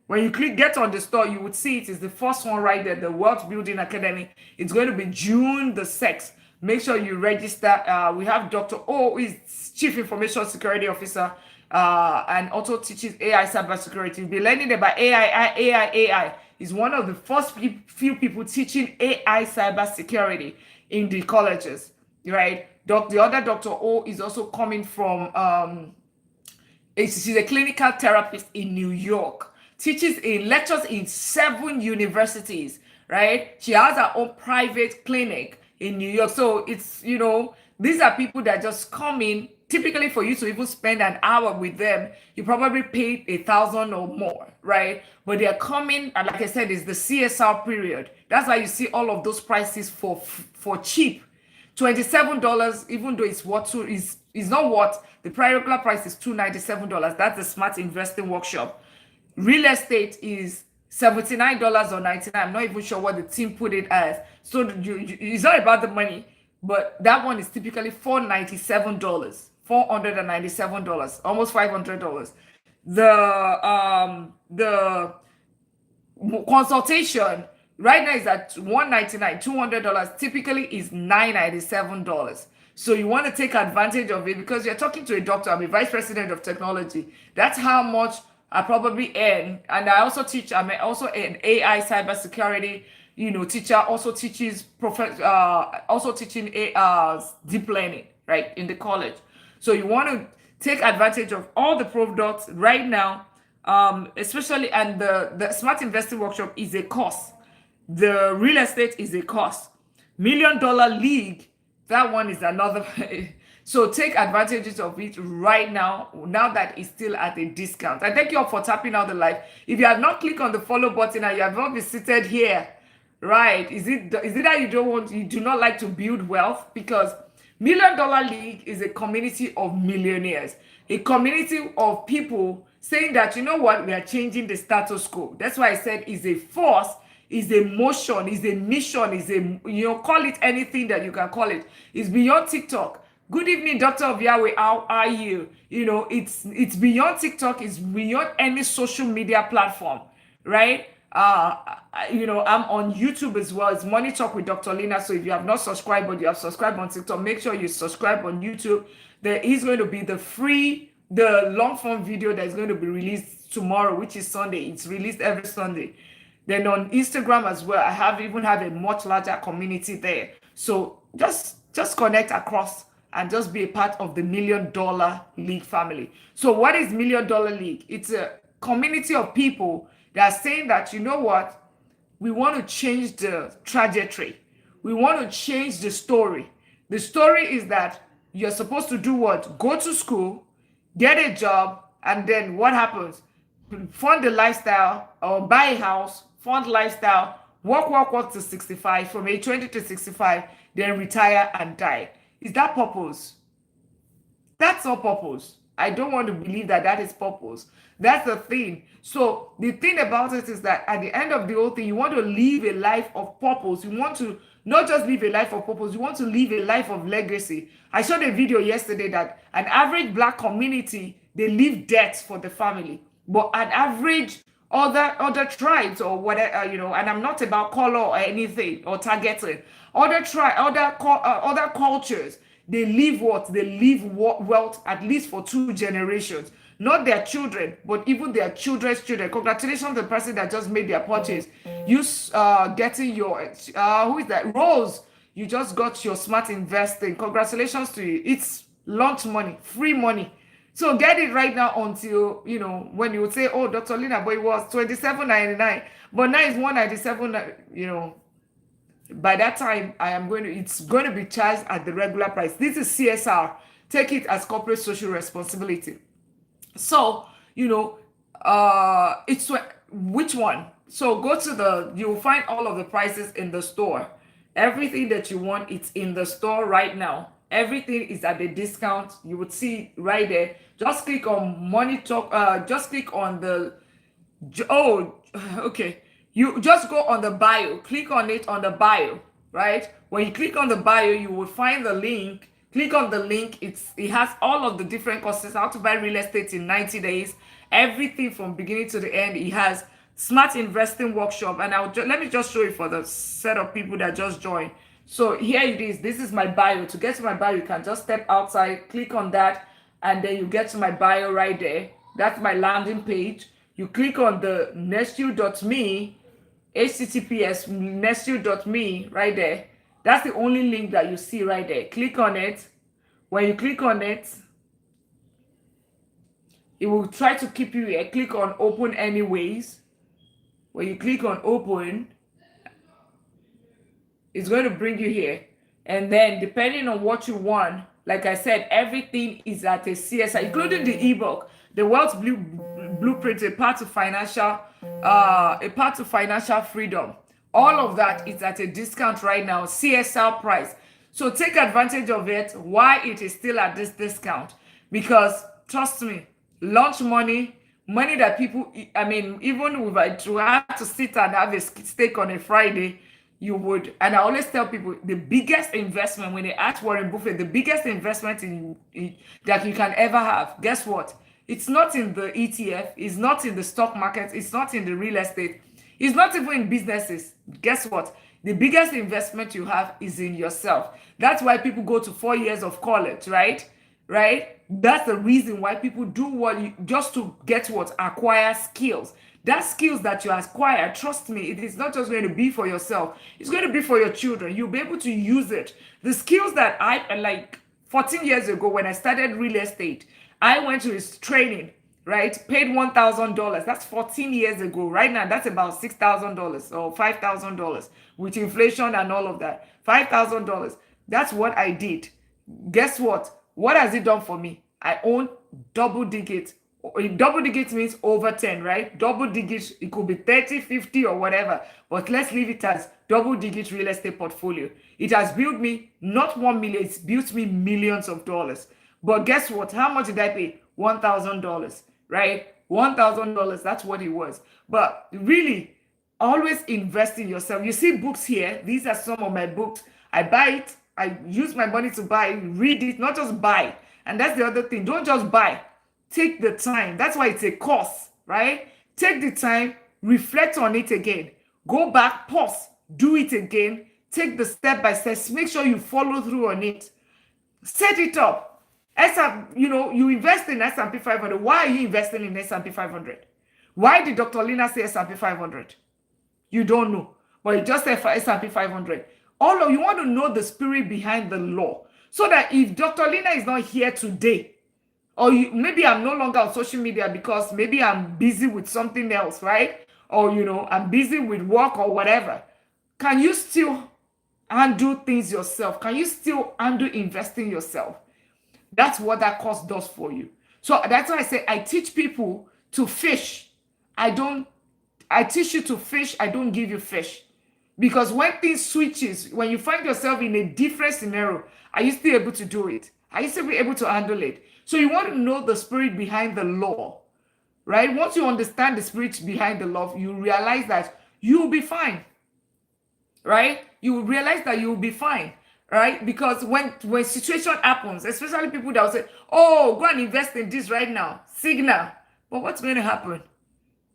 When you get on the store, you would see it is the first one right there, the Wealth Building Academy. It's going to be June the 6th. Make sure you register. We have Dr. O, who is Chief Information Security Officer, and also teaches AI cybersecurity. You'll be learning about AI. He's one of the first few people teaching AI cybersecurity in the colleges, right? The other Dr. O is also coming from, she's a clinical therapist in New York. Teaches in lectures in 7 universities, right? She has her own private clinic in New York. So it's, these are people that just come in, typically for you to even spend an hour with them, you probably paid 1,000 or more, right? But they're coming, and like I said, it's the CSR period. That's why you see all of those prices for cheap. $27, even though it's what to is not what the regular price is $297. That's the smart investing workshop. Real estate is $79 or 99. I'm not even sure what the team put it as. So it's not about the money, but that one is typically $497, $497, almost $500. The consultation right now is at $199, $200. Typically is $997. So you want to take advantage of it because you're talking to a doctor. I'm a vice president of technology. That's how much I probably earn. And I also teach. I'm also an AI cybersecurity, teacher. Also teaches also teaching deep learning, right, in the college. So you want to take advantage of all the products right now, especially, and the smart investing workshop is a course. The real estate is a cost. $1 Million League, that one is another. So take advantages of it right now that it's still at a discount. I thank you all for tapping out the live. If you have not clicked on the follow button and you have not visited here, right? Is it that you do not like to build wealth? Because $1 Million League is a community of millionaires, a community of people saying that, you know what, we are changing the status quo. That's why I said is a force, is a motion, is a mission, is a, call it anything that you can call it. It's beyond TikTok. Good evening, Dr. Obiawe. How are you? It's beyond TikTok. It's beyond any social media platform, right? I'm on YouTube as well. It's Money Talk with Dr. Lina. So if you have not subscribed, but you have subscribed on TikTok, make sure you subscribe on YouTube. There is going to be the long form video that is going to be released tomorrow, which is Sunday. It's released every Sunday. Then on Instagram as well, I have a much larger community there. So just connect across and just be a part of the $1 Million League family. So what is $1 Million League? It's a community of people that are saying that, you know what, we want to change the trajectory. We want to change the story. The story is that you're supposed to do what? Go to school, get a job, and then what happens? Fund the lifestyle or buy a house, fund lifestyle, work to 65, from age 20 to 65, then retire and die. Is that purpose? That's not purpose. I don't want to believe that is purpose. That's the thing. So the thing about it is that at the end of the whole thing, you want to live a life of purpose. You want to not just live a life of purpose, you want to live a life of legacy. I showed a video yesterday that an average Black community, they leave debts for the family. But an average other tribes or whatever, and I'm not about color or anything or targeting. Other cultures, they leave what? They leave wealth at least for 2 generations. Not their children, but even their children's children. Congratulations to the person that just made their purchase. You getting your, who is that? Rose, you just got your smart investing. Congratulations to you. It's launch money, free money. So get it right now until, when you would say, oh, Dr. Lina, but it was $27.99. But now it's $197, By that time, it's going to be charged at the regular price. This is CSR. Take it as corporate social responsibility. So, it's which one? So go to you'll find all of the prices in the store. Everything that you want, it's in the store right now. Everything is at a discount. You would see right there. Just click on Money Talk. Just click on okay. You just go on the bio. Click on it on the bio, right? When you click on the bio, you will find the link. Click on the link. It has all of the different courses. How to buy real estate in 90 days. Everything from beginning to the end. It has smart investing workshop. And let me just show you for the set of people that just joined. So here it is. This is my bio. To get to my bio, you can just step outside, click on that, and then you get to my bio right there. That's my landing page. You click on the nestu.me, https nestu.me right there. That's the only link that you see right there. Click on it. When you click on it, it will try to keep you here. Click on open anyways. When you click on open, it's going to bring you here. And then depending on what you want, like I said, everything is at a CSI, including the ebook, the Blueprint, a path to financial freedom. All of that is at a discount right now, CSL price. So take advantage of it. Why it is still at this discount? Because trust me, launch money that people, I mean, even if I have to sit and have a steak on a Friday, you would. And I always tell people the biggest investment, when they ask Warren Buffett, the biggest investment that you can ever have, guess what? It's not in the ETF, it's not in the stock market, it's not in the real estate, it's not even in businesses. Guess what? The biggest investment you have is in yourself. That's why people go to 4 years of college, right? Right? That's the reason why people do just to get what? Acquire skills. That skills that you acquire, trust me, it is not just going to be for yourself. It's going to be for your children. You'll be able to use it. The skills that I, like 14 years ago when I started real estate, I went to his training, right? Paid $1,000. That's 14 years ago. Right now, that's about $6,000 or $5,000 with inflation and all of that. $5,000. That's what I did. Guess what? What has it done for me? I own double digits. Double digits means over 10, right? Double digits, it could be 30, 50 or whatever. But let's leave it as double digit real estate portfolio. It has built me not 1 million, it's built me millions of dollars. But guess what? How much did I pay? $1,000, right? $1,000, that's what it was. But really, always invest in yourself. You see books here. These are some of my books. I buy it. I use my money to buy, read it, not just buy. And that's the other thing. Don't just buy. Take the time. That's why it's a course, right? Take the time, reflect on it again. Go back, pause, do it again. Take the step by step. Make sure you follow through on it. Set it up. You invest in S&P 500. Why are you investing in S&P 500? Why did Dr. Lina say S&P 500? You don't know. But you just said for S&P 500. All of you want to know the spirit behind the law. So that if Dr. Lina is not here today, or maybe I'm no longer on social media because maybe I'm busy with something else, right? Or, I'm busy with work or whatever. Can you still undo things yourself? Can you still undo investing yourself? That's what that course does for you. So that's why I say I teach people to fish. I teach you to fish. I don't give you fish. Because when things switches, when you find yourself in a different scenario, are you still able to do it? Are you still able to handle it? So you want to know the spirit behind the law, right? Once you understand the spirit behind the law, you realize that you'll be fine, right? You will realize that you'll be fine, right? Because when situation happens, especially people that will say, oh, go and invest in this right now, signal. But what's going to happen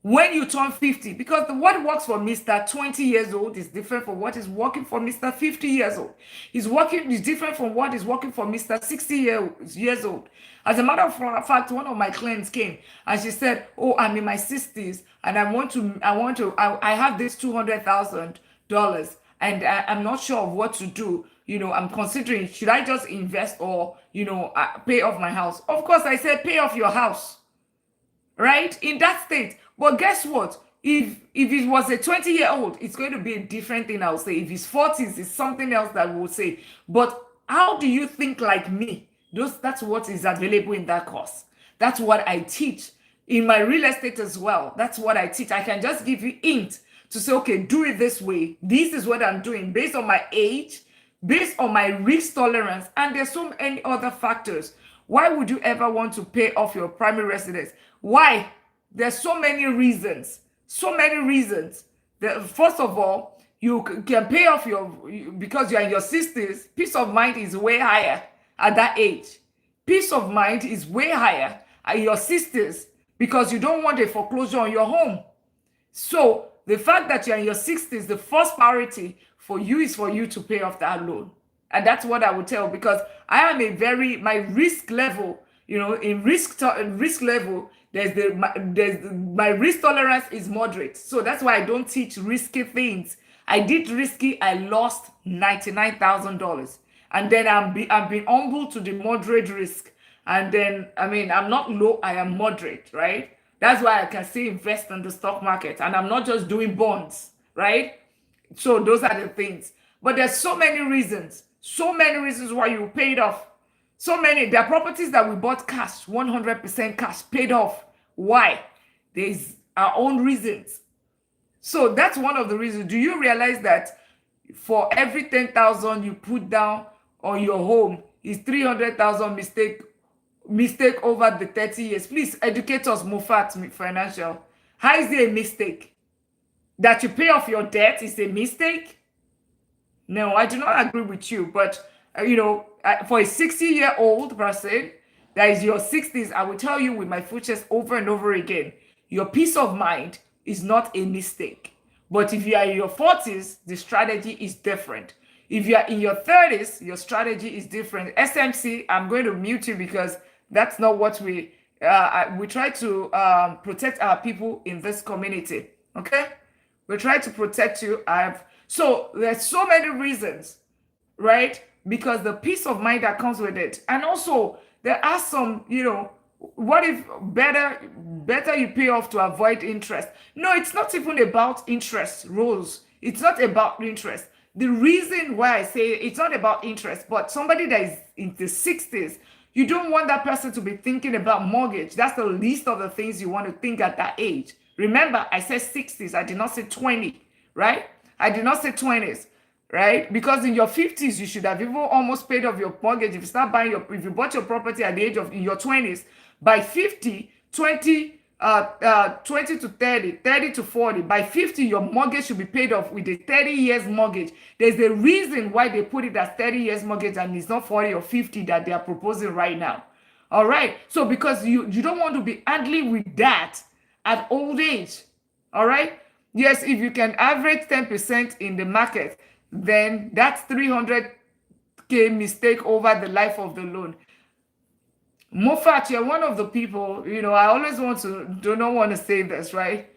when you turn 50? Because what works for Mr. 20 years old is different from what is working for Mr. 50 years old. Is different from what is working for Mr. 60 years old. As a matter of fact, one of my clients came and she said, oh, I'm in my 60s and I have this $200,000 and I'm not sure of what to do. I'm considering, should I just invest or, pay off my house? Of course, I said, pay off your house, right? In that state. But guess what? If it was a 20-year-old, it's going to be a different thing, I'll say. If it's 40s, it's something else that we'll say. But how do you think like me? That's what is available in that course. That's what I teach in my real estate as well. That's what I teach. I can just give you hint to say, okay, do it this way. This is what I'm doing based on my age, based on my risk tolerance, and there's so many other factors. Why would you ever want to pay off your primary residence? Why? There's so many reasons. So many reasons. First of all, you can pay off because you're in your 60s. Peace of mind is way higher at that age. Peace of mind is way higher at your 60s because you don't want a foreclosure on your home. So the fact that you're in your 60s, the first priority for you is for you to pay off that loan. And that's what I would tell, because I am my risk level, in risk level, my risk tolerance is moderate. So that's why I don't teach risky things. I did risky, I lost $99,000. And then I'm being humble to the moderate risk. And then, I'm not low, I am moderate, right? That's why I can still invest in the stock market. And I'm not just doing bonds, right? So those are the things. But there's so many reasons why you paid off. So many, there are properties that we bought cash, 100% cash, paid off. Why? There's our own reasons. So that's one of the reasons. Do you realize that for every 10,000 you put down on your home is 300,000 mistake over the 30 years? Please educate us, Mufat Financial. How is it a mistake? That you pay off your debt is a mistake? No, I do not agree with you. But, for a 60-year-old person that is your 60s, I will tell you with my full chest over and over again, your peace of mind is not a mistake. But if you are in your 40s, the strategy is different. If you are in your 30s, your strategy is different. SMC, I'm going to mute you because that's not what we try to protect our people in this community. Okay? We try to protect you. So there's so many reasons, right? Because the peace of mind that comes with it. And also, there are some, what if better you pay off to avoid interest? No, it's not even about interest rules. It's not about interest. The reason why I say it's not about interest, but somebody that is in the 60s, you don't want that person to be thinking about mortgage. That's the least of the things you want to think at that age. Remember, I said 60s. I did not say 20, right? I did not say 20s, right? Because in your 50s, you should have even almost paid off your mortgage. If you bought your property at the age of in your 20s, by 50, 20 to 30, 30 to 40, by 50, your mortgage should be paid off with a 30 years mortgage. There's a reason why they put it as 30 years mortgage and it's not 40 or 50 that they are proposing right now. All right. So because you don't want to be handling with that at old age. All right. Yes, if you can average 10% in the market, then that's 300K mistake over the life of the loan. Mofat, you're one of the people, I always do not want to say this, right?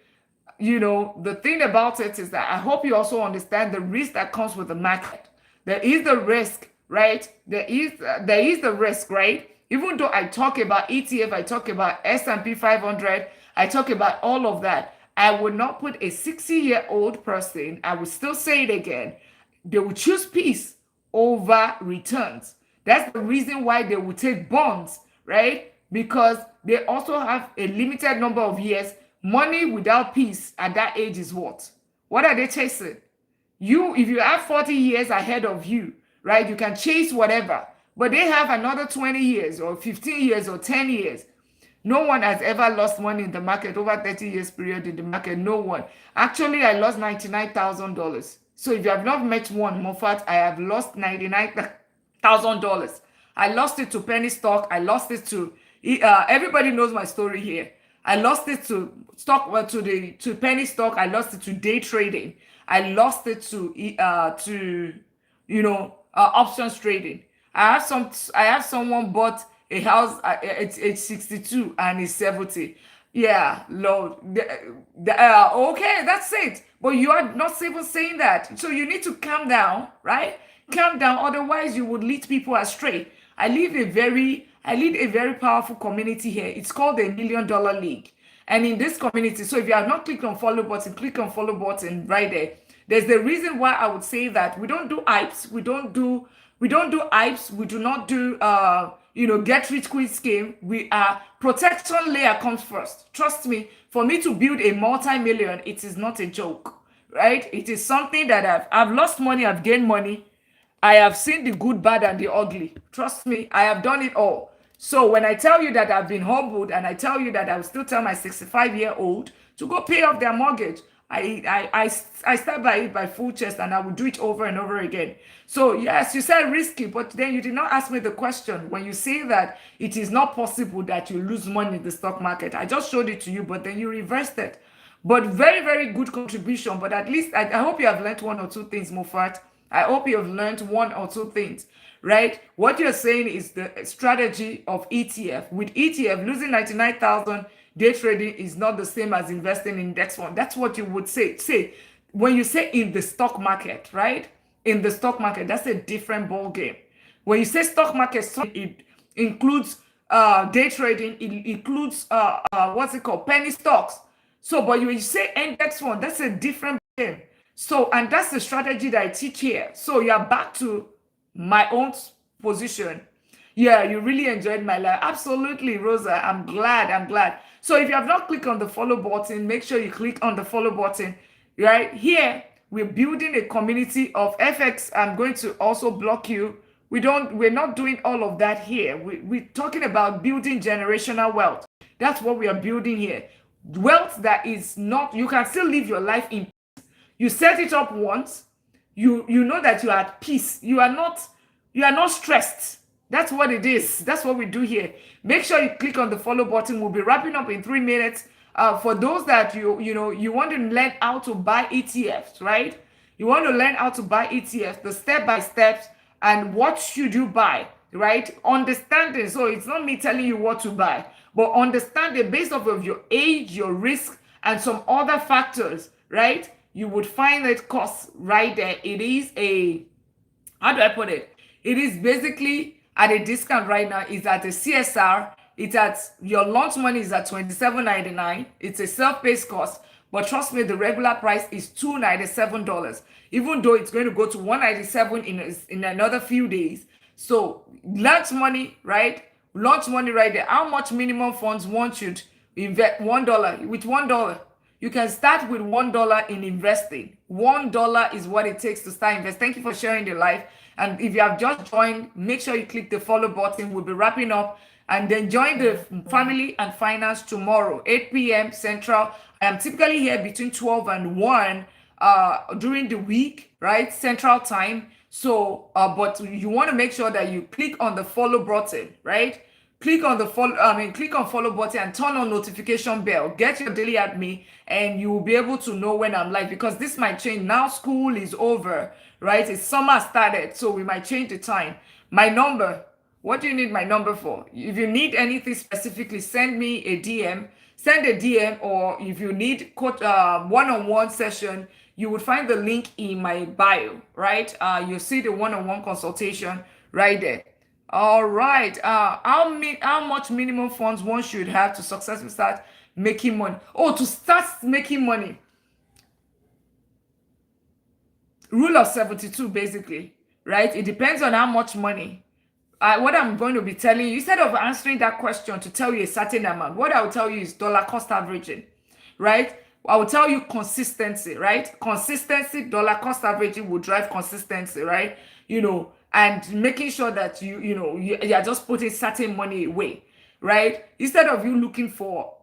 The thing about it is that I hope you also understand the risk that comes with the market. There is the risk, right? There is the risk, right? Even though I talk about ETF, I talk about S&P 500, I talk about all of that, I would not put a 60-year-old person, I will still say it again, they will choose peace over returns. That's the reason why they will take bonds, right? Because they also have a limited number of years. Money without peace at that age is what? What are they chasing? If you have 40 years ahead of you, right, you can chase whatever. But they have another 20 years or 15 years or 10 years. No one has ever lost money in the market over 30 years period in the market. No one. Actually, I lost $99,000. So if you have not met one, Moffat, I have lost $99,000. I lost it to penny stock. I lost it to everybody knows my story here. I lost it to to penny stock. I lost it to day trading. I lost it to options trading. I have someone bought a house at age 62 and he's 70. Yeah, Lord. Okay, that's it. But you are not even saying that. So you need to calm down, right? Calm down. Otherwise, you would lead people astray. I lead a very powerful community here. It's called the $1 Million League. And in this community, so if you have not clicked on follow button, click on follow button right there. There's the reason why I would say that we don't do hypes. We don't do hypes. We do not do get rich quick scheme. We are protection layer comes first. Trust me, for me to build a multi-million, it is not a joke, right? It is something that I've lost money, I've gained money. I have seen the good, bad, and the ugly. Trust me, I have done it all. So when I tell you that I've been humbled and I tell you that I will still tell my 65-year-old to go pay off their mortgage, I stand by it by full chest and I will do it over and over again. So yes, you said risky, but then you did not ask me the question. When you say that it is not possible that you lose money in the stock market, I just showed it to you, but then you reversed it. But very, very good contribution. But at least I hope you have learned one or two things, Mufat. I hope you have learned one or two things, right? What you're saying is the strategy of ETF. With ETF, losing 99,000 day trading is not the same as investing in index fund. That's what you would say. Say when you say in the stock market, right? In the stock market, that's a different ball game. When you say stock market, it includes day trading. It includes what's it called, penny stocks. So, but when you say index fund, that's a different game. So, and that's the strategy that I teach here. So you are back to my own position. Yeah, you really enjoyed my life. Absolutely, Rosa. I'm glad. I'm glad. So if you have not clicked on the follow button, make sure you click on the follow button. Right here, we're building a community of FX. I'm going to also block you. We're not doing all of that here. We're talking about building generational wealth. That's what we are building here. Wealth that is not, you can still live your life in. You set it up once, you know that you are at peace. You are not stressed. That's what it is. That's what we do here. Make sure you click on the follow button. We'll be wrapping up in 3 minutes. For those that you want to learn how to buy ETFs, right? You want to learn how to buy ETFs, the step by steps, and what should you buy, right? Understanding. So it's not me telling you what to buy, but understanding based off of your age, your risk, and some other factors, right? You would find that cost right there. It is a, how do I put it? It is basically at a discount right now. It's at a CSR. It's at, your launch money is at $27.99. It's a self-paced cost. But trust me, the regular price is $297. Even though it's going to go to $197 in another few days. So launch money, right? Launch money right there. How much minimum funds one should invest? $1. With $1. You can start with $1 in investing. $1 is what it takes to start investing. Thank you for sharing your life. And if you have just joined, make sure you click the follow button. We'll be wrapping up. And then join the Family and Finance tomorrow, 8 p.m. Central. I am typically here between 12 and 1 during the week, right? Central time. So, but you want to make sure that you click on the follow button, right? Click on follow button and turn on notification bell. Get your daily at me, and you will be able to know when I'm live, because this might change. Now school is over, right? It's summer started, so we might change the time. My number, what do you need my number for? If you need anything specifically, send me a DM. Send a DM, or if you need one-on-one session, you would find the link in my bio, right? You'll see the one-on-one consultation right there. All right. How much minimum funds one should have to successfully start making money? Oh, to start making money. Rule of 72, basically, right? It depends on how much money. What I'm going to be telling you, instead of answering that question to tell you a certain amount, what I will tell you is dollar cost averaging, right? I will tell you consistency, right? Consistency, dollar cost averaging will drive consistency, right? And making sure that you are just putting certain money away, right? Instead of you looking for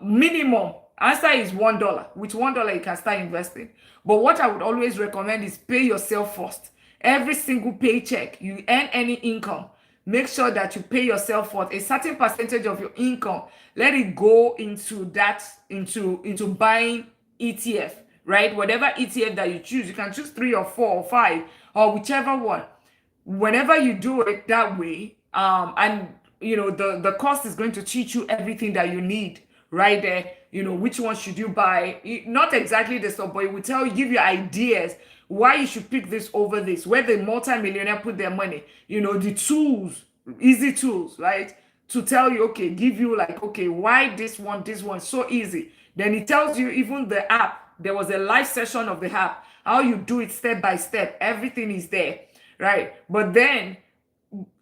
minimum, answer is $1. With $1 you can start investing. But what I would always recommend is pay yourself first. Every single paycheck you earn any income, make sure that you pay yourself for a certain percentage of your income. Let it go into buying ETF, right? Whatever ETF that you choose, you can choose 3 or 4 or 5 or whichever one. Whenever you do it that way, and the cost is going to teach you everything that you need right there. Which one should you buy? Not exactly the stuff, but it will give you ideas why you should pick this over this, where the multi-millionaire put their money. The tools, easy tools, right? To tell you, okay, give you like, okay, why this one so easy. Then it tells you even the app. There was a live session of the app, how you do it step by step. Everything is there, right? But then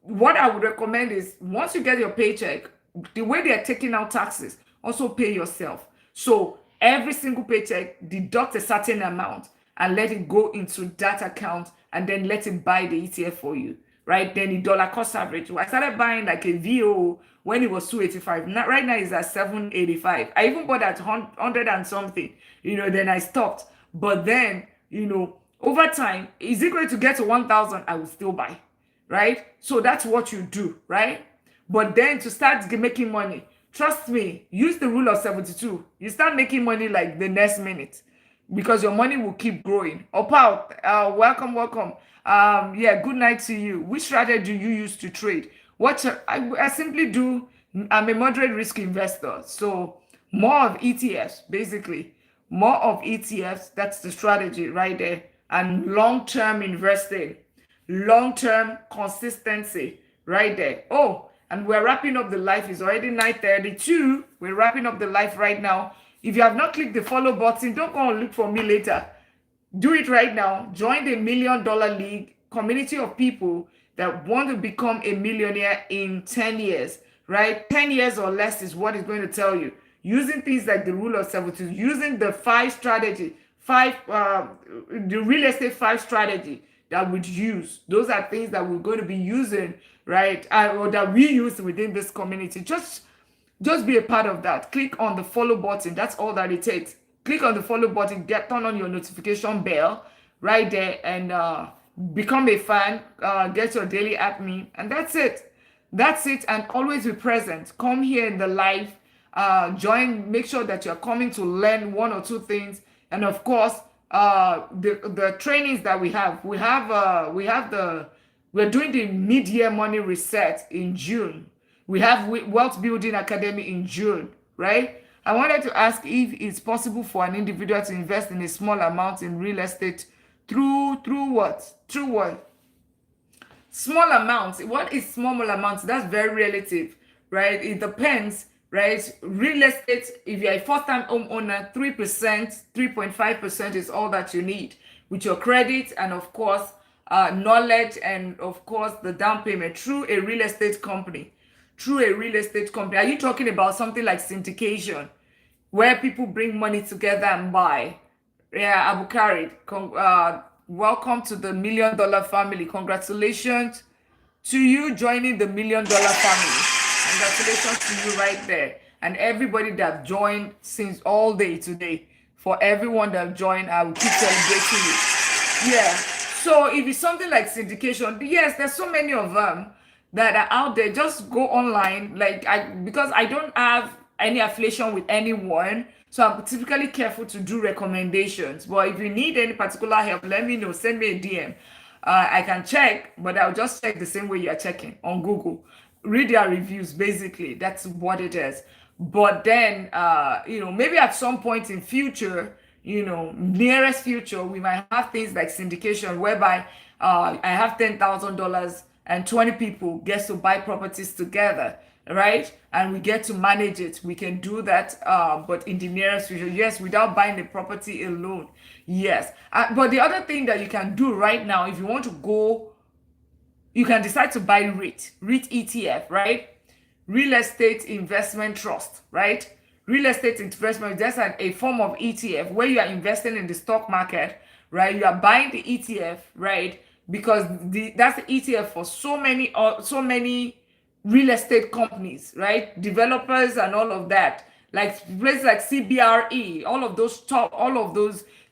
what I would recommend is once you get your paycheck, the way they are taking out taxes, also pay yourself. So every single paycheck, deduct a certain amount and let it go into that account, and then let it buy the ETF for you, right? Then the dollar cost average. I started buying like a VO when it was 285. Now, right now it's at 785. I even bought at 100 and something, then I stopped. But then, over time, is it going to get to 1,000? I will still buy, right? So that's what you do, right? But then to start making money, trust me, use the rule of 72. You start making money like the next minute, because your money will keep growing. Opal, welcome. Yeah, good night to you. Which strategy do you use to trade? I simply do. I'm a moderate risk investor, so more of ETFs, basically. More of ETFs, that's the strategy right there. And long-term investing, long-term consistency right there. Oh, and we're wrapping up the live. It's already 9:32. We're wrapping up the live right now. If you have not clicked the follow button, don't go and look for me later. Do it right now. Join the $1 Million League community of people that want to become a millionaire in 10 years, right? 10 years or less is what it's going to tell you. Using things like the rule of 70, using the the real estate 5 strategy that we'd use. Those are things that we're going to be using, right? Or that we use within this community. Just be a part of that. Click on the follow button. That's all that it takes. Click on the follow button, turn on your notification bell right there, and become a fan. Get your daily admin, and that's it. That's it. And always be present. Come here in the live. Join. Make sure that you're coming to learn 1 or 2 things, and of course, the trainings that we have. We're doing the mid-year money reset in June. We have Wealth Building Academy in June, right? I wanted to ask if it's possible for an individual to invest in a small amount in real estate through what? Through what? Small amounts. What is small amounts? That's very relative, right? It depends, right? Real estate, if you're a first-time homeowner, 3%, 3.5% is all that you need with your credit and, of course, knowledge and, of course, the down payment through a real estate company. Are you talking about something like syndication, where people bring money together and buy? Yeah, Abukari, welcome to the $1 million family. Congratulations to you joining the $1 million family. Congratulations to you right there. And everybody that joined since all day today. For everyone that joined, I will keep celebrating you. Yeah. So if it's something like syndication, yes, there's so many of them that are out there. Just go online, because I don't have any affiliation with anyone, so I'm typically careful to do recommendations. But if you need any particular help, let me know. Send me a DM. I can check, but I'll just check the same way you're checking on Google. Read their reviews, basically. That's what it is. But then, maybe at some point in future, nearest future, we might have things like syndication, whereby I have $10,000 and 20 people get to buy properties together, right? And we get to manage it. We can do that, but in the nearest future, yes, without buying the property alone, yes. But the other thing that you can do right now, if you want to go, you can decide to buy REIT ETF, right? Real Estate Investment Trust, right? Real estate investment, that's a form of ETF where you are investing in the stock market, right? You are buying the ETF, right? Because that's the ETF for so many real estate companies, right? Developers and all of that, like places like CBRE, all of those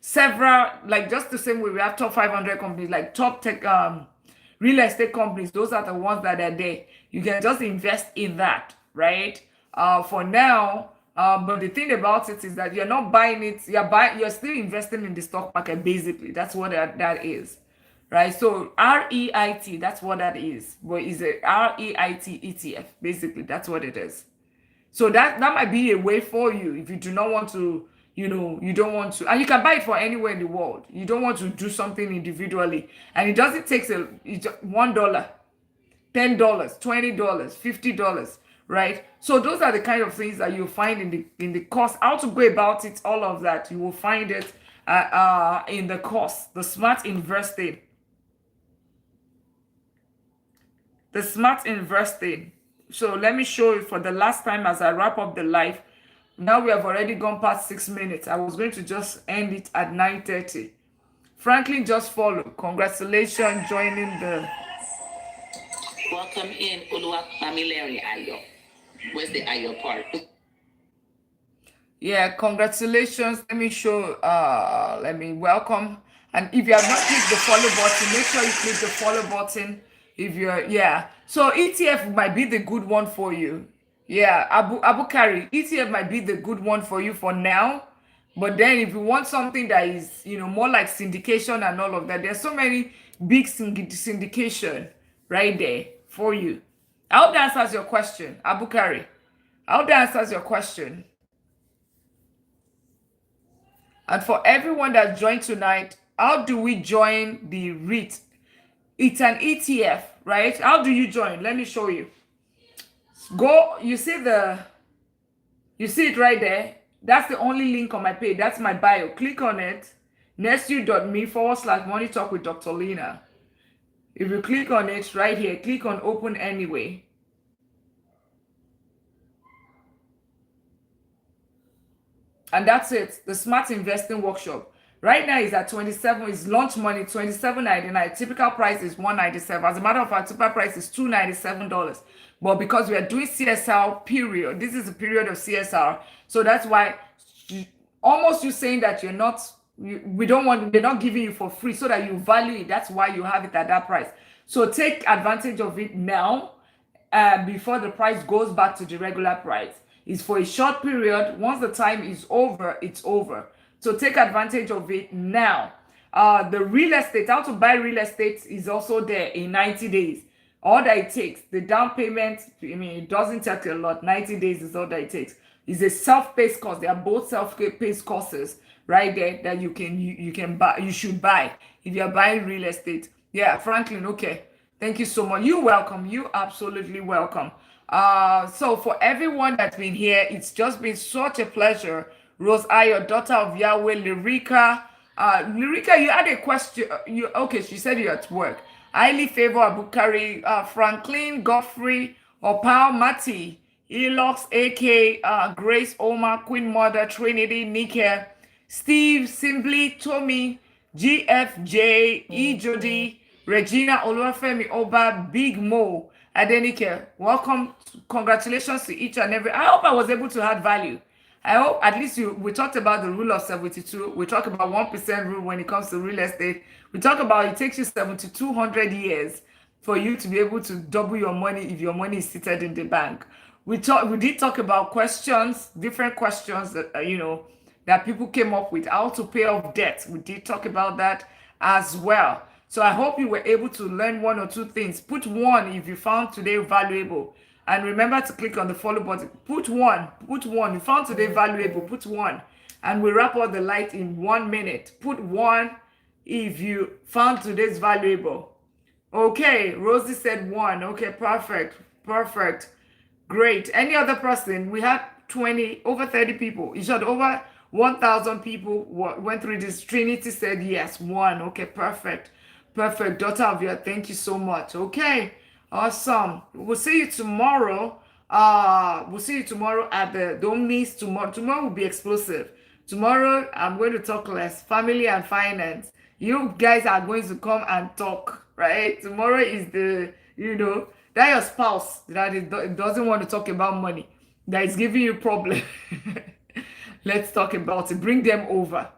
several, like just the same way we have top 500 companies, like top tech real estate companies. Those are the ones that are there. You can just invest in that, right? For now. But the thing about it is that you're not buying it. You're still investing in the stock market. Basically, that's what that is. Right, so REIT, that's what that is. But it's a REIT ETF. Basically, that's what it is. So that might be a way for you if you do not want to, you don't want to, and you can buy it for anywhere in the world. You don't want to do something individually, and it doesn't take $1, $10, $20, $50, right? So those are the kind of things that you'll find in the course. How to go about it, all of that, you will find it in the course, the smart investing. The smart investing. So let me show you for the last time as I wrap up the live. Now we have already gone past 6 minutes. I was going to just end it at 9:30. Franklin just followed. Congratulations joining the. Welcome in Oluwapamilere Ayo. Where's the Ayo part? Yeah, congratulations. Let me show. Let me welcome. And if you have not clicked the follow button, make sure you click the follow button. If you're, so ETF might be the good one for you. Yeah, Abukari, ETF might be the good one for you for now. But then if you want something that is, more like syndication and all of that, there's so many big syndication right there for you. I hope that answers your question, Abukari. I hope that answers your question. And for everyone that joined tonight, how do we join the REIT? It's an ETF, right? How do you join? Let me show you. Go, you see it right there. That's the only link on my page. That's my bio. Click on it. nestu.me/moneytalkwithdrLina. If you click on it right here, click on open anyway. And that's it. The Smart Investing Workshop. Right now is at 27, is launch money $27.99. Typical price is $197. As a matter of fact, typical price is $297. But because we are doing CSR period, this is a period of CSR. So that's why almost you saying that you're not, we don't want, they're not giving you for free so that you value it. That's why you have it at that price. So take advantage of it now before the price goes back to the regular price. It's for a short period. Once the time is over, it's over. So take advantage of it now. The real estate, how to buy real estate is also there in 90 days. All that it takes, the down payment, I mean, it doesn't take a lot. 90 days is all that it takes. It's a self-paced course. They are both self-paced courses right there that you can buy. You should buy if you are buying real estate. Yeah, Franklin, okay. Thank you so much. You're welcome. You're absolutely welcome. So for everyone that's been here, it's just been such a pleasure. Rose Ayo, daughter of Yahweh, Lyrica. Lyrica, you had a question. Okay, she said you're at work. Highly favor Abukari, Franklin, Godfrey, Opal, Mati, Elox, AK, Grace, Omar, Queen Mother, Trinity, Nika, Steve, Simply, Tommy, GFJ, E. Jody, Regina, Oluwafemi, Oba, Big Mo, Adenike. Welcome. Congratulations to each and every. I hope I was able to add value. I hope at least we talked about the rule of 72. We talk about 1% rule when it comes to real estate. We talk about it takes you 7,200 years for you to be able to double your money if your money is seated in the bank. We did talk about questions, different questions that that people came up with, how to pay off debt. We did talk about that as well. So I hope you were able to learn one or two things. Put one if you found today valuable. And remember to click on the follow button. Put one. You found today valuable. Put one. And we wrap up the light in 1 minute. Put one if you found today's valuable. Okay, Rosie said one. Okay, perfect. Great. Any other person? We had over 30 people. You said over 1,000 people went through this. Trinity said yes, one. Okay, perfect. Daughter of your, thank you so much. Okay. Awesome. We'll see you tomorrow. We'll see you tomorrow at don't miss tomorrow. Tomorrow will be explosive. Tomorrow I'm going to talk less. Family and finance. You guys are going to come and talk, right? Tomorrow is that your spouse that doesn't want to talk about money, that is giving you problem. Let's talk about it. Bring them over,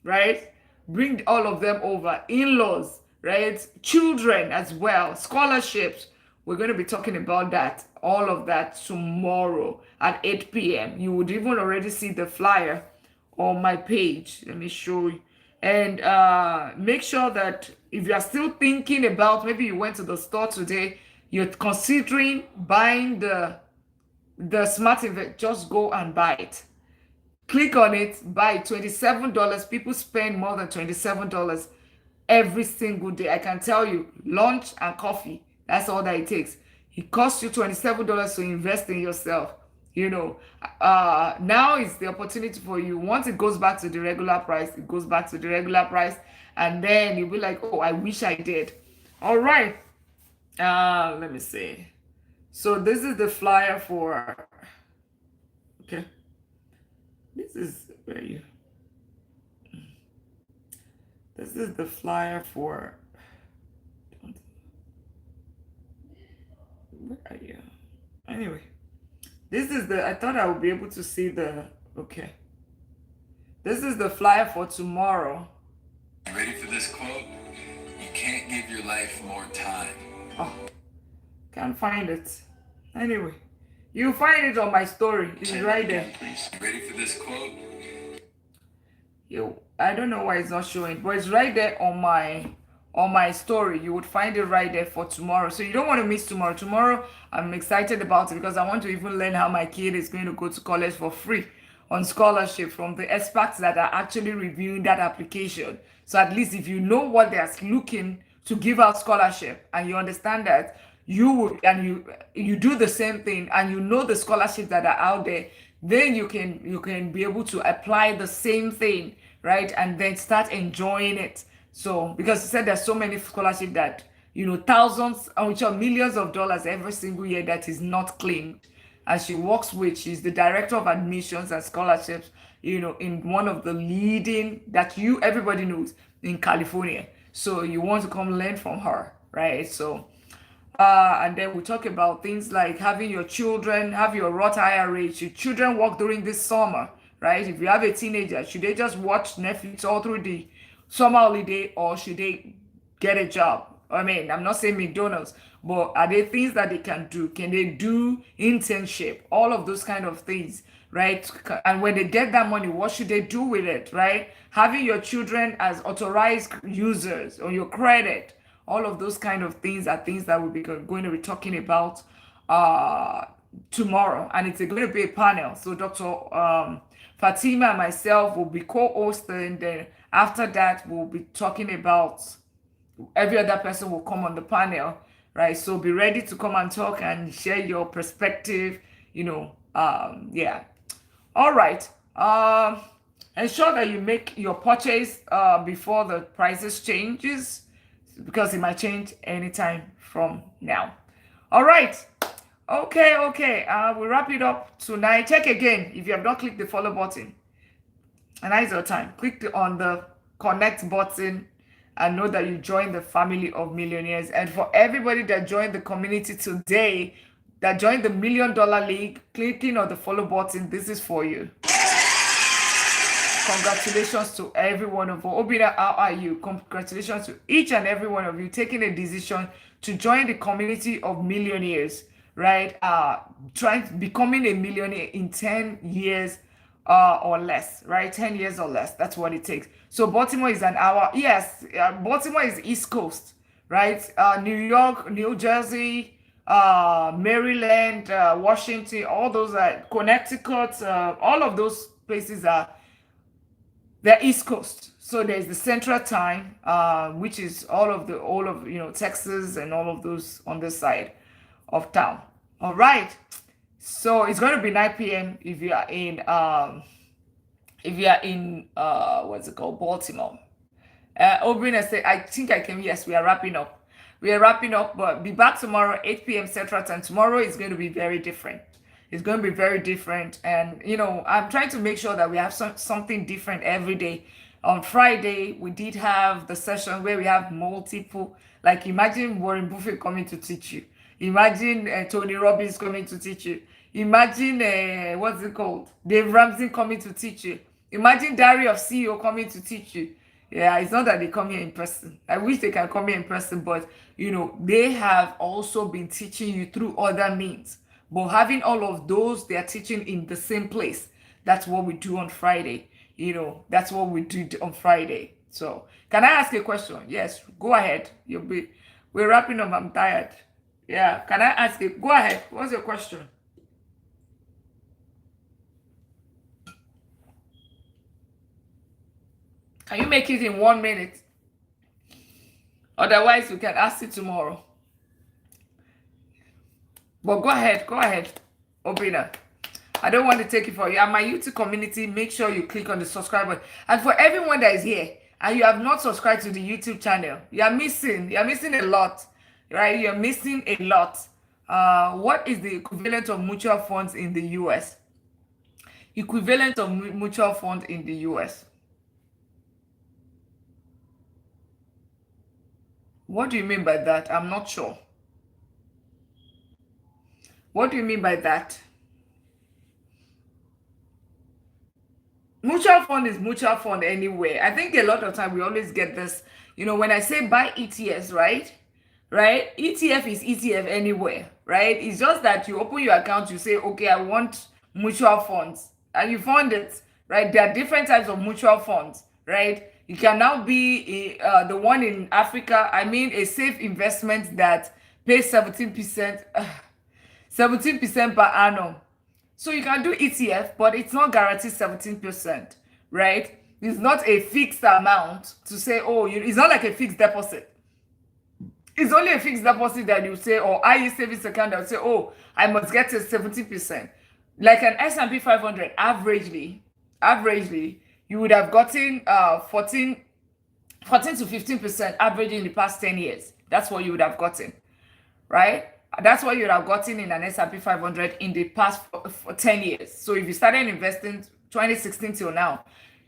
right? Bring all of them over. In-laws, right? Children as well. Scholarships. We're going to be talking about that, all of that tomorrow at 8 p.m. You would even already see the flyer on my page. Let me show you. And make sure that if you are still thinking about, maybe you went to the store today, you're considering buying the Smart Invest, just go and buy it. Click on it, buy $27. People spend more than $27 every single day. I can tell you, lunch and coffee. That's all that it takes. It costs you $27 to invest in yourself. Now is the opportunity for you. Once it goes back to the regular price, it goes back to the regular price. And then you'll be like, oh, I wish I did. All right. Let me see. So this is the flyer for, okay. This is the flyer for, where are you? Anyway, this is I thought I would be able to see okay. This is the flyer for tomorrow. You ready for this quote? You can't give your life more time. Oh, can't find it. Anyway, you find it on my story. It's right there. Please. You ready for this quote? I don't know why it's not showing, but it's right there on my story. You would find it right there for tomorrow. So you don't want to miss tomorrow. Tomorrow, I'm excited about it because I want to even learn how my kid is going to go to college for free on scholarship from the experts that are actually reviewing that application. So at least if you know what they're looking to give out scholarship and you understand that, you do the same thing and you know the scholarships that are out there, then you can be able to apply the same thing, right? And then start enjoying it. So because you said there's so many scholarships that thousands which are millions of dollars every single year that is not claimed. And she works with, she's the director of admissions and scholarships, in one of the leading that everybody knows in California. So you want to come learn from her, right? So and then we talk about things like having your children have your Roth IRA. Should children work during this summer, right? If you have a teenager, should they just watch Netflix all through the summer holiday, or should they get a job? I mean, I'm not saying McDonald's, but are there things that they can do? Can they do internship? All of those kind of things, right? And when they get that money, what should they do with it, right? Having your children as authorized users on your credit, all of those kind of things are things that we'll be going to be talking about tomorrow. And it's going to be a panel. So Dr. Fatima and myself will be co-hosting. Then after that, we'll be talking about, every other person will come on the panel, right? So be ready to come and talk and share your perspective, yeah. All right. Ensure that you make your purchase before the prices changes, because it might change anytime from now. All right. Okay. We'll wrap it up tonight. Check again if you have not clicked the follow button. And now is your time. Click on the connect button and know that you joined the family of millionaires. And for everybody that joined the community today, that joined the $1 Million League, clicking on the follow button, this is for you. Congratulations to every one of you. Obina, how are you? Congratulations to each and every one of you taking a decision to join the community of millionaires, right? Becoming a millionaire in 10 years or less, right? 10 years or less. That's what it takes. So Baltimore is an hour. Yes, Baltimore is East Coast, right? New York, New Jersey, Maryland, Washington, all those Connecticut, all of those places are the East Coast. So there's the Central Time, which is all of Texas and all of those on this side of town. All right. So it's going to be 9 p.m. if you are in what's it called, Baltimore. Obrina said, I think I can. Yes, we are wrapping up. But be back tomorrow, 8 p.m. Central Time. Tomorrow is going to be very different. It's going to be very different. And, I'm trying to make sure that we have something different every day. On Friday, we did have the session where we have multiple, like imagine Warren Buffett coming to teach you. Imagine Tony Robbins coming to teach you. Imagine, what's it called? Dave Ramsey coming to teach you. Imagine Diary of CEO coming to teach you. Yeah, it's not that they come here in person. I wish they can come here in person, but, they have also been teaching you through other means. But having all of those, they are teaching in the same place. That's what we do on Friday. That's what we do on Friday. So, can I ask a question? Yes, go ahead. We're wrapping up. I'm tired. Yeah, can I ask it? Go ahead. What's your question? Can you make it in 1 minute? Otherwise, we can ask it tomorrow. But go ahead, Obrina. I don't want to take it for you. And my YouTube community, make sure you click on the subscribe button. And for everyone that is here and you have not subscribed to the YouTube channel, you're missing a lot, right? You're missing a lot. What is the equivalent of mutual funds in the US? Equivalent of mutual fund in the US. What do you mean by that? I'm not sure. What do you mean by that? Mutual fund is mutual fund anywhere. I think a lot of time we always get this, when I say buy ETFs, right? ETF is ETF anywhere, right? It's just that you open your account, you say, okay, I want mutual funds, and you fund it, right? There are different types of mutual funds, right? You can now be the one in Africa. I mean, a safe investment that pays 17% per annum. So you can do ETF, but it's not guaranteed 17%, right? It's not a fixed amount to say, it's not like a fixed deposit. It's only a fixed deposit that you say, or IE savings account that will say, I must get to 17%. Like an S&P 500, averagely, you would have gotten 14 to 15% average in the past 10 years. That's what you would have gotten, right? That's what you would have gotten in an S&P 500 in the past for 10 years. So if you started investing 2016 till now,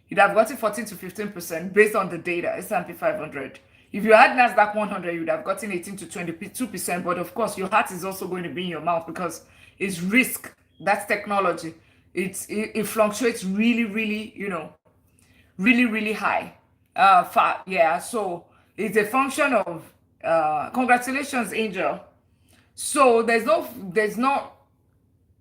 you'd have gotten 14 to 15% based on the data, S&P 500. If you had Nasdaq 100, you'd have gotten 18 to 22%. But of course, your heart is also going to be in your mouth because it's risk. That's technology. It fluctuates really, really, really, really high. Yeah. So it's a function of congratulations, Angel. So there's no.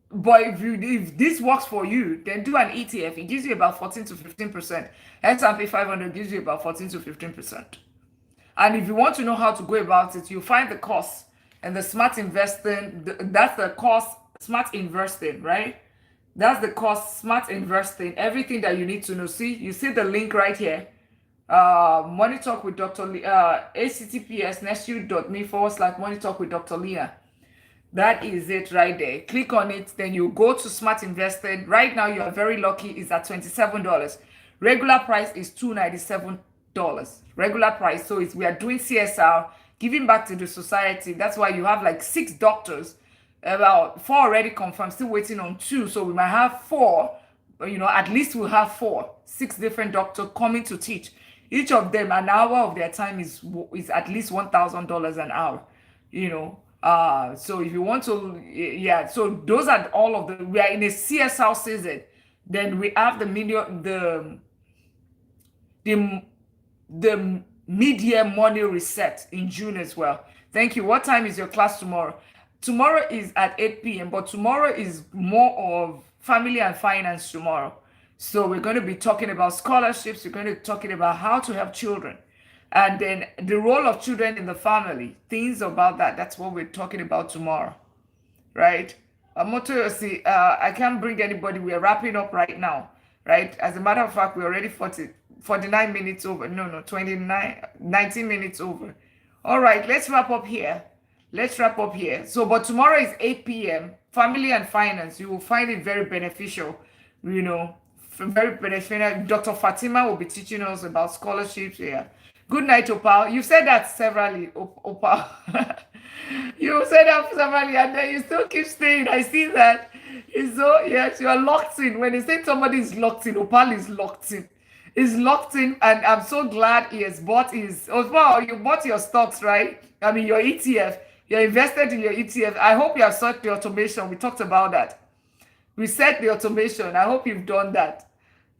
But if this works for you, then do an ETF. It gives you about 14 to 15%. S&P 500 gives you about 14 to 15%. And if you want to know how to go about it, you find the course and the smart investing. That's the course, smart investing, right? That's the course, smart investing. Everything that you need to know. See, you see the link right here. Money Talk with Dr. https://money talk with Dr. Lina. That is it right there. Click on it, then you go to smart investing. Right now, you are very lucky. It's at $27. Regular price is $297. Regular price. So we are doing CSR, giving back to the society. That's why you have like 6 doctors, about 4 already confirmed, still waiting on 2. So we might have 4. At least we'll have 6 different doctors coming to teach. Each of them, an hour of their time is at least $1,000 an hour. So if you want to, yeah, so those are all of we are in a CSR season. Then we have the mid-year money reset in June as well. Thank you. What time is your class tomorrow? Tomorrow is at 8 p.m., but tomorrow is more of family and finance tomorrow. So we're going to be talking about scholarships. We're going to be talking about how to help children. And then the role of children in the family, things about that. That's what we're talking about tomorrow, right? I can't bring anybody. We're wrapping up right now, right? As a matter of fact, we're already 49 minutes over. No, 19 minutes over. All right, let's wrap up here. So, but tomorrow is 8 p.m. Family and finance. You will find it very beneficial, very beneficial. Dr. Fatima will be teaching us about scholarships here. Good night, Opal. You said that severally, Opal. You said that severally, and then you still keep staying. I see that. Yes, you are locked in. When they say somebody is locked in, Opal is locked in. Is locked in, and I'm so glad he has bought Opal, you bought your stocks, right? I mean, your ETF. You're invested in your ETF. I hope you have set the automation. We talked about that. We set the automation. I hope you've done that.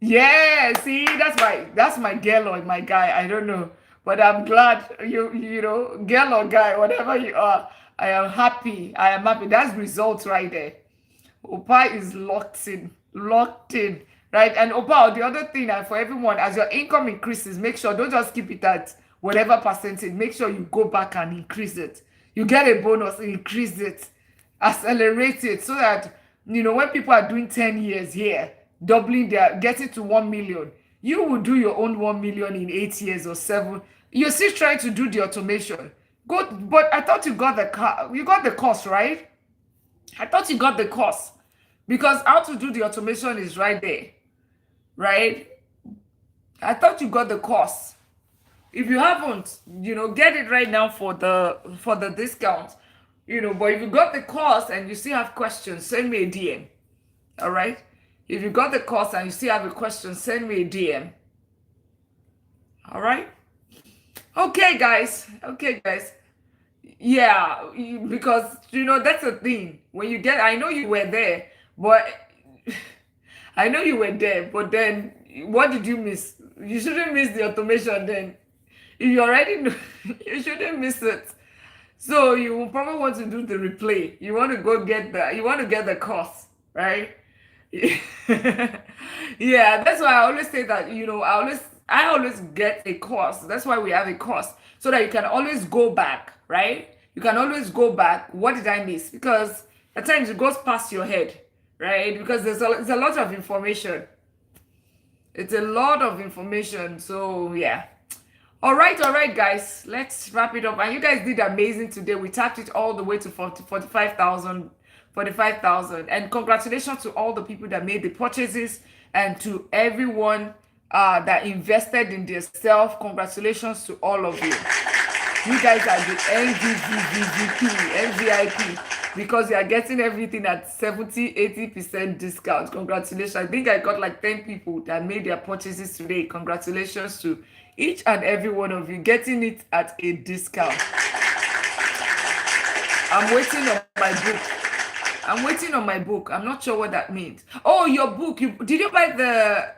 Yeah, see, that's my girl or my guy. I don't know. But I'm glad girl or guy, whatever you are, I am happy. That's results right there. Opa is locked in, right? And Opa, the other thing for everyone, as your income increases, make sure, don't just keep it at whatever percentage. Make sure you go back and increase it. You get a bonus, increase it, accelerate it, so that, when people are doing 10 years here, doubling getting to 1 million, you will do your own 1 million in 8 years or 7. You're still trying to do the automation. Good, but I thought you got the course, right? I thought you got the course, because how to do the automation is right there, right? I thought you got the course. If you haven't, get it right now for the discount, but if you got the course and you still have questions, send me a DM. All right? If you got the course and you still have a question, send me a DM. All right? Okay, guys. Yeah, because, that's the thing. When you I know you were there, but then what did you miss? You shouldn't miss the automation then. If you already know, you shouldn't miss it. So you will probably want to do the replay. You want to get the course, right? Yeah, that's why I always say that, I always get a course. That's why we have a course, so that you can always go back, right? You can always go back. What did I miss? Because at times it goes past your head, right? Because it's a lot of information. It's a lot of information. So yeah. All right, guys. Let's wrap it up. And you guys did amazing today. We tapped it all the way to 45,000. And congratulations to all the people that made the purchases, and to everyone that invested in themselves. Congratulations to all of you. You guys are the MVP, because you are getting everything at 70-80% discount. Congratulations. I think I got like 10 people that made their purchases today. Congratulations to each and every one of you getting it at a discount. I'm waiting on my book. I'm waiting on my book. I'm not sure what that means. Oh, your book. Did you buy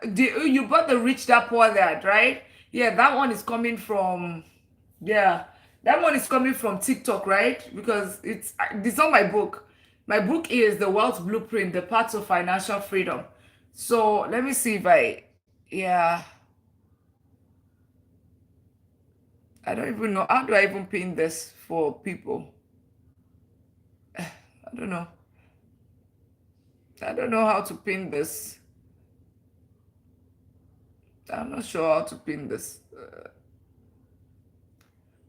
you bought the Rich Dad Poor Dad, right? Yeah, that one is coming from, yeah, that one is coming from TikTok, right? Because it's not my book. My book is The Wealth Blueprint, The Path to Financial Freedom. So let me see if yeah, I don't even know. How do I even pin this for people? I don't know. I don't know how to pin this. I'm not sure how to pin this.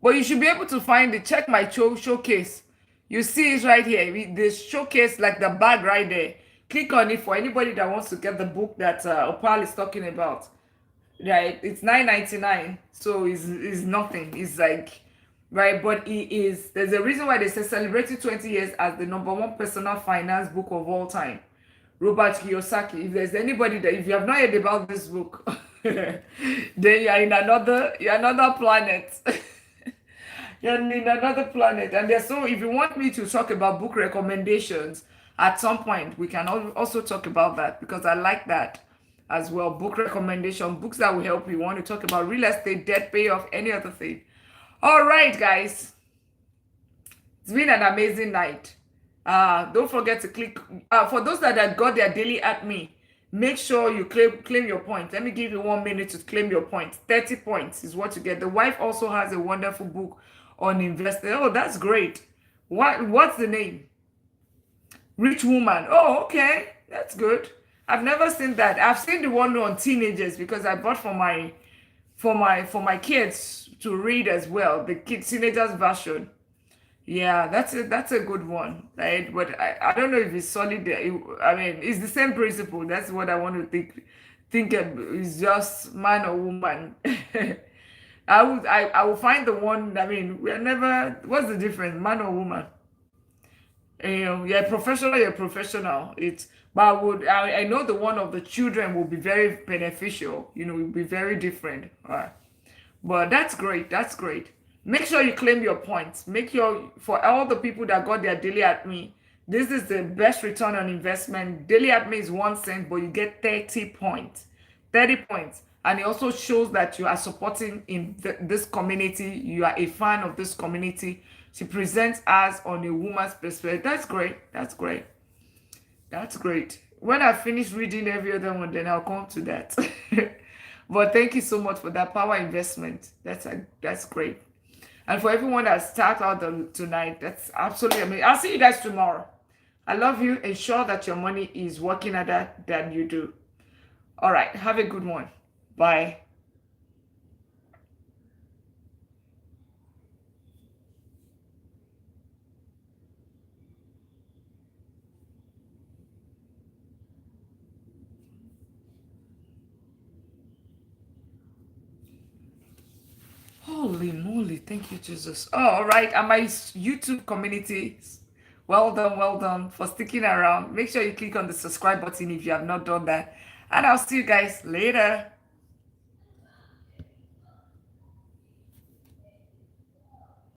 But you should be able to find it. Check my showcase. You see it right here. The showcase, like the bag right there. Click on it for anybody that wants to get the book that Opal is talking about. Right? It's $9.99. So it's nothing. It's like, right? But it is. There's a reason why they say celebrating 20 years as the #1 personal finance book of all time. Robert Kiyosaki. If there's anybody that, if you have not heard about this book, then you're in another planet. You're in another planet. And so if you want me to talk about book recommendations at some point, we can also talk about that, because I like that as well. Book recommendation, books that will help you. Want to talk about real estate, debt payoff, any other thing. All right, guys. It's been an amazing night. Don't forget to click. For those that got their daily at me, make sure you claim your points. Let me give you 1 minute to claim your points. 30 points is what you get. The wife also has a wonderful book on investing. Oh, that's great. What's the name? Rich Woman. Oh, okay. That's good. I've never seen that. I've seen the one on teenagers, because I bought for my kids to read as well. The teenagers version. Yeah, that's a good one, right? But I don't know if it's solid. I mean, it's the same principle. That's what I want to think is just man or woman. I will find the one. I mean, we're never. What's the difference, man or woman? You're professional. You're professional. But I know the one of the children will be very beneficial. Will be very different. All right. But that's great. That's great. Make sure you claim your points. For all the people that got their daily at me, this is the best return on investment. Daily at me is 1 cent, but you get 30 points. 30 points. And it also shows that you are supporting in this community. You are a fan of this community. She presents us on a woman's perspective. That's great. That's great. That's great. When I finish reading every other one, then I'll come to that. But thank you so much for that power investment. That's great. And for everyone that started out tonight, that's absolutely amazing. I'll see you guys tomorrow. I love you. Ensure that your money is working harder than you do. All right. Have a good one. Bye. Holy moly, thank you, Jesus. Oh, all right. And my YouTube community, well done for sticking around. Make sure you click on the subscribe button if you have not done that. And I'll see you guys later.